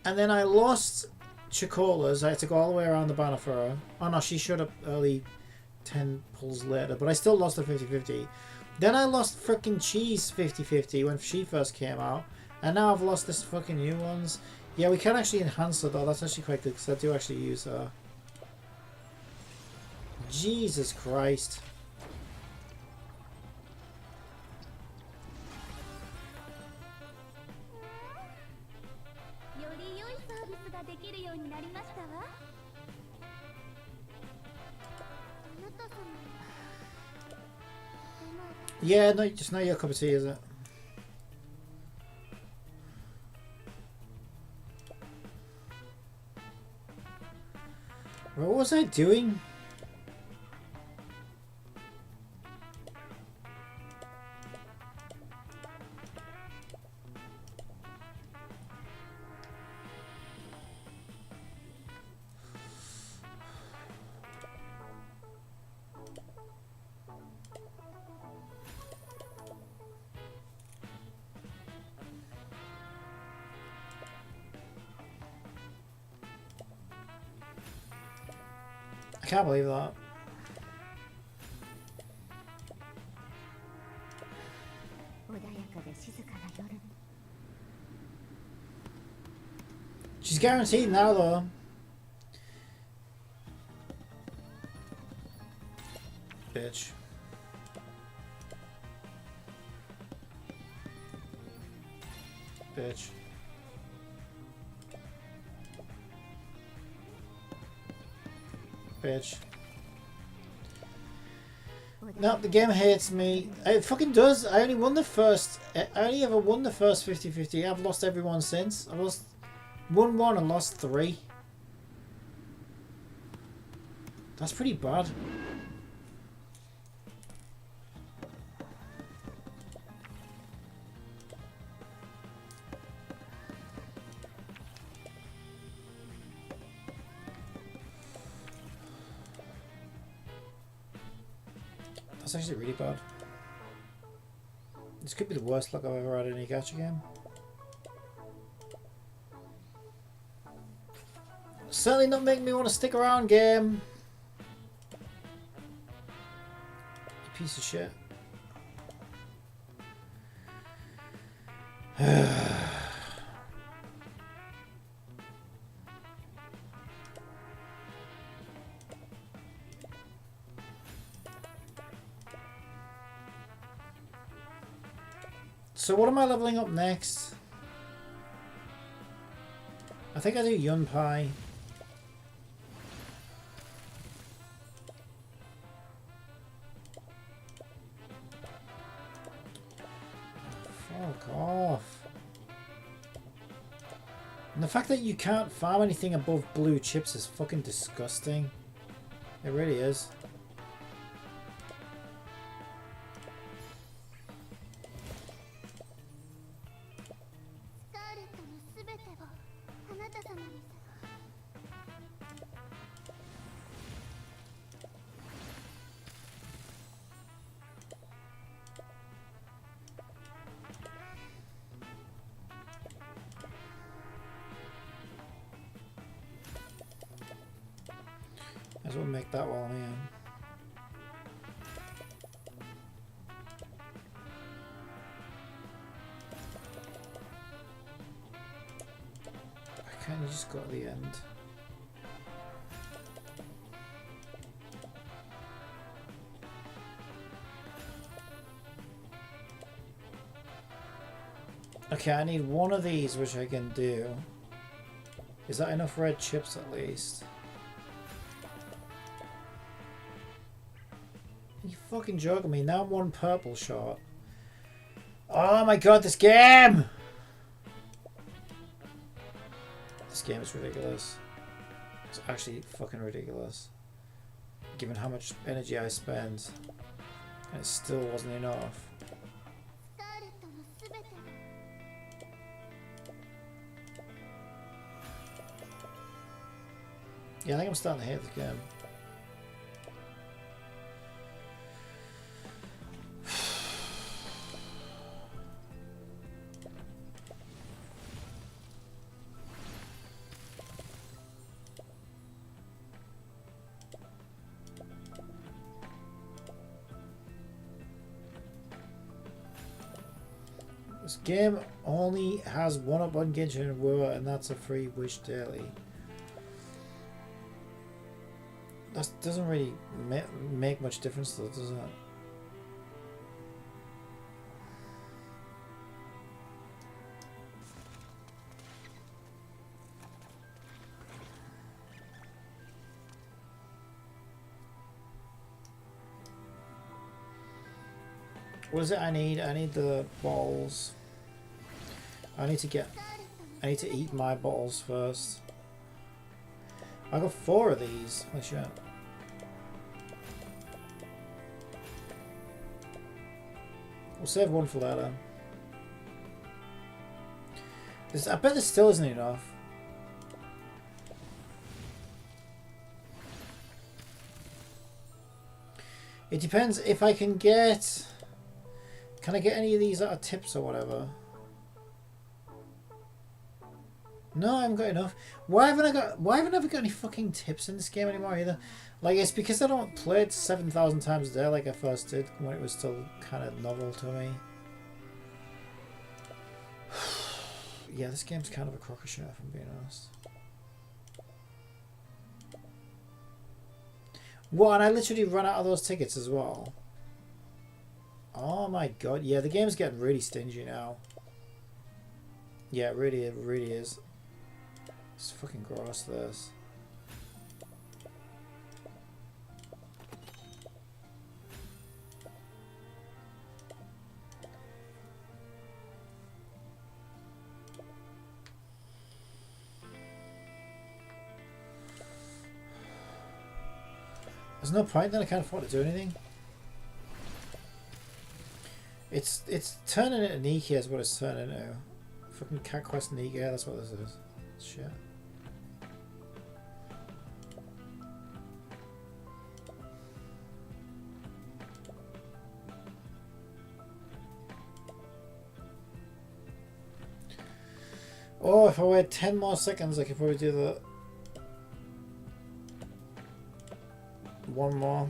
And then I lost Chocola's. I had to go all the way around the banner for her. Oh no, she showed up early 10 pulls later, but I still lost the 50-50. Then I lost freaking cheese 50-50 when she first came out, and now I've lost this fucking new ones. Yeah, we can actually enhance her though. That's actually quite good because I do actually use her. Jesus Christ. Yeah, no, just not your cup of tea, is it? What was I doing? I can't believe that. She's guaranteed now though. Bitch. Bitch. Bitch. No, the game hates me. It fucking does. I only won the first. I only ever won the first 50-50. I've lost everyone since. I won one and lost 3. That's pretty bad. That's actually really bad. This could be the worst luck I've ever had in a gacha game. Certainly not making me want to stick around, game. You piece of shit. So what am I leveling up next? I think I do Yunpai. Fuck off. And the fact that you can't farm anything above blue chips is fucking disgusting. It really is. Might as well make that while I'm in. Why can't you just go to the end? Okay, I need one of these, which I can do. Is that enough red chips at least? You fucking joking me? Now I'm one purple shot. Oh my god, this game! This game is ridiculous. It's actually fucking ridiculous. Given how much energy I spent. And it still wasn't enough. Yeah, I think I'm starting to hate the game. This game only has one up on Genshin and War, and that's a free wish daily. That doesn't really make much difference though, does it? What is it I need? I need the balls. I need to eat my balls first. I got 4 of these. Oh shit. We'll save one for later. I bet this still isn't enough. It depends if I can get... Can I get any of these out of tips or whatever? No, I haven't got enough. Why haven't I ever got any fucking tips in this game anymore either? Like, it's because I don't play it 7,000 times a day like I first did when it was still kind of novel to me. Yeah, this game's kind of a crock of shit, if I'm being honest. What, and I literally ran out of those tickets as well. Oh my god, yeah, the game's getting really stingy now. Yeah, it really is. It's fucking gross, this. There's no point then, I can't afford to do anything. It's turning into Nike is what it's turning into. Fucking Cat Quest Nike, that's what this is. Shit. Oh, if I wait 10 more seconds, I could probably do the... One more.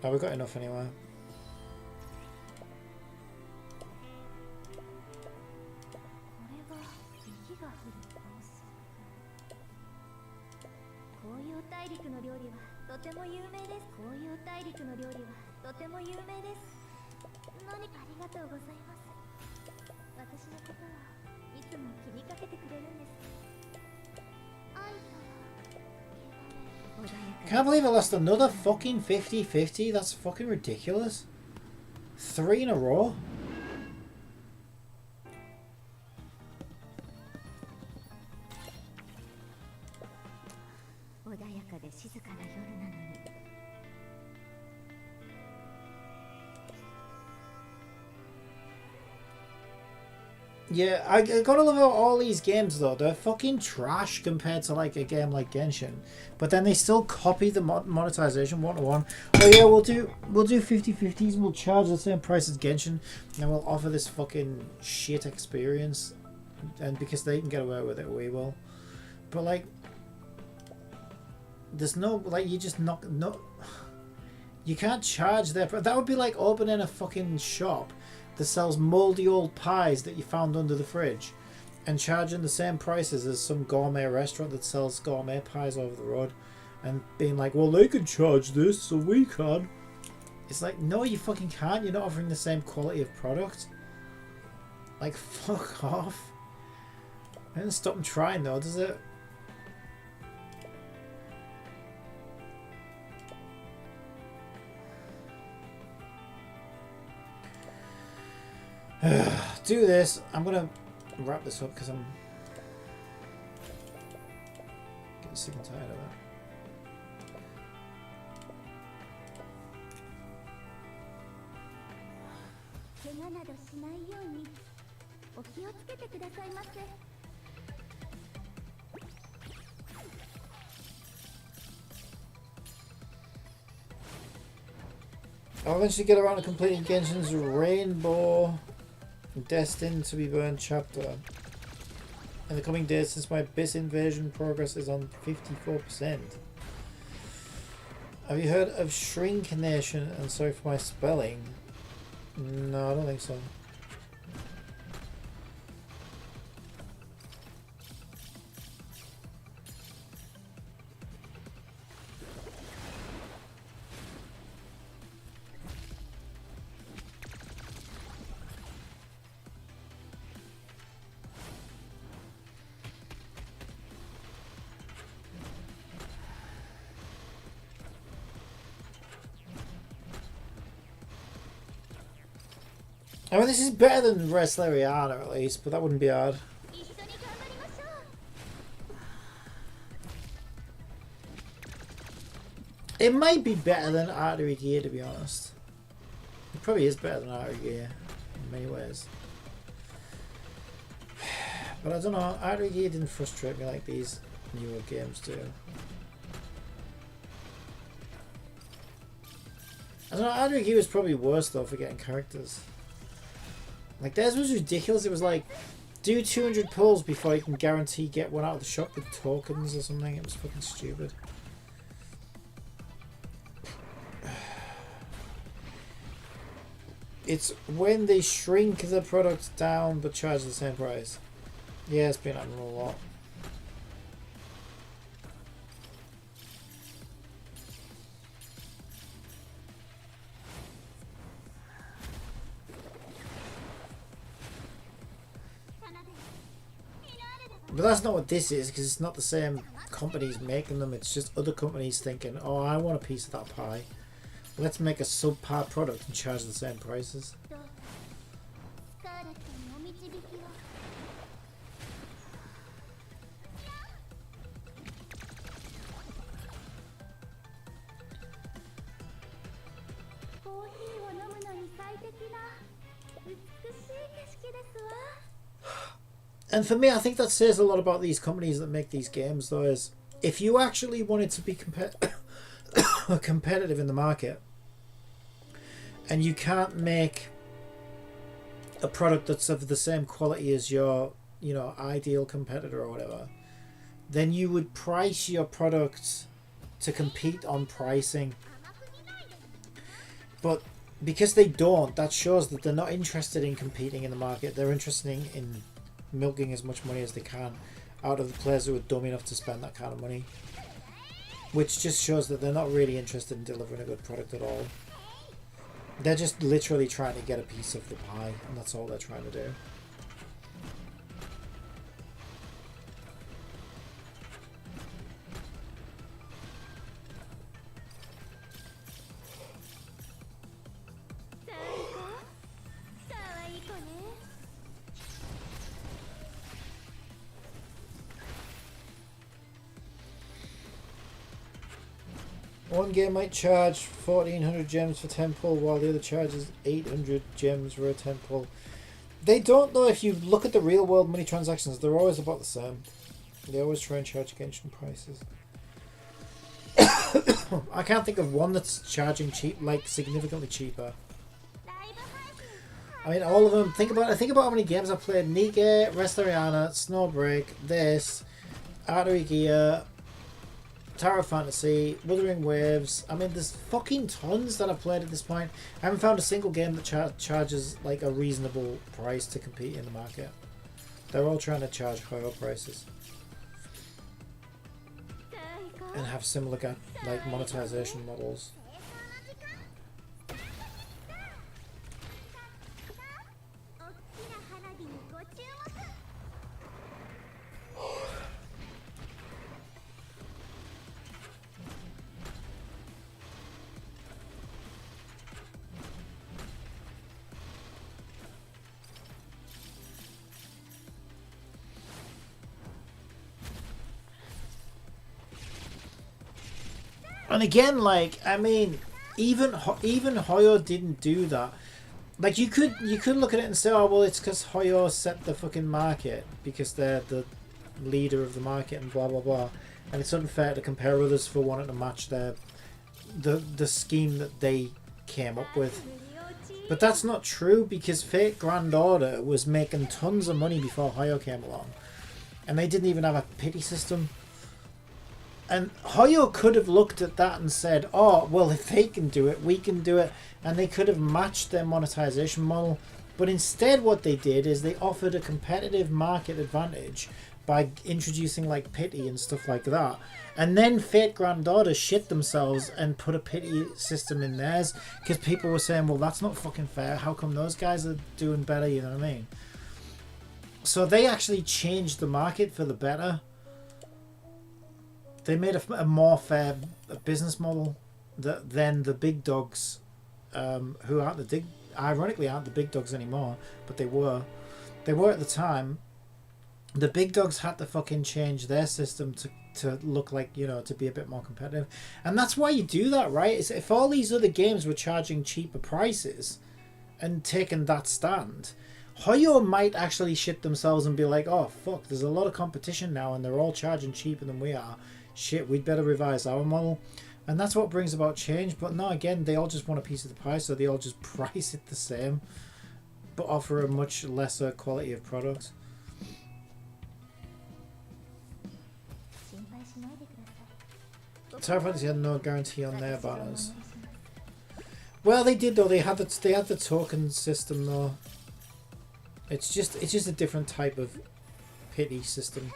Oh, we got enough anyway. Can't believe I lost another fucking 50-50. That's fucking ridiculous. 3 in a row. Yeah, I gotta love how all these games though, they're fucking trash compared to like a game like Genshin, but then they still copy the monetization 1-to-1. Oh yeah, we'll do 50-50s and we'll charge the same price as Genshin, and we'll offer this fucking shit experience, and because they can get away with it, we will. But like, there's no like, you just no, you can't charge their. That would be like opening a fucking shop that sells mouldy old pies that you found under the fridge and charging the same prices as some gourmet restaurant that sells gourmet pies over the road and being like, well, they can charge this, so we can. It's like, no, you fucking can't. You're not offering the same quality of product. Like, fuck off. It doesn't stop them trying though, does it? Do this. I'm gonna wrap this up because I'm getting sick and tired of it. I'll eventually get around to completing Genshin's Rainbow Destined to be Burned chapter in the coming days, since my Abyss invasion progress is on 54%. Have you heard of Shrink Nation? And sorry for my spelling. No, I don't think so. I mean, this is better than Wrestleriana at least, but that wouldn't be hard. It might be better than Artery Gear, to be honest. It probably is better than Artery Gear in many ways. But I don't know, Artery Gear didn't frustrate me like these newer games do. I don't know, Artery Gear was probably worse though for getting characters. Like theirs was ridiculous, it was like, do 200 pulls before you can guarantee get one out of the shop with tokens or something. It was fucking stupid. It's when they shrink the product down but charge the same price. Yeah, it's been happening a lot. But that's not what this is, because it's not the same companies making them. It's just other companies thinking, oh, I want a piece of that pie. Let's make a subpar product and charge the same prices. And for me, I think that says a lot about these companies that make these games, though, is if you actually wanted to be competitive in the market, and you can't make a product that's of the same quality as your, you know, ideal competitor or whatever, then you would price your product to compete on pricing. But because they don't, that shows that they're not interested in competing in the market. They're interested in milking as much money as they can out of the players who are dumb enough to spend that kind of money. Which just shows that they're not really interested in delivering a good product at all. They're just literally trying to get a piece of the pie, and that's all they're trying to do. One game might charge 1400 gems for 10 pull, while the other charges 800 gems for a 10 pull. They don't, though. If you look at the real world money transactions, they're always about the same. They always try and charge Genshin prices. I can't think of one that's charging cheap, like significantly cheaper. I mean, all of them. Think about how many games I've played: Nikke, Wrestleriana, Snowbreak, this, Artery Gear, Tower of Fantasy, Wuthering Waves. I mean, there's fucking tons that I've played at this point. I haven't found a single game that charges like a reasonable price to compete in the market. They're all trying to charge higher prices and have similar like monetization models. And again, like, I mean, even Hoyo didn't do that. Like, you could look at it and say, oh well, it's because Hoyo set the fucking market because they're the leader of the market and blah blah blah, and it's unfair to compare others for wanting to match the scheme that they came up with. But that's not true, because Fate Grand Order was making tons of money before Hoyo came along, and they didn't even have a pity system. And Hoyo could have looked at that and said, oh, well, if they can do it, we can do it. And they could have matched their monetization model. But instead what they did is they offered a competitive market advantage by introducing like pity and stuff like that. And then Fate Grand Order shit themselves and put a pity system in theirs, because people were saying, well, that's not fucking fair. How come those guys are doing better? You know what I mean? So they actually changed the market for the better. They made a more fair business model than the big dogs, who aren't ironically aren't the big dogs anymore, but they were. They were at the time. The big dogs had to fucking change their system to look like, you know, to be a bit more competitive. And that's why you do that, right? Is if all these other games were charging cheaper prices and taking that stand, Hoyo might actually shit themselves and be like, oh fuck, there's a lot of competition now and they're all charging cheaper than we are. Shit, we'd better revise our model. And that's what brings about change. But no, again, they all just want a piece of the pie, so they all just price it the same, but offer a much lesser quality of product. Tower Fantasy had no guarantee on their banners. Well, they did though. They had the token system though. It's just a different type of pity system.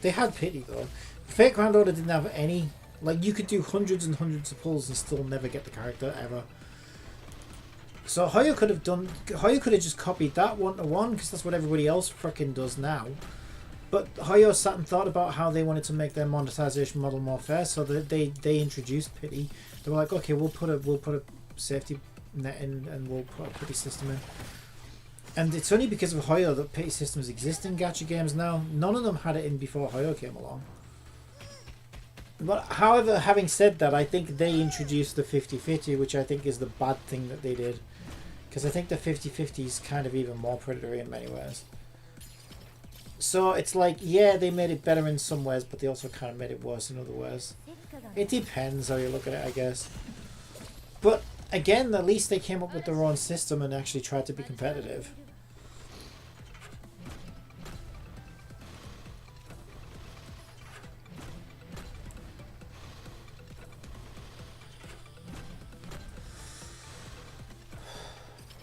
They had pity though. Fate Grand Order didn't have any. Like, you could do hundreds and hundreds of pulls and still never get the character ever. So Hoyo could have just copied that 1-to-1 because that's what everybody else freaking does now. But Hoyo sat and thought about how they wanted to make their monetization model more fair, so that they introduced pity. They were like, okay, we'll put a safety net in and we'll put a pity system in. And it's only because of Hoyo that pity systems exist in gacha games now. None of them had it in before Hoyo came along. But however, having said that, I think they introduced the 50-50, which I think is the bad thing that they did. Because I think the 50-50 is kind of even more predatory in many ways. So it's like, yeah, they made it better in some ways, but they also kind of made it worse in other ways. It depends how you look at it, I guess. But again, at least they came up with their own system and actually tried to be competitive.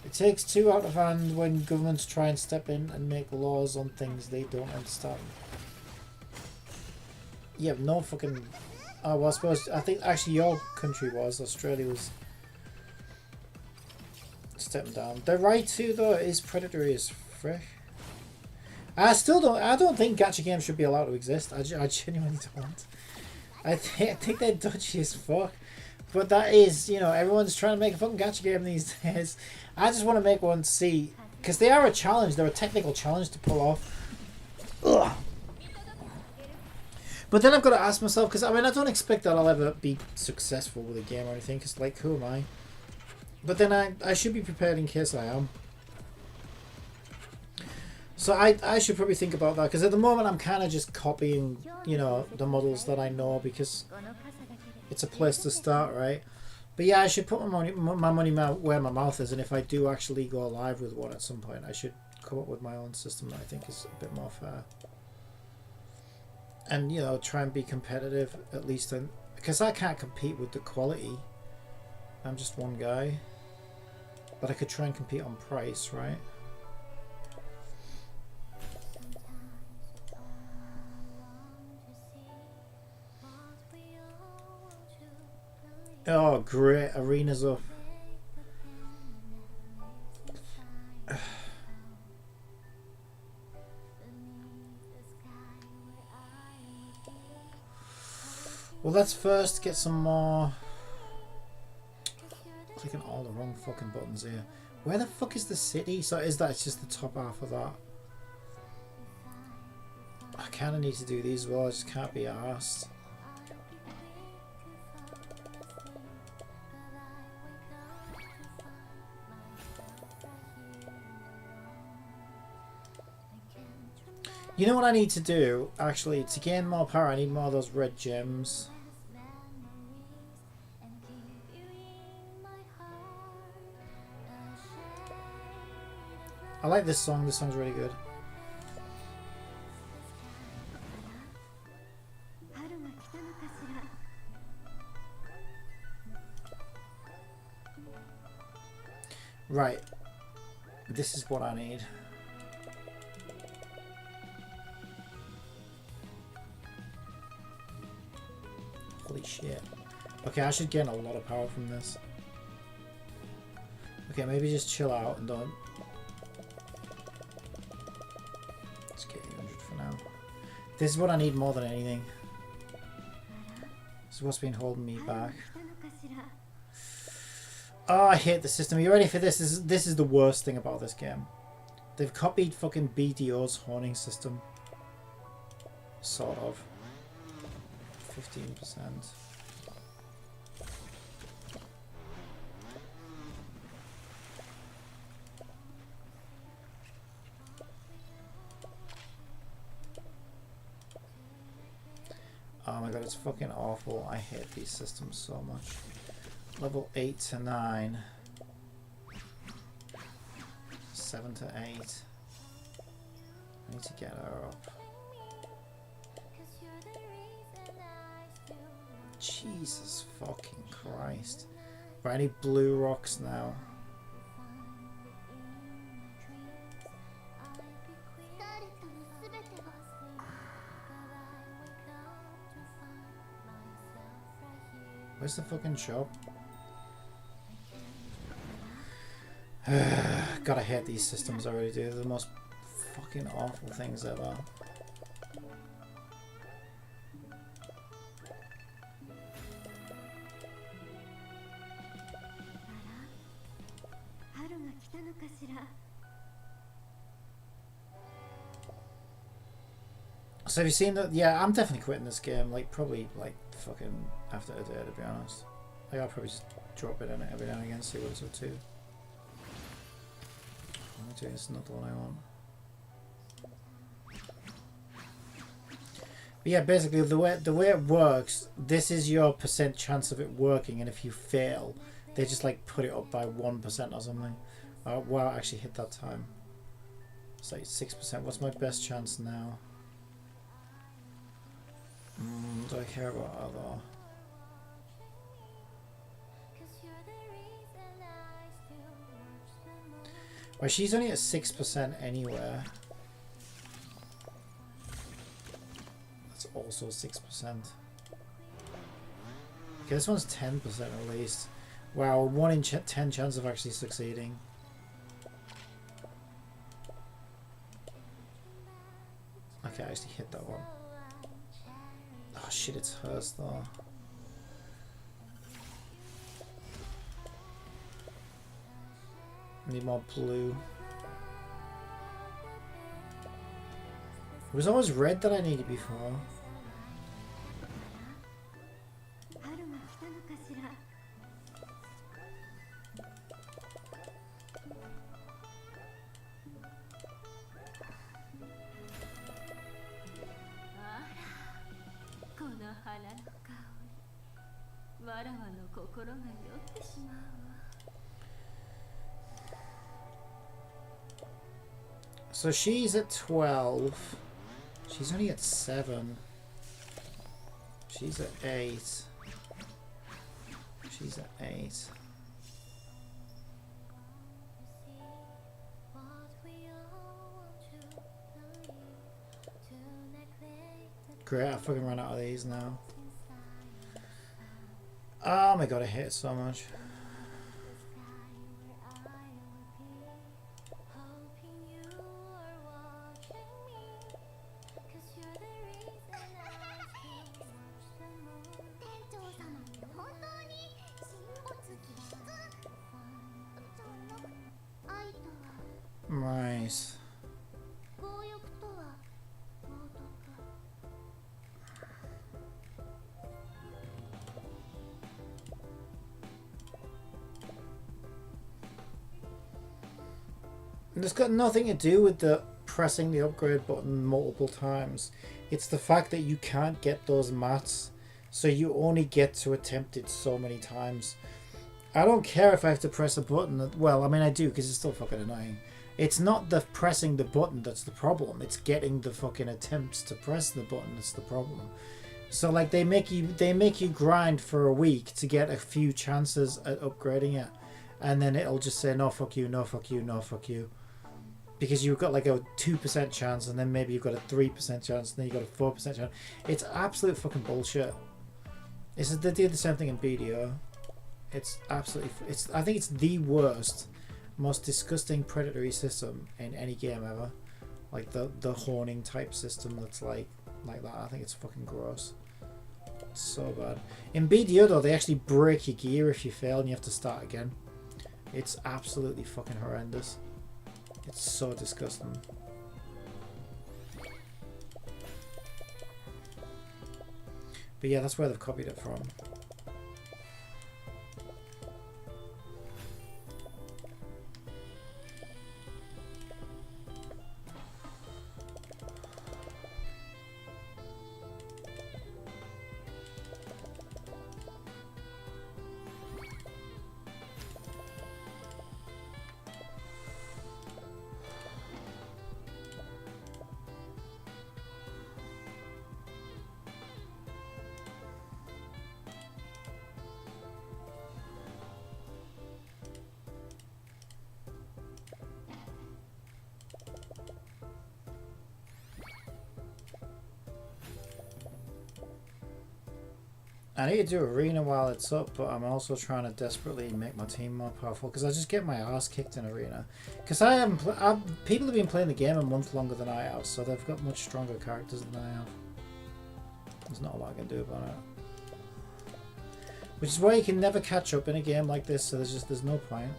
It takes two out of hand when governments try and step in and make laws on things they don't understand. Yeah, no fucking... Oh, well, I think actually your country was. Australia was stepping down. They're right too, though. It is predatory as frick. I don't think gacha games should be allowed to exist. I genuinely don't. I think they're dodgy as fuck. But that is, you know, everyone's trying to make a fucking gacha game these days. I just want to make one see, because they are a challenge. They're a technical challenge to pull off. Ugh. But then I've got to ask myself, because I mean, I don't expect that I'll ever be successful with a game or anything, because like, who am I? But then I should be prepared in case I am. So I should probably think about that, because at the moment I'm kind of just copying, you know, the models that I know, because it's a place to start, right? But yeah, I should put my money where my mouth is, and if I do actually go live with one at some point, I should come up with my own system that I think is a bit more fair. And, you know, try and be competitive, at least, because I can't compete with the quality. I'm just one guy. But I could try and compete on price, right? Oh, great. Arena's up. Well, let's first get some more... Clicking all the wrong fucking buttons here. Where the fuck is the city? So is that it's just the top half of that? I kind of need to do these as well. I just can't be arsed. You know what I need to do, actually, to gain more power, I need more of those red gems. I like this song, this song's really good. Right, this is what I need. Holy shit. Okay, I should gain a lot of power from this. Okay, maybe just chill out and don't... Let's get 800 for now. This is what I need more than anything. This is what's been holding me back. Oh, I hate the system. Are you ready for this? This is the worst thing about this game. They've copied fucking BDO's honing system. Sort of. 15%. Oh my god, it's fucking awful. I hate these systems so much. Level 8 to 9. 7 to 8. I need to get her up. Jesus fucking Christ. Right, I need blue rocks now. Where's the fucking shop? God, I hate these systems already, dude. They're the most fucking awful things ever. So have you seen that? Yeah, I'm definitely quitting this game. Like, probably, like, fucking after a day, to be honest. Like, I'll probably just drop it in it every now and again, see what it's up to. It's not the one I want. But yeah, basically the way it works, this is your percent chance of it working, and if you fail, they just like put it up by 1% or something. Wow, I actually hit that time. It's like 6%. What's my best chance now? Do I care about other? Well, she's only at 6% anywhere. That's also 6%. Okay, this one's 10% at least. Wow, 1 in 10 chance of actually succeeding. Okay, I actually hit that one. Oh shit, it's hers though. I need more blue. It was always red that I needed before. So she's at 12. She's only at 7. She's at 8. She's at 8. Great, I fucking run out of these now. Oh my god, I hate it so much. Nice. It's got nothing to do with the pressing the upgrade button multiple times. It's the fact that you can't get those mats, so you only get to attempt it so many times. I don't care if I have to press a button. Well, I mean I do, because it's still fucking annoying. It's not the pressing the button that's the problem. It's getting the fucking attempts to press the button that's the problem. So like they make you grind for a week to get a few chances at upgrading it, and then it'll just say no fuck you, no fuck you, no fuck you. Because you've got like a 2% chance, and then maybe you've got a 3% chance, and then you've got a 4% chance. It's absolute fucking bullshit. They do the same thing in BDO. It's absolutely... I think it's the worst, most disgusting predatory system in any game ever. Like the horning type system that's like that. I think it's fucking gross. It's so bad. In BDO though, they actually break your gear if you fail and you have to start again. It's absolutely fucking horrendous. It's so disgusting. But yeah, that's where they've copied it from. I need to do arena while it's up, but I'm also trying to desperately make my team more powerful because I just get my ass kicked in arena. Because people have been playing the game a month longer than I have, so they've got much stronger characters than I have. There's not a lot I can do about it. Which is why you can never catch up in a game like this, so there's no point.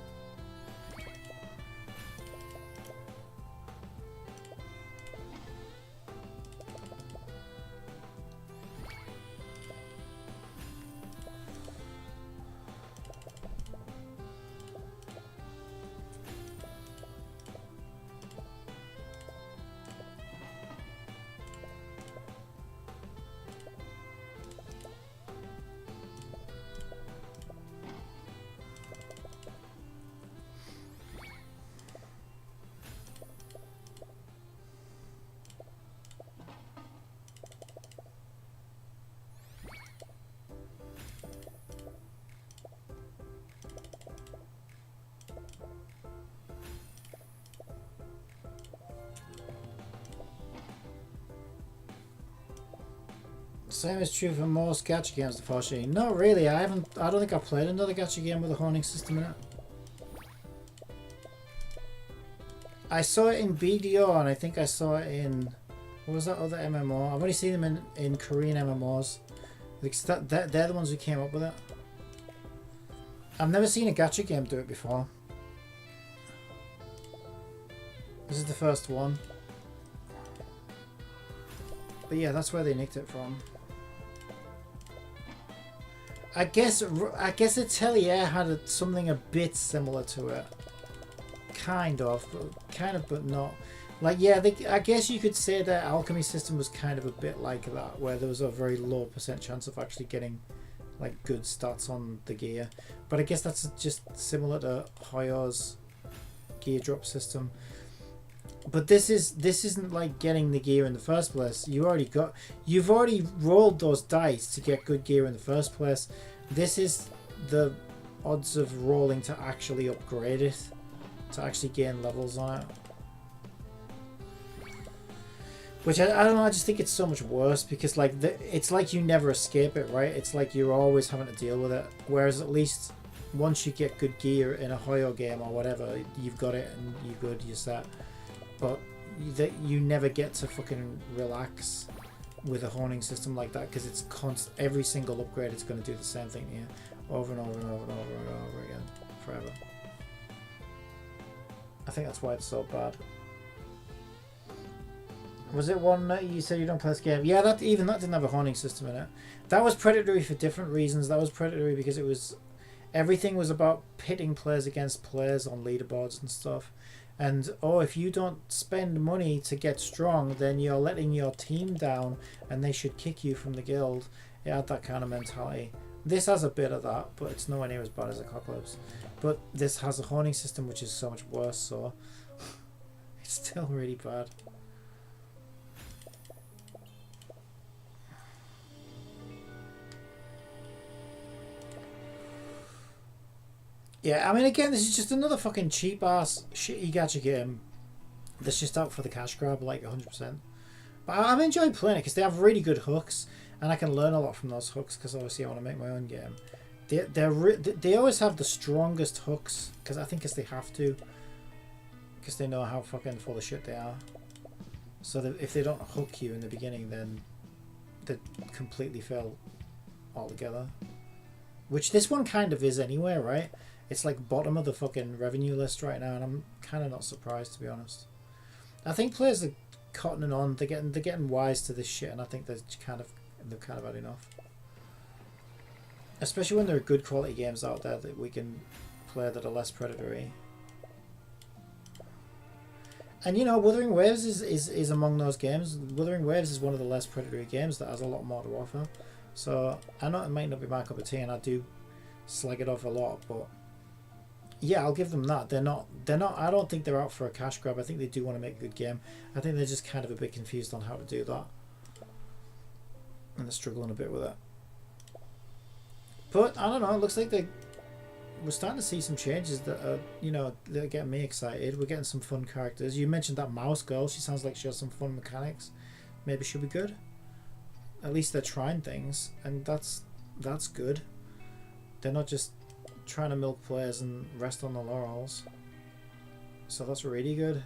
Same is true for most gacha games, unfortunately. Not really. I don't think I've played another gacha game with a honing system in it. I saw it in BDO, and I think I saw it in... What was that other MMO? I've only seen them in Korean MMOs. They're the ones who came up with it. I've never seen a gacha game do it before. This is the first one. But yeah, that's where they nicked it from. I guess Atelier had something a bit similar to it. Kind of, but not. Like, yeah, I guess you could say their alchemy system was kind of a bit like that, where there was a very low % chance of actually getting like good stats on the gear. But I guess that's just similar to Hoyo's gear drop system. But this isn't like getting the gear in the first place. You've already rolled those dice to get good gear in the first place. This is the odds of rolling to actually upgrade it, to actually gain levels on it. Which I don't know, I just think it's so much worse because like it's like you never escape it, right? It's like you're always having to deal with it. Whereas at least once you get good gear in a Hoyo game or whatever, you've got it and you're good, you're set. But you never get to fucking relax with a honing system like that because it's constant. Every single upgrade is going to do the same thing here over and over and over and over and over again forever. I think that's why it's so bad. Was it one that you said you don't play this game? Yeah, that didn't have a honing system in it. That was predatory for different reasons. That was predatory because it was everything was about pitting players against players on leaderboards and stuff. And if you don't spend money to get strong, then you're letting your team down and they should kick you from the guild. It had that kind of mentality. This has a bit of that, but it's nowhere near as bad as Apocalypse. But this has a honing system which is so much worse, so it's still really bad. Yeah, I mean, again, this is just another fucking cheap-ass, shitty gacha game that's just out for the cash grab, like 100%. But I'm enjoying playing it because they have really good hooks, and I can learn a lot from those hooks because obviously I want to make my own game. They always have the strongest hooks, because I think they have to, because they know how fucking full of shit they are. So that if they don't hook you in the beginning, then they completely fail altogether. Which this one kind of is anyway, right? It's like bottom of the fucking revenue list right now, and I'm kind of not surprised, to be honest. I think players are cottoning on. They're getting wise to this shit, and I think they've kind of had enough. Especially when there are good quality games out there that we can play that are less predatory. And you know, Wuthering Waves is among those games. Wuthering Waves is one of the less predatory games that has a lot more to offer. So I know it might not be my cup of tea, and I do slag it off a lot, but yeah, I'll give them that. They're not. I don't think they're out for a cash grab. I think they do want to make a good game. I think they're just kind of a bit confused on how to do that, and they're struggling a bit with it. But I don't know. It looks like we're starting to see some changes that are, you know, that are getting me excited. We're getting some fun characters. You mentioned that mouse girl. She sounds like she has some fun mechanics. Maybe she'll be good. At least they're trying things, and that's good. They're not just trying to milk players and rest on the laurels. So that's really good.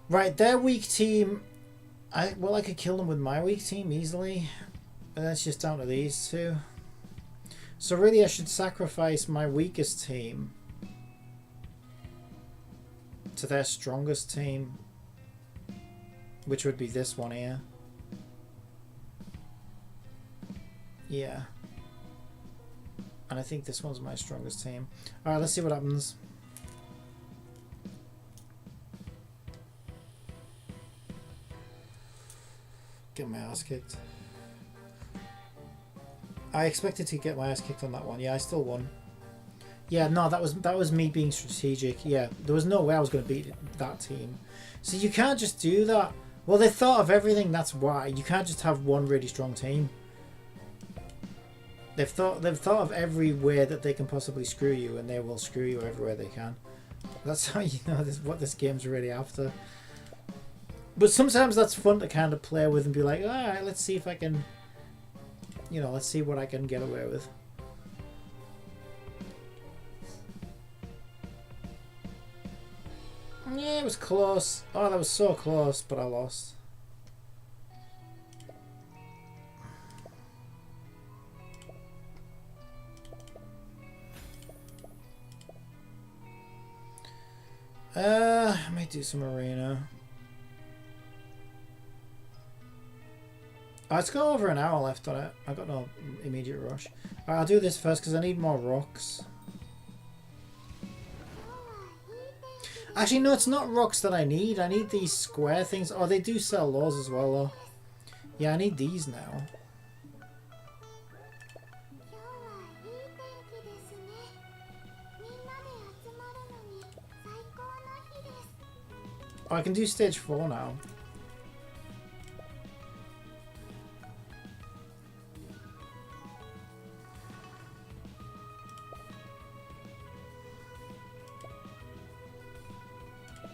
Right, their weak team. I could kill them with my weak team easily. And that's just down to these two. So really I should sacrifice my weakest team to their strongest team, which would be this one here. Yeah. And I think this one's my strongest team. Alright, let's see what happens. Get my ass kicked. I expected to get my ass kicked on that one. Yeah, I still won. Yeah, no, that was me being strategic. Yeah, there was no way I was going to beat that team. So you can't just do that. Well, they thought of everything. That's why you can't just have one really strong team. They've thought of every way that they can possibly screw you, and they will screw you everywhere they can. That's how you know what this game's really after. But sometimes that's fun to kind of play with and be like, all right, let's see if I can. You know, let's see what I can get away with. Yeah, it was close. Oh, that was so close, but I lost. I might do some arena. Oh, it's got over an hour left on it. I've got no immediate rush. Alright, I'll do this first because I need more rocks. Actually, no, it's not rocks that I need. I need these square things. Oh, they do sell those as well, though. Yeah, I need these now. Oh, I can do stage 4 now.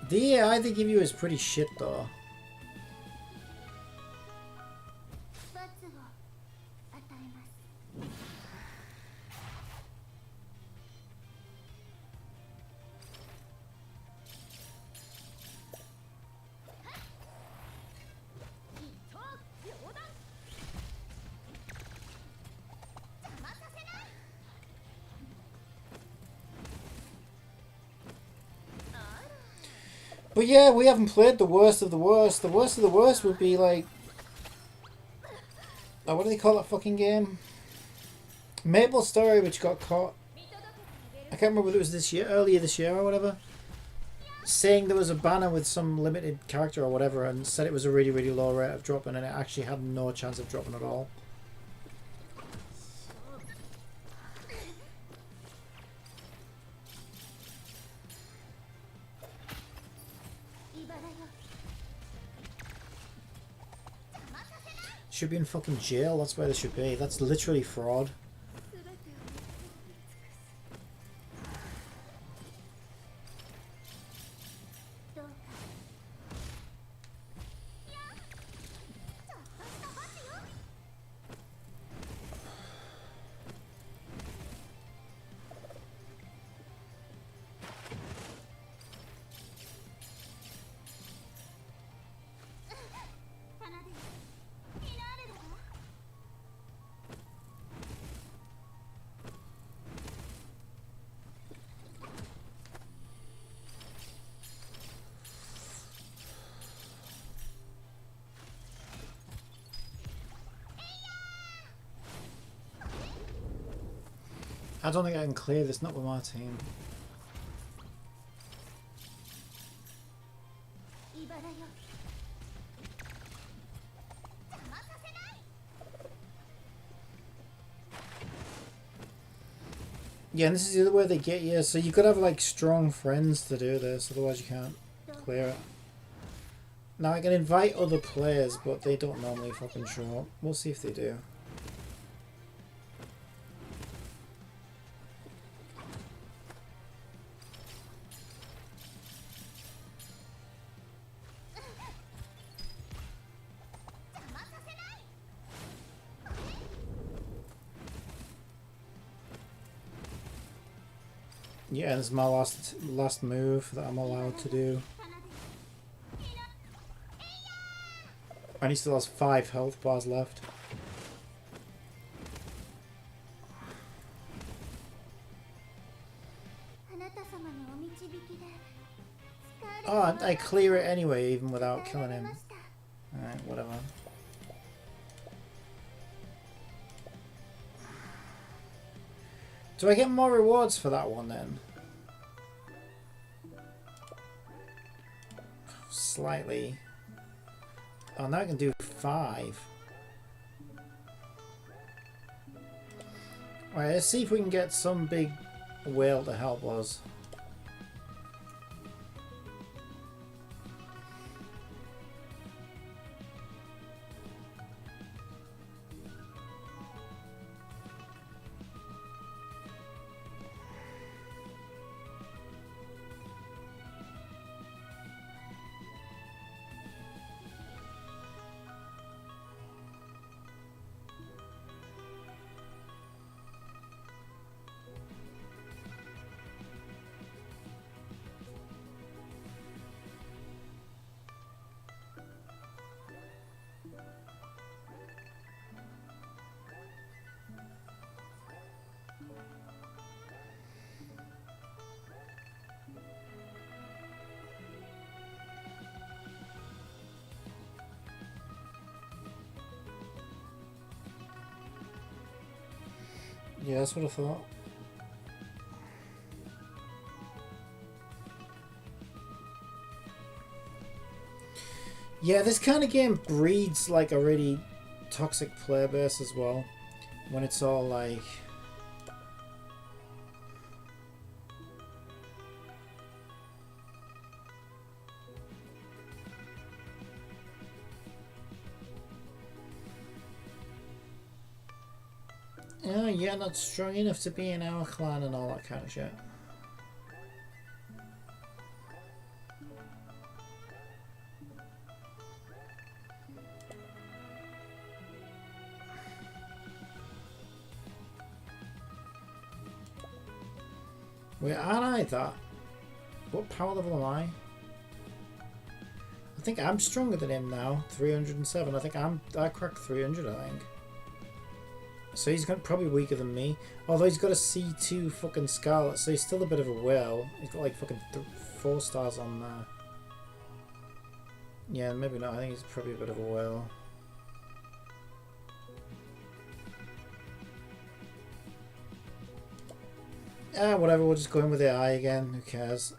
The AI they give you is pretty shit though. But yeah, we haven't played the worst of the worst. The worst of the worst would be like... Oh, what do they call that fucking game? Maple Story, which got caught... I can't remember whether it was this year, earlier this year or whatever. Saying there was a banner with some limited character or whatever and said it was a really, really low rate of dropping and it actually had no chance of dropping at all. Should be in fucking jail, that's where they should be. That's literally fraud. I don't think I can clear this, not with my team. Yeah, and this is the other way they get you. So you've got to have like strong friends to do this, otherwise you can't clear it. Now I can invite other players, but they don't normally fucking show up. We'll see if they do. Yeah, this is my last move that I'm allowed to do. And he still has 5 health bars left. Oh, I clear it anyway, even without killing him. Alright, whatever. Do I get more rewards for that one then? Slightly. Oh, now I can do 5. Alright, let's see if we can get some big whale to help us. Yeah, that's what I thought. Yeah, this kind of game breeds like a really toxic player base as well. When it's all like... Oh, you're not strong enough to be in our clan and all that kind of shit. Wait, aren't I that? What power level am I? I think I'm stronger than him now. 307. I think I cracked 300, I think. So he's probably weaker than me. Although he's got a C2 fucking Scarlet, so he's still a bit of a whale. He's got like fucking 4 stars on there. Yeah, maybe not. I think he's probably a bit of a whale. Ah, whatever, we'll just go in with the eye again. Who cares?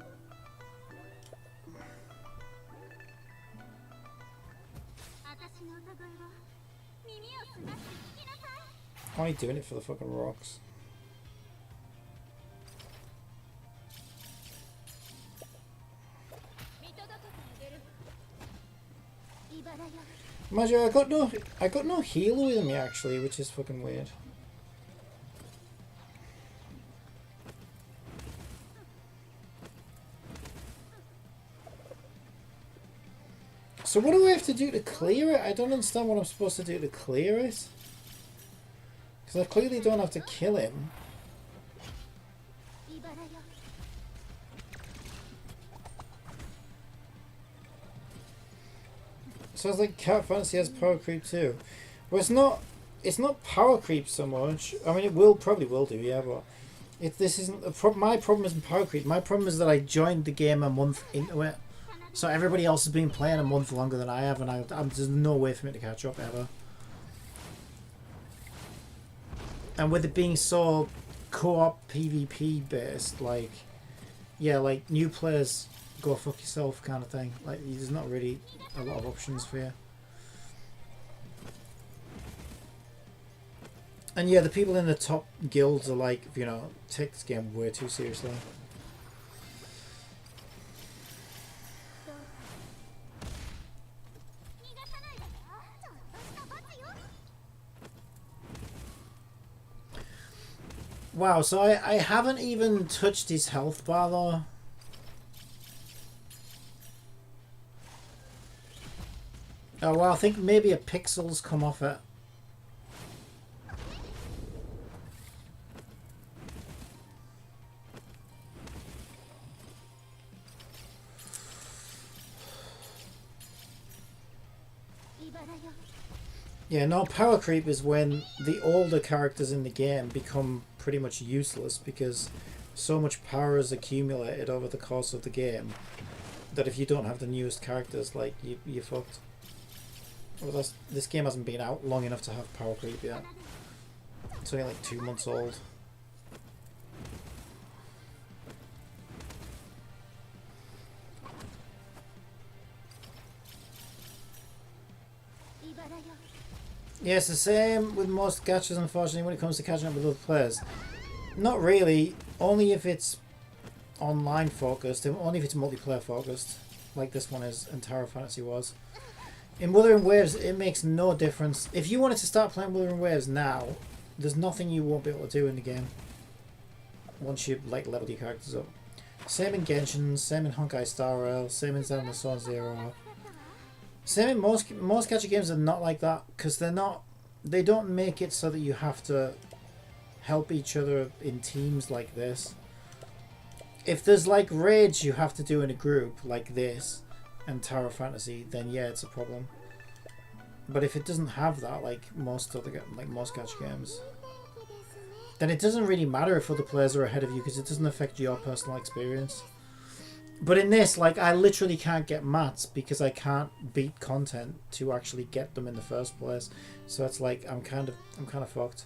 Why are you doing it for the fucking rocks? Imagine I got no heal with me actually, which is fucking weird. So what do I have to do to clear it? I don't understand what I'm supposed to do to clear it. Because I clearly don't have to kill him. Sounds like Cat Fantasy has power creep too. Well, it's not power creep so much. I mean, probably will do, yeah, but this isn't my problem isn't power creep. My problem is that I joined the game a month into it, so everybody else has been playing a month longer than I have, and there's no way for me to catch up ever. And with it being so co-op PvP based, like, yeah, like new players go fuck yourself kind of thing. Like, there's not really a lot of options for you. And yeah, the people in the top guilds are like, you know, take this game way too seriously. Wow, so I haven't even touched his health bar though. Oh well, I think maybe a pixel's come off it. Yeah, no, power creep is when the older characters in the game become pretty much useless because so much power is accumulated over the course of the game that if you don't have the newest characters, like, you're fucked. Well, this game hasn't been out long enough to have power creep yet. It's only like 2 months old. Yeah, it's the same with most gachas, unfortunately, when it comes to catching up with other players. Not really, only if it's online focused, and only if it's multiplayer focused, like this one is and Tower Fantasy was. In Wuthering Waves, it makes no difference. If you wanted to start playing Wuthering Waves now, there's nothing you won't be able to do in the game once you've like leveled your characters up. Same in Genshin, same in Honkai Star Rail, same in Zelda Sword Zero. Same in most gacha games are not like that because they don't make it so that you have to help each other in teams like this. If there's like raids you have to do in a group like this and Tower Fantasy, then yeah, it's a problem. But if it doesn't have that, like most gacha games, then it doesn't really matter if other players are ahead of you because it doesn't affect your personal experience. But in this, like, I literally can't get mats because I can't beat content to actually get them in the first place. So it's like I'm kind of fucked.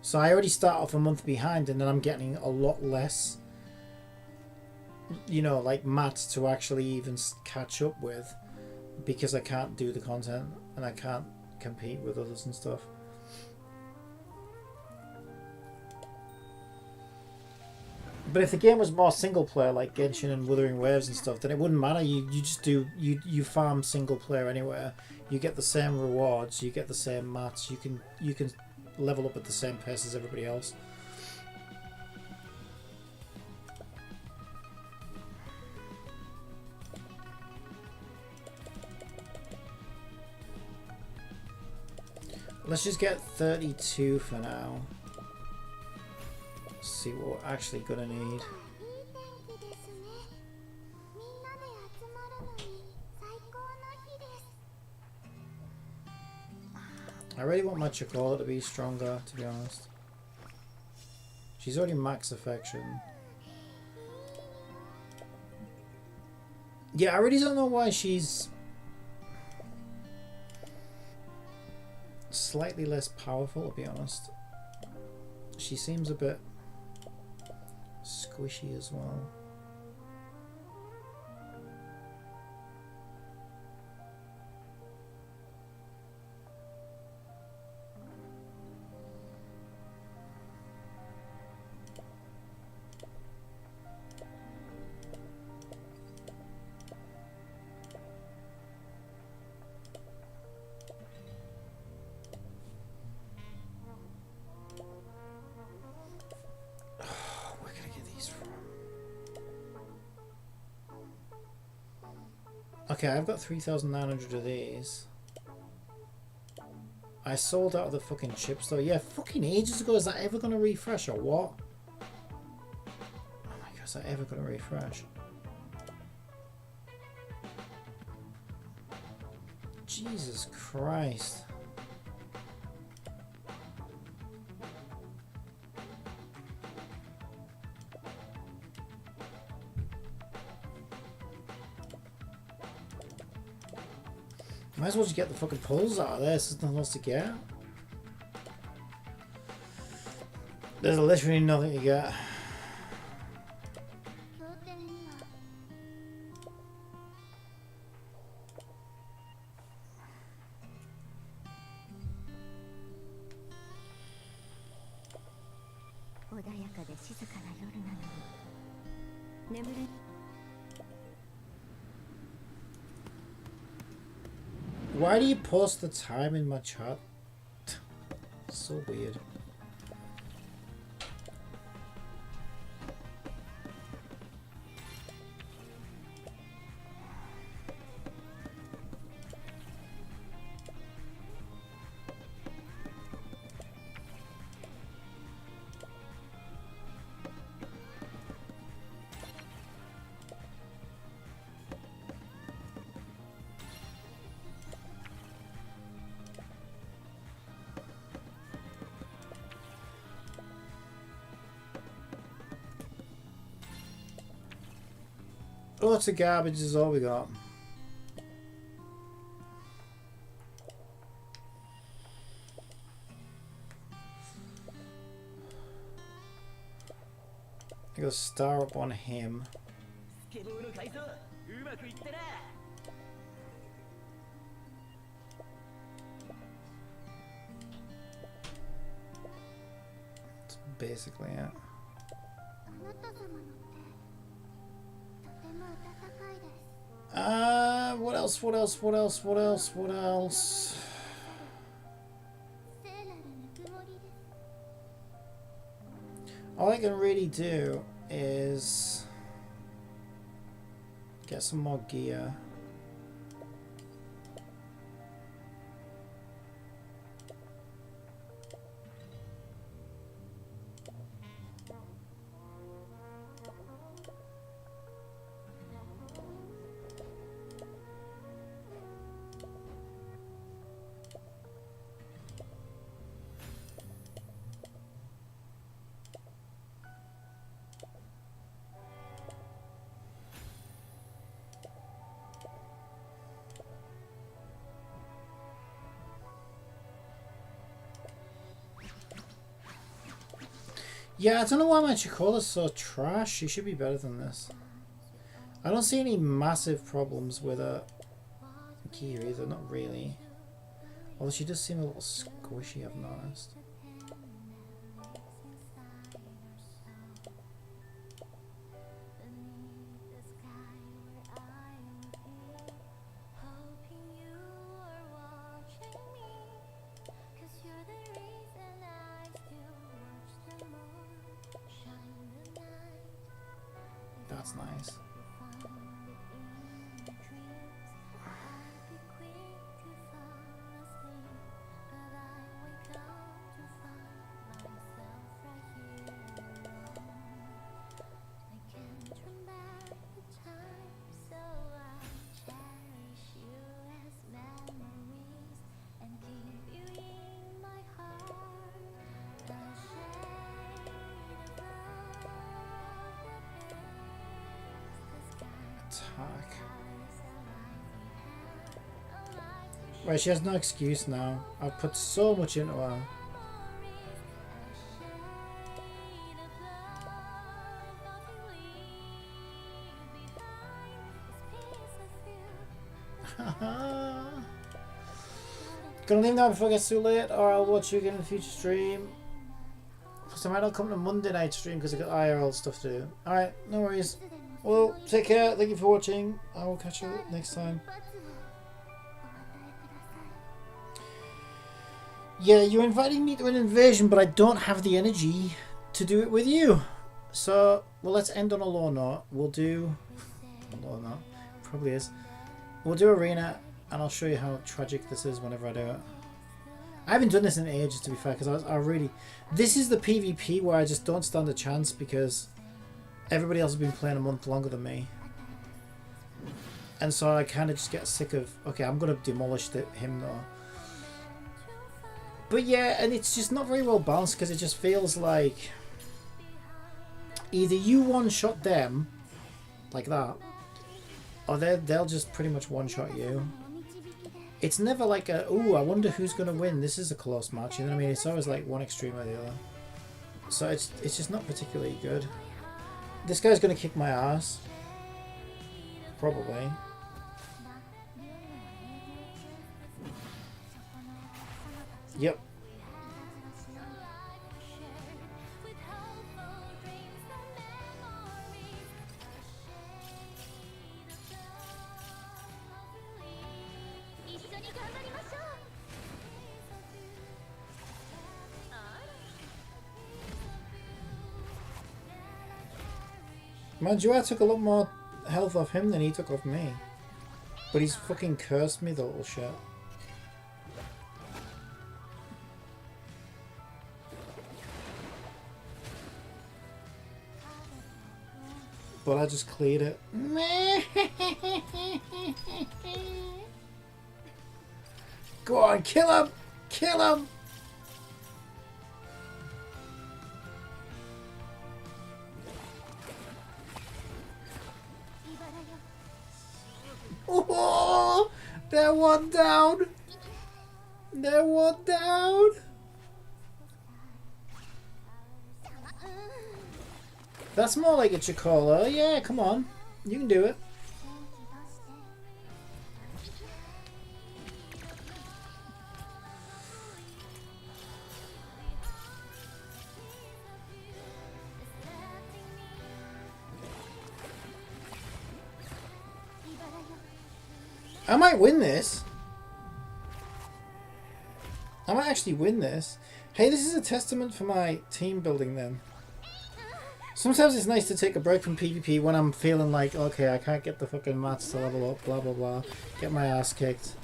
So I already start off a month behind, and then I'm getting a lot less, you know, like mats to actually even catch up with because I can't do the content and I can't compete with others and stuff. But if the game was more single player, like Genshin and Wuthering Waves and stuff, then it wouldn't matter. You just do you farm single player anywhere. You get the same rewards. You get the same mats. You can level up at the same pace as everybody else. Let's just get 32 for now. See what we're actually gonna need. I really want my Chocola to be stronger, to be honest. She's already max affection. Yeah, I really don't know why she's slightly less powerful, to be honest. She seems a bit squishy as well. Okay, I've got 3,900 of these. I sold out of the fucking chips though. Yeah, fucking ages ago. Is that ever going to refresh or what? Oh my god, is that ever going to refresh? Jesus Christ. Might as well just get the fucking pulls out of this. There's nothing else to get. There's literally nothing to get. Why do you post the time in my chat? So weird. Lots of garbage is all we got. I got a star up on him. That's basically it. What else? What else? What else? What else? What else? All I can really do is get some more gear. Yeah, I don't know why my Chicola's so trash. She should be better than this. I don't see any massive problems with her gear either, not really. Although she does seem a little squishy, I've noticed. That's nice. Right, she has no excuse now. I've put so much into her. Gonna leave now before it gets too late, or I'll watch you again in the future stream. Plus I might not come to Monday night stream because I've got IRL stuff to do. Alright, no worries. Well, take care, thank you for watching. I will catch you next time. Yeah, you're inviting me to an invasion, but I don't have the energy to do it with you. So, well, let's end on a low note. We'll do... a low note. Probably is. We'll do arena, and I'll show you how tragic this is whenever I do it. I haven't done this in ages, to be fair, because I really... This is the PvP where I just don't stand a chance because everybody else has been playing a month longer than me. And so I kind of just get sick of... Okay, I'm going to demolish him, though. But yeah, and it's just not very well balanced because it just feels like either you one-shot them like that, or they'll just pretty much one-shot you. It's never like a, ooh, I wonder who's going to win. This is a close match, you know what I mean? It's always like one extreme or the other. So it's just not particularly good. This guy's going to kick my ass. Probably. Yep. Mind you, I took a lot more health off him than he took off me. But he's fucking cursed me, the little shit. But I just cleared it. Go on, kill him! Kill him! Oh, they're one down. They're one down. That's more like a Chocola. Yeah, come on. You can do it. I might win this. I might actually win this. Hey, this is a testament for my team building then. Sometimes it's nice to take a break from PvP when I'm feeling like, okay, I can't get the fucking mats to level up, blah blah blah, get my ass kicked.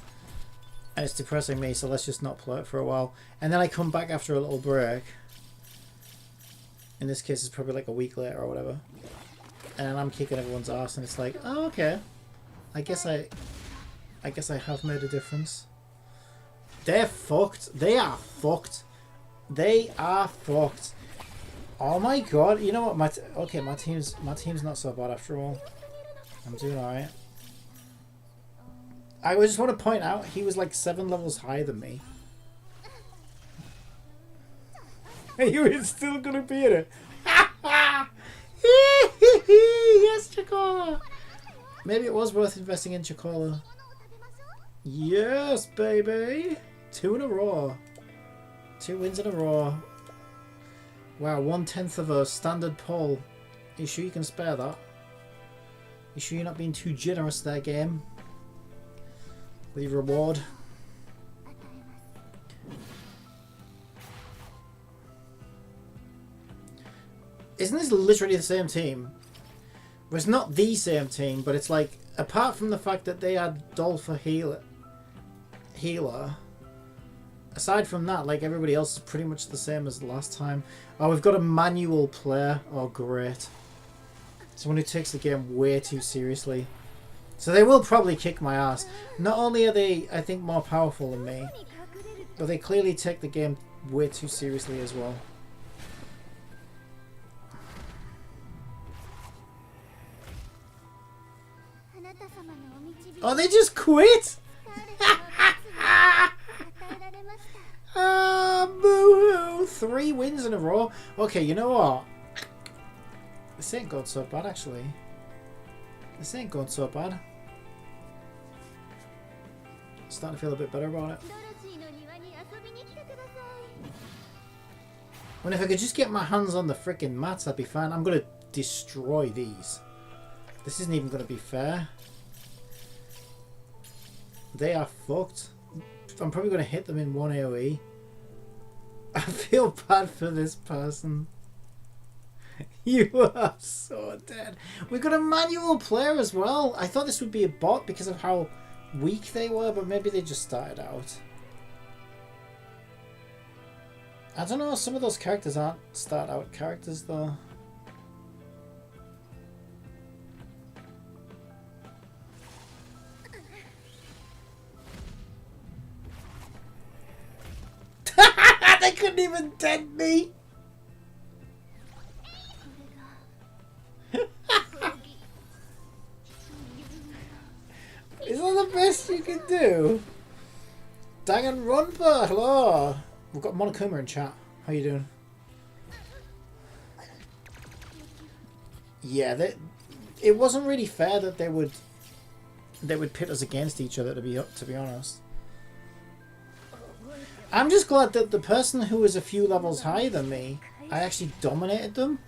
And it's depressing me, so let's just not play it for a while. And then I come back after a little break. In this case, it's probably like a week later or whatever. And I'm kicking everyone's ass and it's like, oh, okay. I guess I have made a difference. They're fucked. They are fucked. They are fucked. Oh my god! You know what? My team's not so bad after all. I'm doing alright. I just want to point out he was like 7 levels higher than me. You were still gonna beat it. Yes, Chocola. Maybe it was worth investing in Chocola. Yes, baby! 2 in a row. 2 wins in a row. Wow, 1/10 of a standard poll. Are you sure you can spare that? You sure you're not being too generous there, game? With your reward? Isn't this literally the same team? Well, it's not the same team, but it's like, apart from the fact that they had Dolph healer, aside from that, like, everybody else is pretty much the same as last time. Oh, we've got a manual player. Oh, great. Someone who takes the game way too seriously. So they will probably kick my ass. Not only are they, I think, more powerful than me, but they clearly take the game way too seriously as well. Oh, they just quit? Ah, boo-hoo. 3 wins in a row. Okay, you know what? This ain't going so bad, actually. This ain't going so bad. Starting to feel a bit better about it. Well, if I could just get my hands on the freaking mats, I'd be fine. I'm going to destroy these. This isn't even going to be fair. They are fucked. I'm probably going to hit them in 1 AoE. I feel bad for this person. You are so dead. We've got a manual player as well. I thought this would be a bot because of how weak they were, but maybe they just started out. I don't know, some of those characters aren't start out characters though. They couldn't even dent me. Is that the best you can do? Danganronpa, hello. We've got Monokuma in chat. How you doing? Yeah, it wasn't really fair that they would pit us against each other. To be honest, I'm just glad that the person who was a few levels higher than me, I actually dominated them,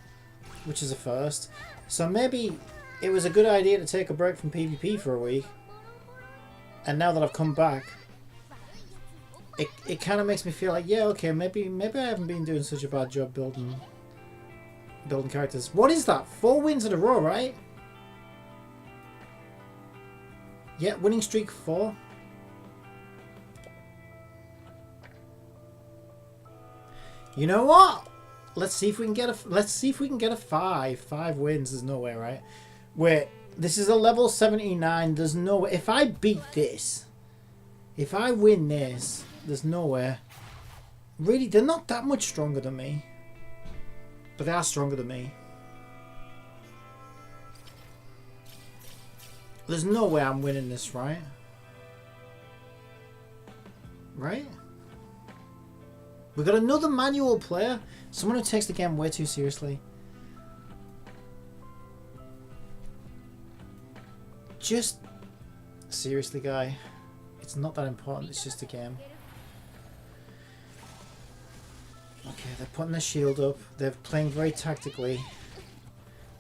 which is a first. So maybe it was a good idea to take a break from PvP for a week. And now that I've come back, it kind of makes me feel like, yeah, okay, maybe I haven't been doing such a bad job building characters. What is that? 4 wins in a row, right? Yeah, winning streak 4. You know what? Let's see if we can get a 5. 5 wins. There's no way, right? Wait, this is a level 79. There's no way. If I beat this, if I win this, there's no way. Really, they're not that much stronger than me. But they are stronger than me. There's no way I'm winning this, right? Right? We've got another manual player. Someone who takes the game way too seriously. Just... seriously, guy. It's not that important. It's just a game. Okay, they're putting their shield up. They're playing very tactically.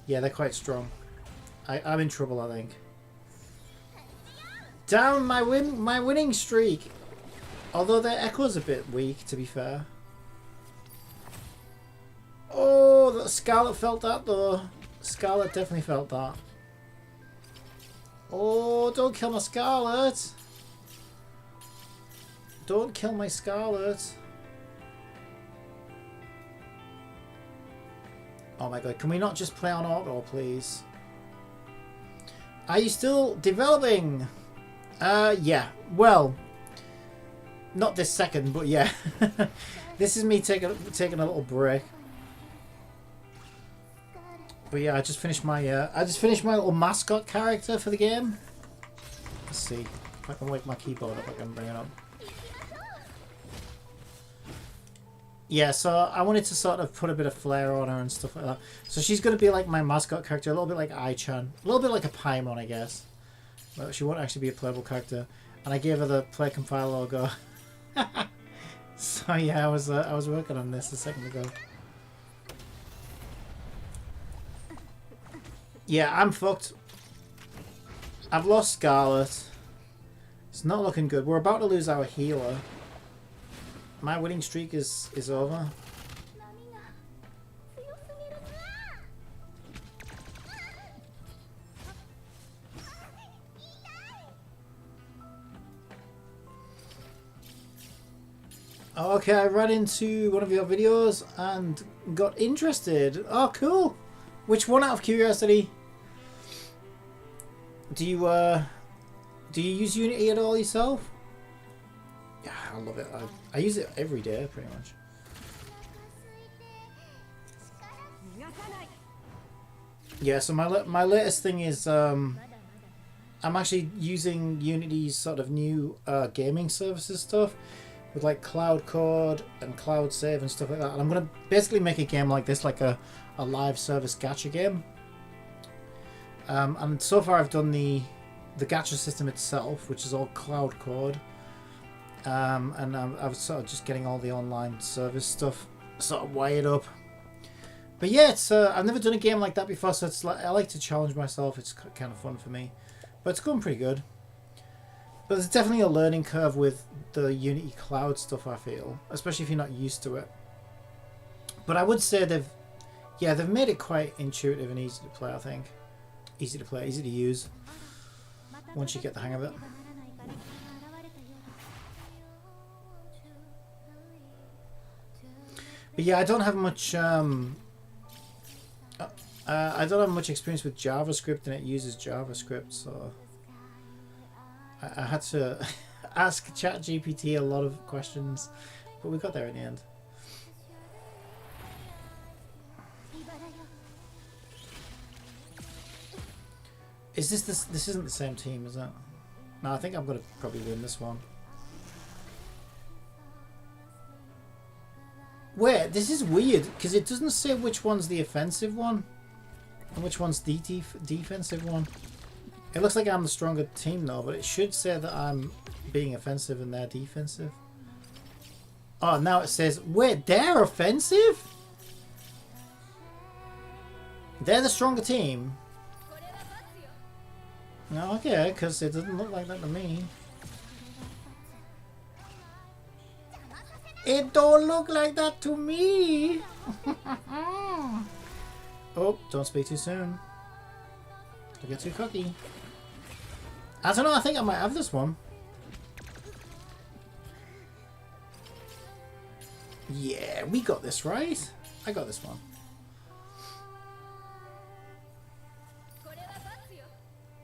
Yeah, they're quite strong. I'm in trouble, I think. Down my winning streak. Although their echo's a bit weak, to be fair. Oh, that Scarlet felt that though. Scarlet definitely felt that. Oh, don't kill my Scarlet. Don't kill my Scarlet. Oh my god, can we not just play on auto, please? Are you still developing? Yeah. Well, not this second, but yeah. This is me taking a little break. But yeah, I just finished my little mascot character for the game. Let's see if I can wake my keyboard up. I can bring it up. Yeah, so I wanted to sort of put a bit of flair on her and stuff like that. So she's going to be like my mascot character, a little bit like Ai-chan. A little bit like a Paimon, I guess. But she won't actually be a playable character. And I gave her the Play Compile logo. So yeah, I was working on this a second ago. Yeah, I'm fucked. I've lost Scarlet. It's not looking good. We're about to lose our healer. My winning streak is over. Okay, I ran into one of your videos and got interested. Oh, cool. Which one, out of curiosity? Do you use Unity at all yourself? Yeah, I love it. I use it every day, pretty much. Yeah, so my latest thing is I'm actually using Unity's sort of new gaming services stuff with like Cloud Code and Cloud Save and stuff like that. And I'm gonna basically make a game like this, like a live service gacha game. And so far I've done the gacha system itself, which is all Cloud Code. And I was sort of just getting all the online service stuff sort of wired up. But yeah, it's I've never done a game like that before, so it's like I like to challenge myself. It's kind of fun for me, but it's going pretty good. But there's definitely a learning curve with the Unity Cloud stuff, I feel, especially if you're not used to it. But I would say they've made it quite intuitive and easy to play. I think easy to play, easy to use once you get the hang of it. But yeah, I don't have much. I don't have much experience with JavaScript, and it uses JavaScript, so I had to ask ChatGPT a lot of questions, but we got there in the end. Is this isn't the same team, is it? No, I think I'm gonna probably win this one. this is weird because it doesn't say which one's the offensive one and which one's the defensive one. It looks like I'm the stronger team though, but it should say that I'm being offensive and they're defensive. Oh, now it says, wait, they're offensive? They're the stronger team? No, okay, because it doesn't look like that to me. It don't look like that to me. Oh, don't speak too soon. Don't get too cocky. I don't know, I think I might have this one. Yeah, we got this, right? I got this one.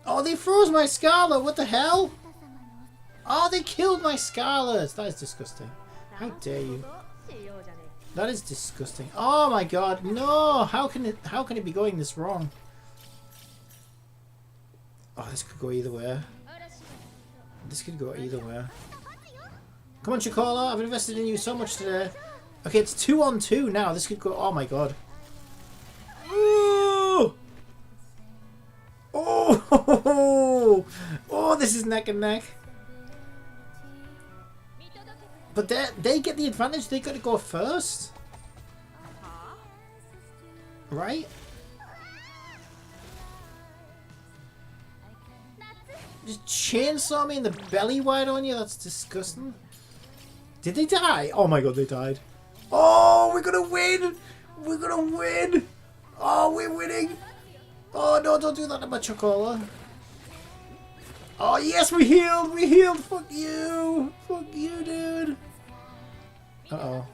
Oh, they froze my Scarlet! What the hell? Oh, they killed my Scarlet! That is disgusting. How dare you? That is disgusting. Oh my god, no! How can it be going this wrong? Oh, this could go either way. This could go either way. Come on, Chocola, I've invested in you so much today. Okay, it's 2-on-2 now. This could go. Oh my god. Ooh! Oh! Oh, this is neck and neck. But they get the advantage. They got to go first. Right? Just chainsaw me in the belly wide on you? That's disgusting. Did they die? Oh my god, they died. Oh, we're gonna win! We're gonna win! Oh, we're winning! Oh no, don't do that to my Chocola. Oh yes, we healed! We healed! Fuck you! Fuck you, dude! Uh-oh.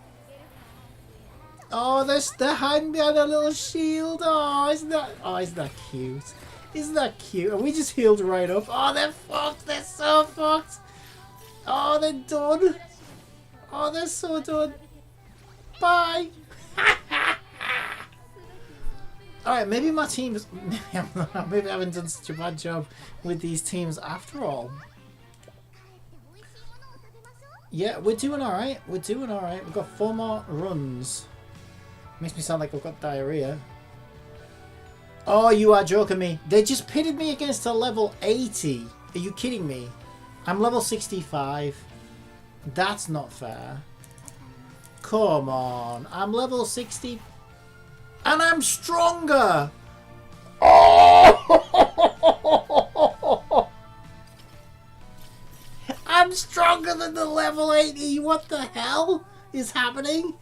Oh, they're hiding behind a little shield. Oh, isn't that cute? Isn't that cute? And we just healed right up. Oh, they're fucked! They're so fucked! Oh, they're done! Oh, they're so done! Bye! Alright, maybe my team is... Maybe I haven't done such a bad job with these teams after all. Yeah, we're doing alright. We're doing alright. We've got 4 more runs. Makes me sound like I've got diarrhea. Oh, you are joking me. They just pitted me against a level 80. Are you kidding me? I'm level 65. That's not fair. Come on. I'm level 60. And I'm stronger. Oh! I'm stronger than the level 80. What the hell is happening?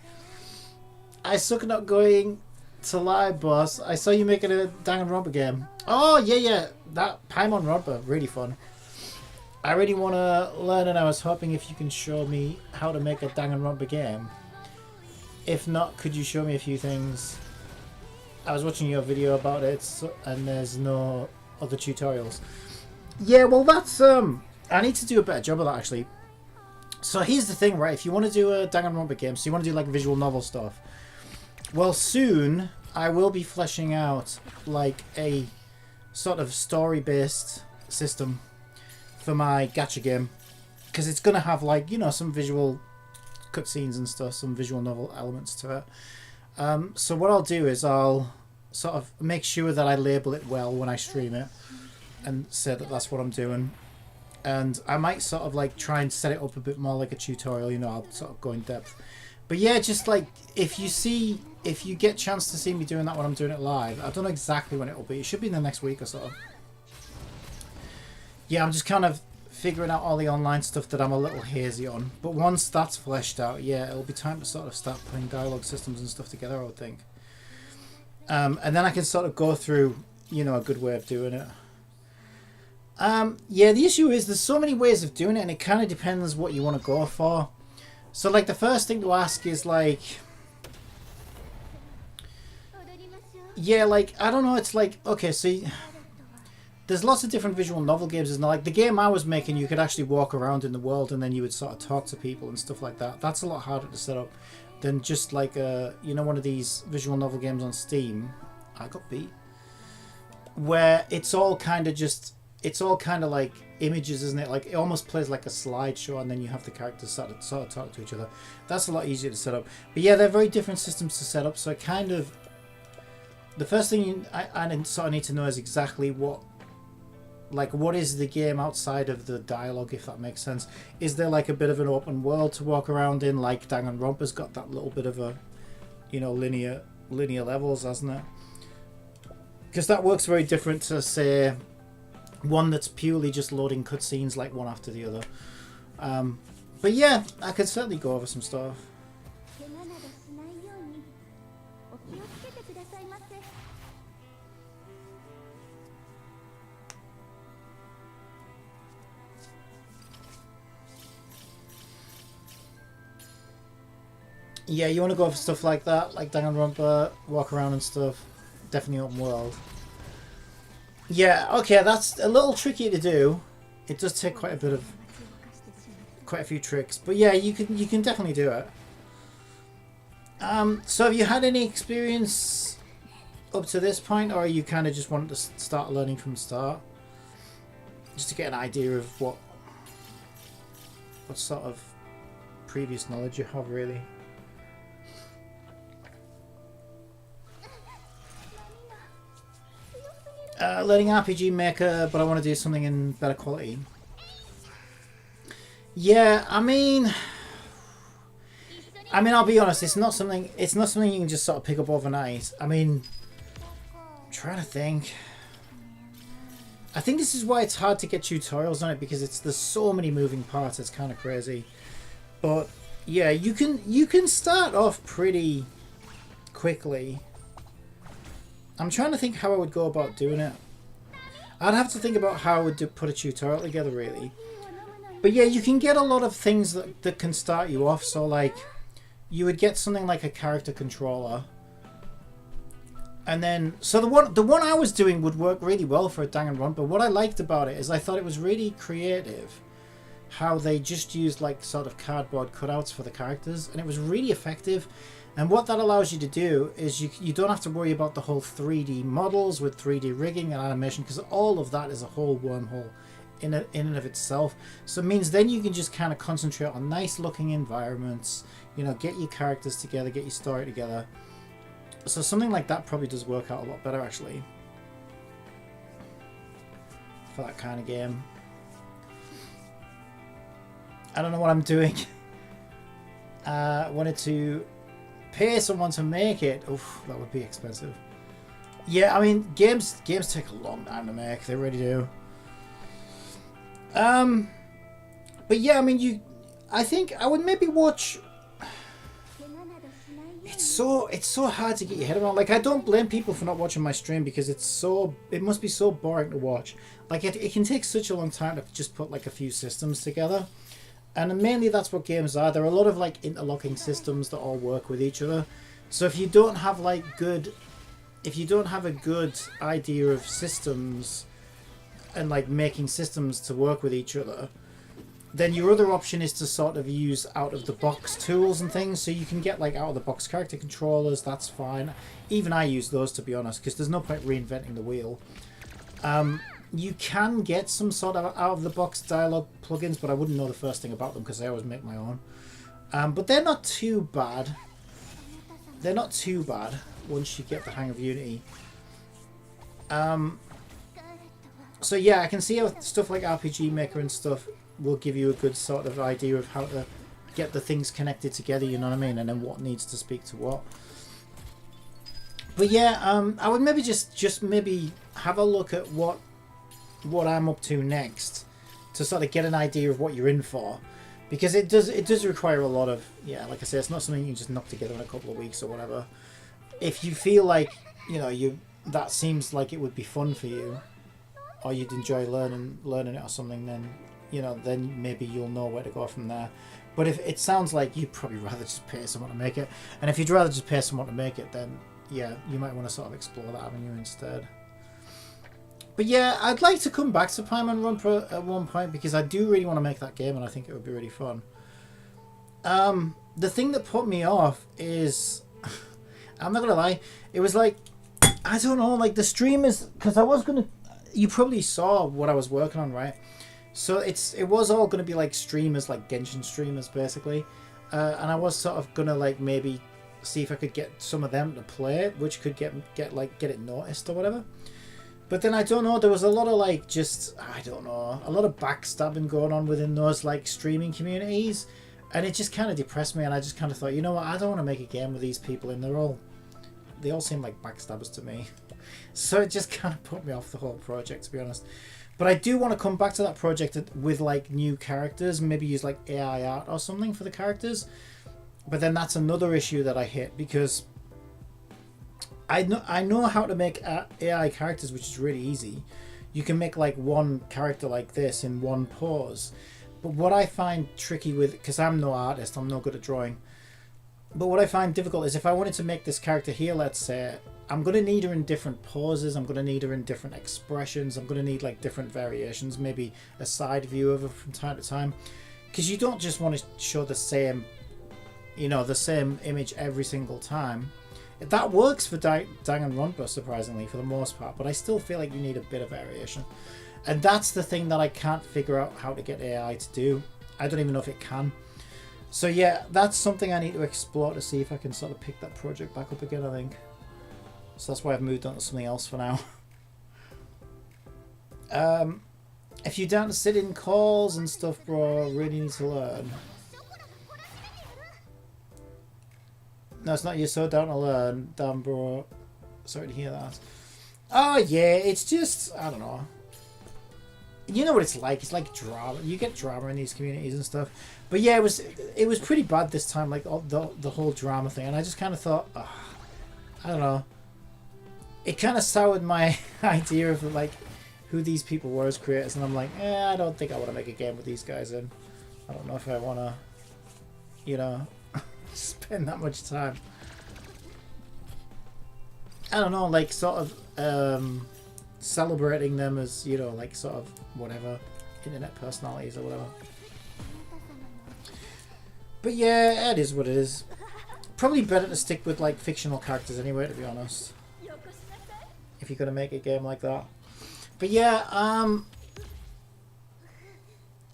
I suck at not going to live, boss. I saw you making a Danganronpa game. Oh, yeah. That Paimon Rodba, really fun. I really want to learn, and I was hoping if you can show me how to make a Danganronpa game. If not, could you show me a few things? I was watching your video about it, and there's no other tutorials. Yeah, well, that's I need to do a better job of that, actually. So here's the thing, right? If you want to do a Danganronpa game, so you want to do like visual novel stuff. Well, soon I will be fleshing out like a sort of story-based system for my gacha game, because it's gonna have like, you know, some visual cutscenes and stuff, some visual novel elements to it. So what I'll do is I'll sort of make sure that I label it well when I stream it and say that that's what I'm doing. And I might sort of like try and set it up a bit more like a tutorial, you know, I'll sort of go in depth. But yeah, just like if you get a chance to see me doing that when I'm doing it live, I don't know exactly when it'll be. It should be in the next week or so. Yeah, I'm just kind of figuring out all the online stuff that I'm a little hazy on. But once that's fleshed out, yeah, it'll be time to sort of start putting dialogue systems and stuff together, I would think. And then I can sort of go through, you know, a good way of doing it. Yeah, the issue is there's so many ways of doing it, and it kind of depends what you want to go for. So, like, the first thing to ask is, like... Yeah, like, I don't know, it's like... Okay, so... There's lots of different visual novel games, isn't there? Like, the game I was making, you could actually walk around in the world and then you would sort of talk to people and stuff like that. That's a lot harder to set up than just, like, you know, one of these visual novel games on Steam. I got beat. Where it's all kind of just... it's all kind of like images, isn't it? Like it almost plays like a slideshow, and then you have the characters sort of talk to each other. That's a lot easier to set up. But yeah, they're very different systems to set up. So kind of the first thing I sort of need to know is exactly what is the game outside of the dialogue, if that makes sense. Is there like a bit of an open world to walk around in, like Danganronpa's got that little bit of a, you know, linear levels, hasn't it? Because that works very different to, say, one that's purely just loading cutscenes like one after the other. But yeah, I could certainly go over some stuff. Yeah, you want to go for stuff like that, like Danganronpa, walk around and stuff. Definitely open world. Yeah, okay, that's a little tricky to do. It does take quite a few tricks, but yeah, you can definitely do it. So have you had any experience up to this point, or are you kind of just wanting to start learning from the start, just to get an idea of what sort of previous knowledge you have, really? Learning RPG Maker, but I want to do something in better quality. Yeah, I mean, I'll be honest. It's not something you can just sort of pick up overnight. I mean, I'm trying to think. I think this is why it's hard to get tutorials on it, because there's so many moving parts. It's kind of crazy. But yeah, you can start off pretty quickly. I'm trying to think how I would go about doing it. I'd have to think about how I would put a tutorial together, really. But yeah, you can get a lot of things that can start you off. So like, you would get something like a character controller. And then, so the one I was doing would work really well for a Danganronpa. What I liked about it is I thought it was really creative how they just used like sort of cardboard cutouts for the characters. And it was really effective. And what that allows you to do is you don't have to worry about the whole 3D models with 3D rigging and animation, because all of that is a whole wormhole in and of itself. So it means then you can just kind of concentrate on nice looking environments, you know, get your characters together, get your story together. So something like that probably does work out a lot better, actually, for that kind of game. I don't know what I'm doing. Wanted to pay someone to make it. Oof, that would be expensive. Yeah, I mean, games take a long time to make. They really do. But yeah, I mean, I think I would maybe watch. It's so hard to get your head around. Like, I don't blame people for not watching my stream, because it must be so boring to watch. Like, it can take such a long time to just put like a few systems together. And mainly that's what games are. There are a lot of like interlocking systems that all work with each other. So if you don't have a good idea of systems and like making systems to work with each other, then your other option is to sort of use out of the box tools and things. So you can get like out of the box character controllers. That's fine. Even I use those, to be honest, because there's no point reinventing the wheel. You can get some sort of out-of-the-box dialogue plugins, but I wouldn't know the first thing about them because I always make my own. But they're not too bad. They're not too bad once you get the hang of Unity. So yeah, I can see how stuff like RPG Maker and stuff will give you a good sort of idea of how to get the things connected together, you know what I mean? And then what needs to speak to what. But yeah, I would maybe just maybe have a look at what I'm up to next, to sort of get an idea of what you're in for, because it does require a lot of, yeah, like I say, it's not something you can just knock together in a couple of weeks or whatever. If you feel like, you know, that seems like it would be fun for you, or you'd enjoy learning it or something, then, you know, then maybe you'll know where to go from there. But if it sounds like you'd probably rather just pay someone to make it, and if you'd rather just pay someone to make it, then yeah, you might want to sort of explore that avenue instead. But yeah, I'd like to come back to Paimon Runper at one point, because I do really want to make that game, and I think it would be really fun. The thing that put me off is, I'm not gonna lie, it was like, I don't know, like the stream is, because I was gonna, you probably saw what I was working on, right? So it was all going to be like streamers, like Genshin streamers, basically. And I was sort of gonna like maybe see if I could get some of them to play it, which could get it noticed or whatever. But then I don't know, there was a lot of like I don't know, a lot of backstabbing going on within those like streaming communities, and it just kind of depressed me. And I just kind of thought, you know what, I don't want to make a game with these people, and they all seem like backstabbers to me. So it just kind of put me off the whole project, to be honest. But I do want to come back to that project with like new characters, maybe use like AI art or something for the characters. But then that's another issue that I hit, because I know how to make AI characters, which is really easy. You can make like one character like this in one pose. But what I find tricky with, because I'm no artist, I'm no good at drawing. But what I find difficult is if I wanted to make this character here, let's say, I'm going to need her in different poses, I'm going to need her in different expressions, I'm going to need like different variations, maybe a side view of her from time to time. Because you don't just want to show the same, the same image every single time. That works for Danganronpa, surprisingly, for the most part, but I still feel like you need a bit of variation. And that's the thing that I can't figure out how to get AI to do. I don't even know if it can. So yeah, that's something I need to explore to see if I can sort of pick that project back up again, I think. So that's why I've moved on to something else for now. If you're down to sit in calls and stuff, bro, really need to learn. No, it's not you're so down to learn, damn, bro. Sorry to hear that. Oh yeah, it's just, I don't know. You know what it's like. It's like drama. You get drama in these communities and stuff. But yeah, it was pretty bad this time, like all the whole drama thing. And I just kind of thought, I don't know. It kind of soured my idea of like who these people were as creators, and I'm like, I don't think I want to make a game with these guys in. I don't know if I want to, spend that much time. I don't know, like sort of celebrating them as, like sort of whatever, internet personalities or whatever. But yeah, it is what it is. Probably better to stick with like fictional characters anyway, to be honest, if you're gonna make a game like that. But yeah,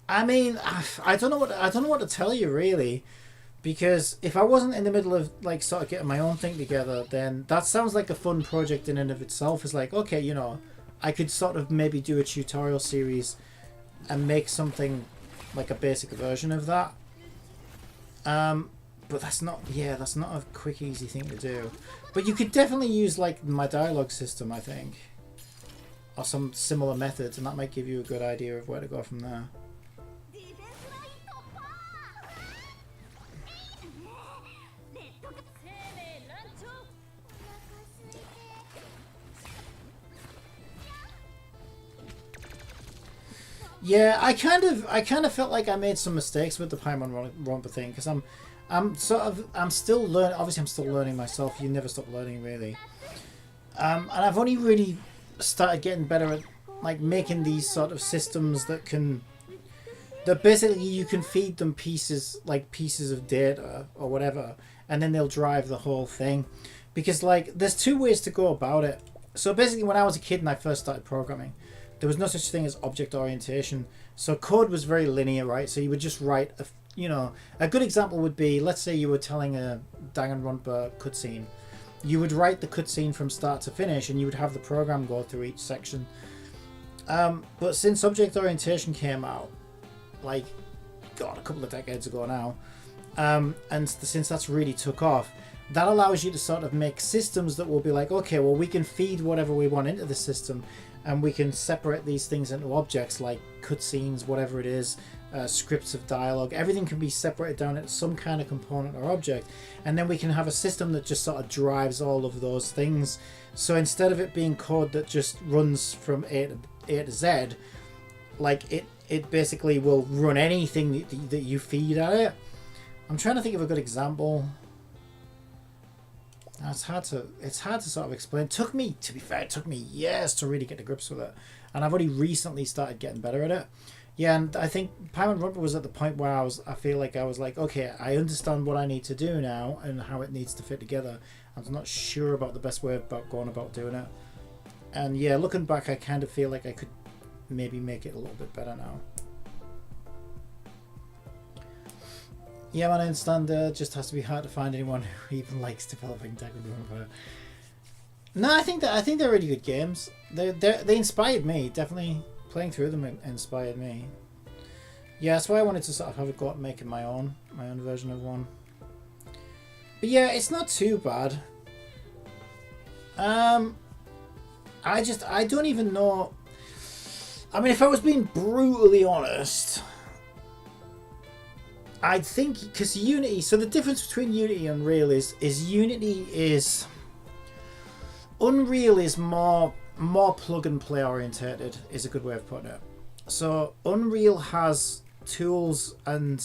I mean, I don't know what to tell you really, because if I wasn't in the middle of like sort of getting my own thing together, then that sounds like a fun project in and of itself. It's like, okay, I could sort of maybe do a tutorial series and make something like a basic version of that. But that's not a quick, easy thing to do. But you could definitely use like my dialogue system, I think, or some similar methods, and that might give you a good idea of where to go from there. Yeah, I kind of felt like I made some mistakes with the Paimon Romper thing, because I'm still learning. Obviously, I'm still learning myself. You never stop learning, really. And I've only really started getting better at like making these sort of systems that basically you can feed them pieces of data or whatever, and then they'll drive the whole thing. Because like there's two ways to go about it. So basically, when I was a kid and I first started programming, there was no such thing as object orientation. So code was very linear, right? So you would just write a good example would be, let's say you were telling a Danganronpa cutscene. You would write the cutscene from start to finish, and you would have the program go through each section. But since object orientation came out, like, God, a couple of decades ago now, and since that's really took off, that allows you to sort of make systems that will be like, okay, well, we can feed whatever we want into the system, and we can separate these things into objects like cutscenes, whatever it is, scripts of dialogue. Everything can be separated down into some kind of component or object, and then we can have a system that just sort of drives all of those things. So instead of it being code that just runs from A to Z, like it basically will run anything that you feed at it. I'm trying to think of a good example. It's hard to sort of explain. To be fair, it took me years to really get to grips with it, and I've only recently started getting better at it. Yeah, and I think Paimon Romper was at the point where I feel like I was like, okay, I understand what I need to do now and how it needs to fit together. I'm not sure about the best way about going about doing it. And yeah, looking back, I kind of feel like I could maybe make it a little bit better now. Yeah, man, I understand. Just has to be hard to find anyone who even likes developing Danganronpa. No, I think they're really good games. They inspired me. Definitely playing through them inspired me. Yeah, that's why I wanted to sort of have a go at making my own version of one. But yeah, it's not too bad. I don't even know. I mean, if I was being brutally honest, I think because Unity. So the difference between Unity and Unreal is Unreal is more plug and play orientated. Is a good way of putting it. So Unreal has tools and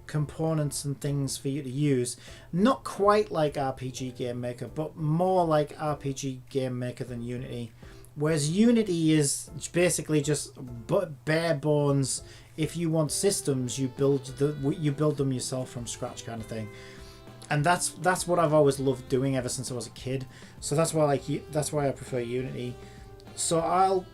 components and things for you to use, not quite like RPG Game Maker, but more like RPG Game Maker than Unity. Whereas Unity is basically just bare bones. If you want systems, you build them yourself from scratch, kind of thing. And that's what I've always loved doing ever since I was a kid. So that's why I prefer Unity. So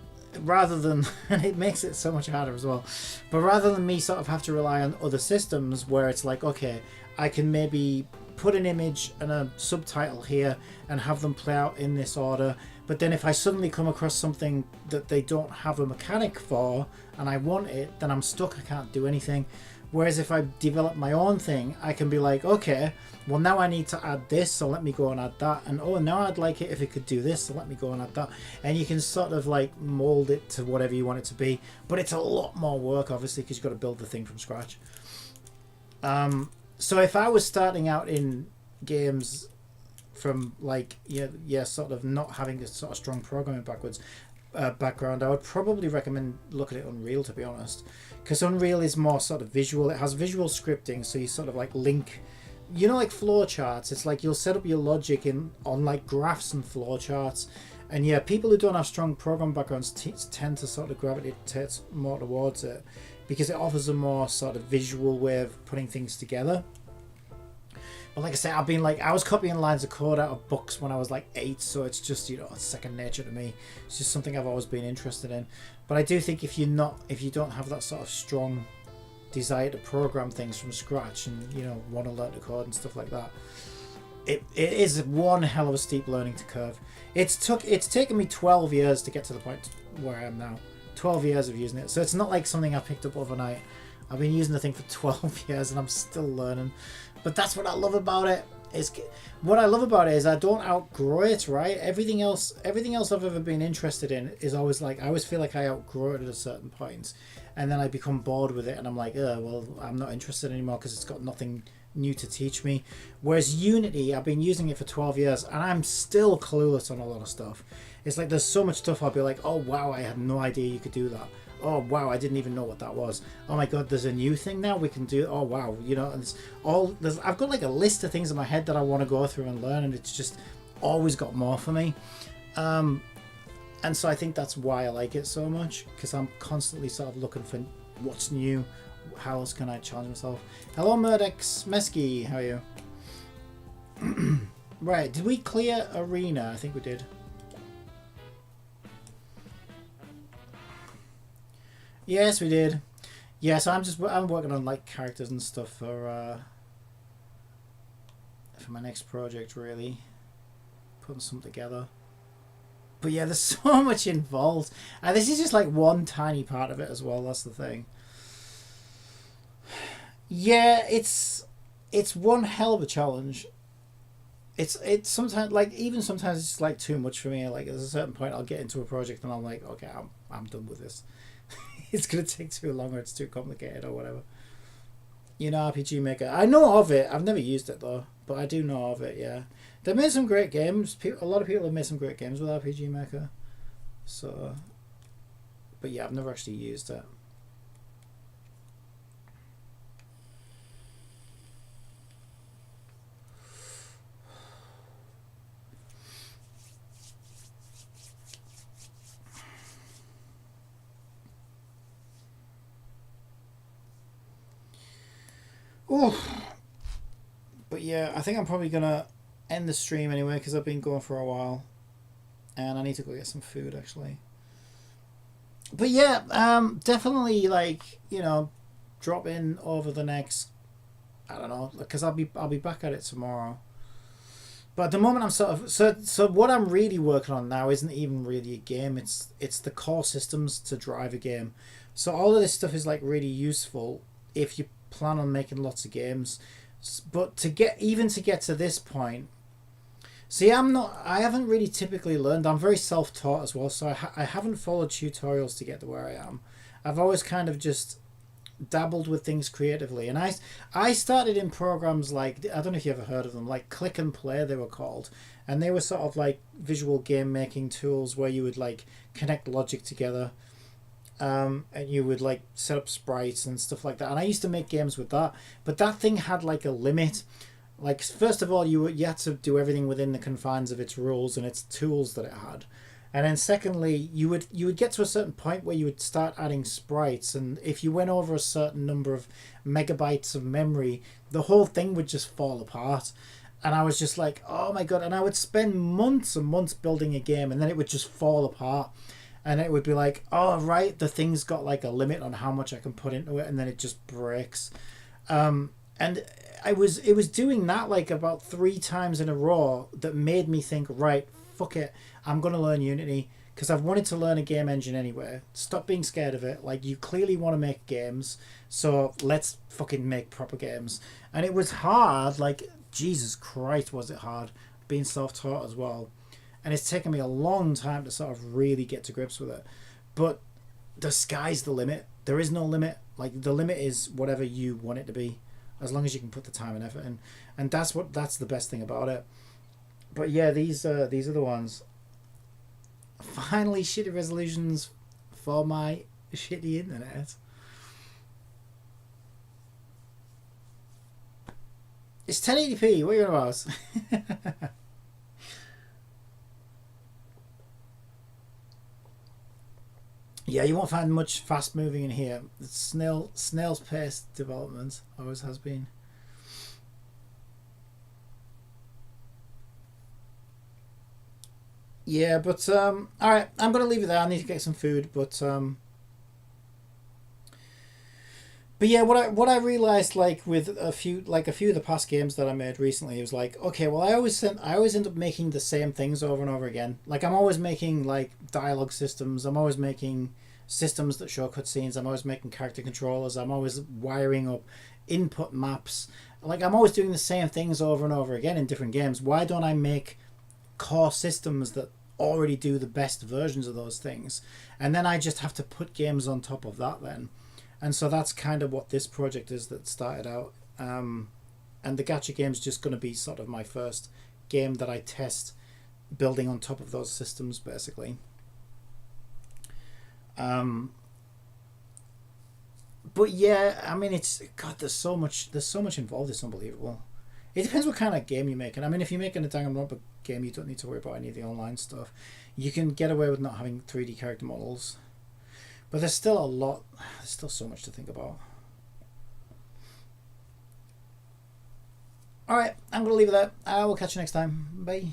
rather than, and it makes it so much harder as well, but rather than me sort of have to rely on other systems where it's like, okay, I can maybe put an image and a subtitle here and have them play out in this order, but then if I suddenly come across something that they don't have a mechanic for and I want it, then I'm stuck, I can't do anything. Whereas if I develop my own thing, I can be like, okay, well now I need to add this, so let me go and add that. And oh, now I'd like it if it could do this, so let me go and add that. And you can sort of like mold it to whatever you want it to be. But it's a lot more work, obviously, because you've got to build the thing from scratch. So if I was starting out in games from like, sort of not having a sort of strong programming background, I would probably recommend looking at Unreal, to be honest. Because Unreal is more sort of visual. It has visual scripting, so you sort of like link, like flowcharts. It's like you'll set up your logic on like graphs and flowcharts. And yeah, people who don't have strong program backgrounds tend to sort of gravitate more towards it because it offers a more sort of visual way of putting things together. But like I say, I was copying lines of code out of books when I was like 8, so it's just, it's second nature to me. It's just something I've always been interested in. But I do think if you don't have that sort of strong desire to program things from scratch and, want to learn to code and stuff like that, it is one hell of a steep learning curve. It's taken me 12 years to get to the point where I am now. 12 years of using it. So it's not like something I picked up overnight. I've been using the thing for 12 years and I'm still learning. But that's what I love about it. What I love about it is I don't outgrow it, right? Everything else I've ever been interested in is always like, I always feel like I outgrow it at a certain point. And then I become bored with it and I'm like, well, I'm not interested anymore because it's got nothing new to teach me. Whereas Unity, I've been using it for 12 years and I'm still clueless on a lot of stuff. It's like there's so much stuff I'll be like, oh wow, I had no idea you could do that. Oh wow, I didn't even know what that was. Oh my god, there's a new thing now we can do. Oh wow, I've got like a list of things in my head that I want to go through and learn, and it's just always got more for me. And so I think that's why I like it so much, because I'm constantly sort of looking for what's new, how else can I challenge myself. Hello Murdex Mesky, how are you? Right, did we clear Arena? I think we did. Yes, we did. Yeah, so I'm working on like characters and stuff for my next project, really. Putting something together. But yeah, there's so much involved. And this is just like one tiny part of it as well, that's the thing. Yeah, it's one hell of a challenge. It's sometimes sometimes it's like too much for me. Like at a certain point I'll get into a project and I'm like, okay, I'm done with this. It's going to take too long or it's too complicated or whatever. RPG Maker. I know of it. I've never used it though, but I do know of it, yeah. They've made some great games. A lot of people have made some great games with RPG Maker. So, but yeah, I've never actually used it. Oh, but yeah, I think I'm probably gonna end the stream anyway because I've been going for a while. and I need to go get some food actually. But yeah, definitely like drop in over the next, I don't know, because I'll be back at it tomorrow. But at the moment, I'm sort of so what I'm really working on now isn't even really a game. It's the core systems to drive a game. So all of this stuff is like really useful if you plan on making lots of games. But to get to this point, see, I haven't really typically learned. I'm very self-taught as well, so I haven't followed tutorials to get to where I am. I've always kind of just dabbled with things creatively, and I started in programs like, I don't know if you ever heard of them, like Click and Play they were called, and they were sort of like visual game making tools where you would like connect logic together, and you would like set up sprites and stuff like that. And I used to make games with that, but that thing had like a limit. Like, first of all, you had to do everything within the confines of its rules and its tools that it had. And then secondly, you would get to a certain point where you would start adding sprites, and if you went over a certain number of megabytes of memory, the whole thing would just fall apart. And I was just like, oh my god! And I would spend months and months building a game, and then it would just fall apart. And it would be like, oh right, the thing's got like a limit on how much I can put into it, and then it just breaks. And it was doing that like about 3 times in a row that made me think, right, fuck it, I'm going to learn Unity because I've wanted to learn a game engine anyway. Stop being scared of it. Like, you clearly want to make games, so let's fucking make proper games. And it was hard, like, Jesus Christ was it hard, being self-taught as well. And it's taken me a long time to sort of really get to grips with it. But the sky's the limit. There is no limit. Like, the limit is whatever you want it to be, as long as you can put the time and effort in. And that's the best thing about it. But yeah, these are the ones. Finally, shitty resolutions for my shitty internet. It's 1080p. What are you on about? Yeah, you won't find much fast moving in here. It's snail's pace development always has been. Yeah, but all right, I'm gonna leave it there. I need to get some food, but yeah, what I realized, like with a few of the past games that I made recently, it was like, okay, well, I always end up making the same things over and over again. Like, I'm always making like dialogue systems. I'm always making systems that show cutscenes. I'm always making character controllers. I'm always wiring up input maps. Like, I'm always doing the same things over and over again in different games. Why don't I make core systems that already do the best versions of those things, and then I just have to put games on top of that then? And so that's kind of what this project is that started out, and the gacha game's just going to be sort of my first game that I test building on top of those systems, basically. um, but yeah, I mean, it's god, there's so much involved. It's unbelievable. It depends what kind of game you're making. I mean, if you're making a Danganronpa game, you don't need to worry about any of the online stuff. You can get away with not having 3D character models, but there's still a lot. There's still so much to think about. All right, I'm gonna leave it there. I will catch you next time. Bye.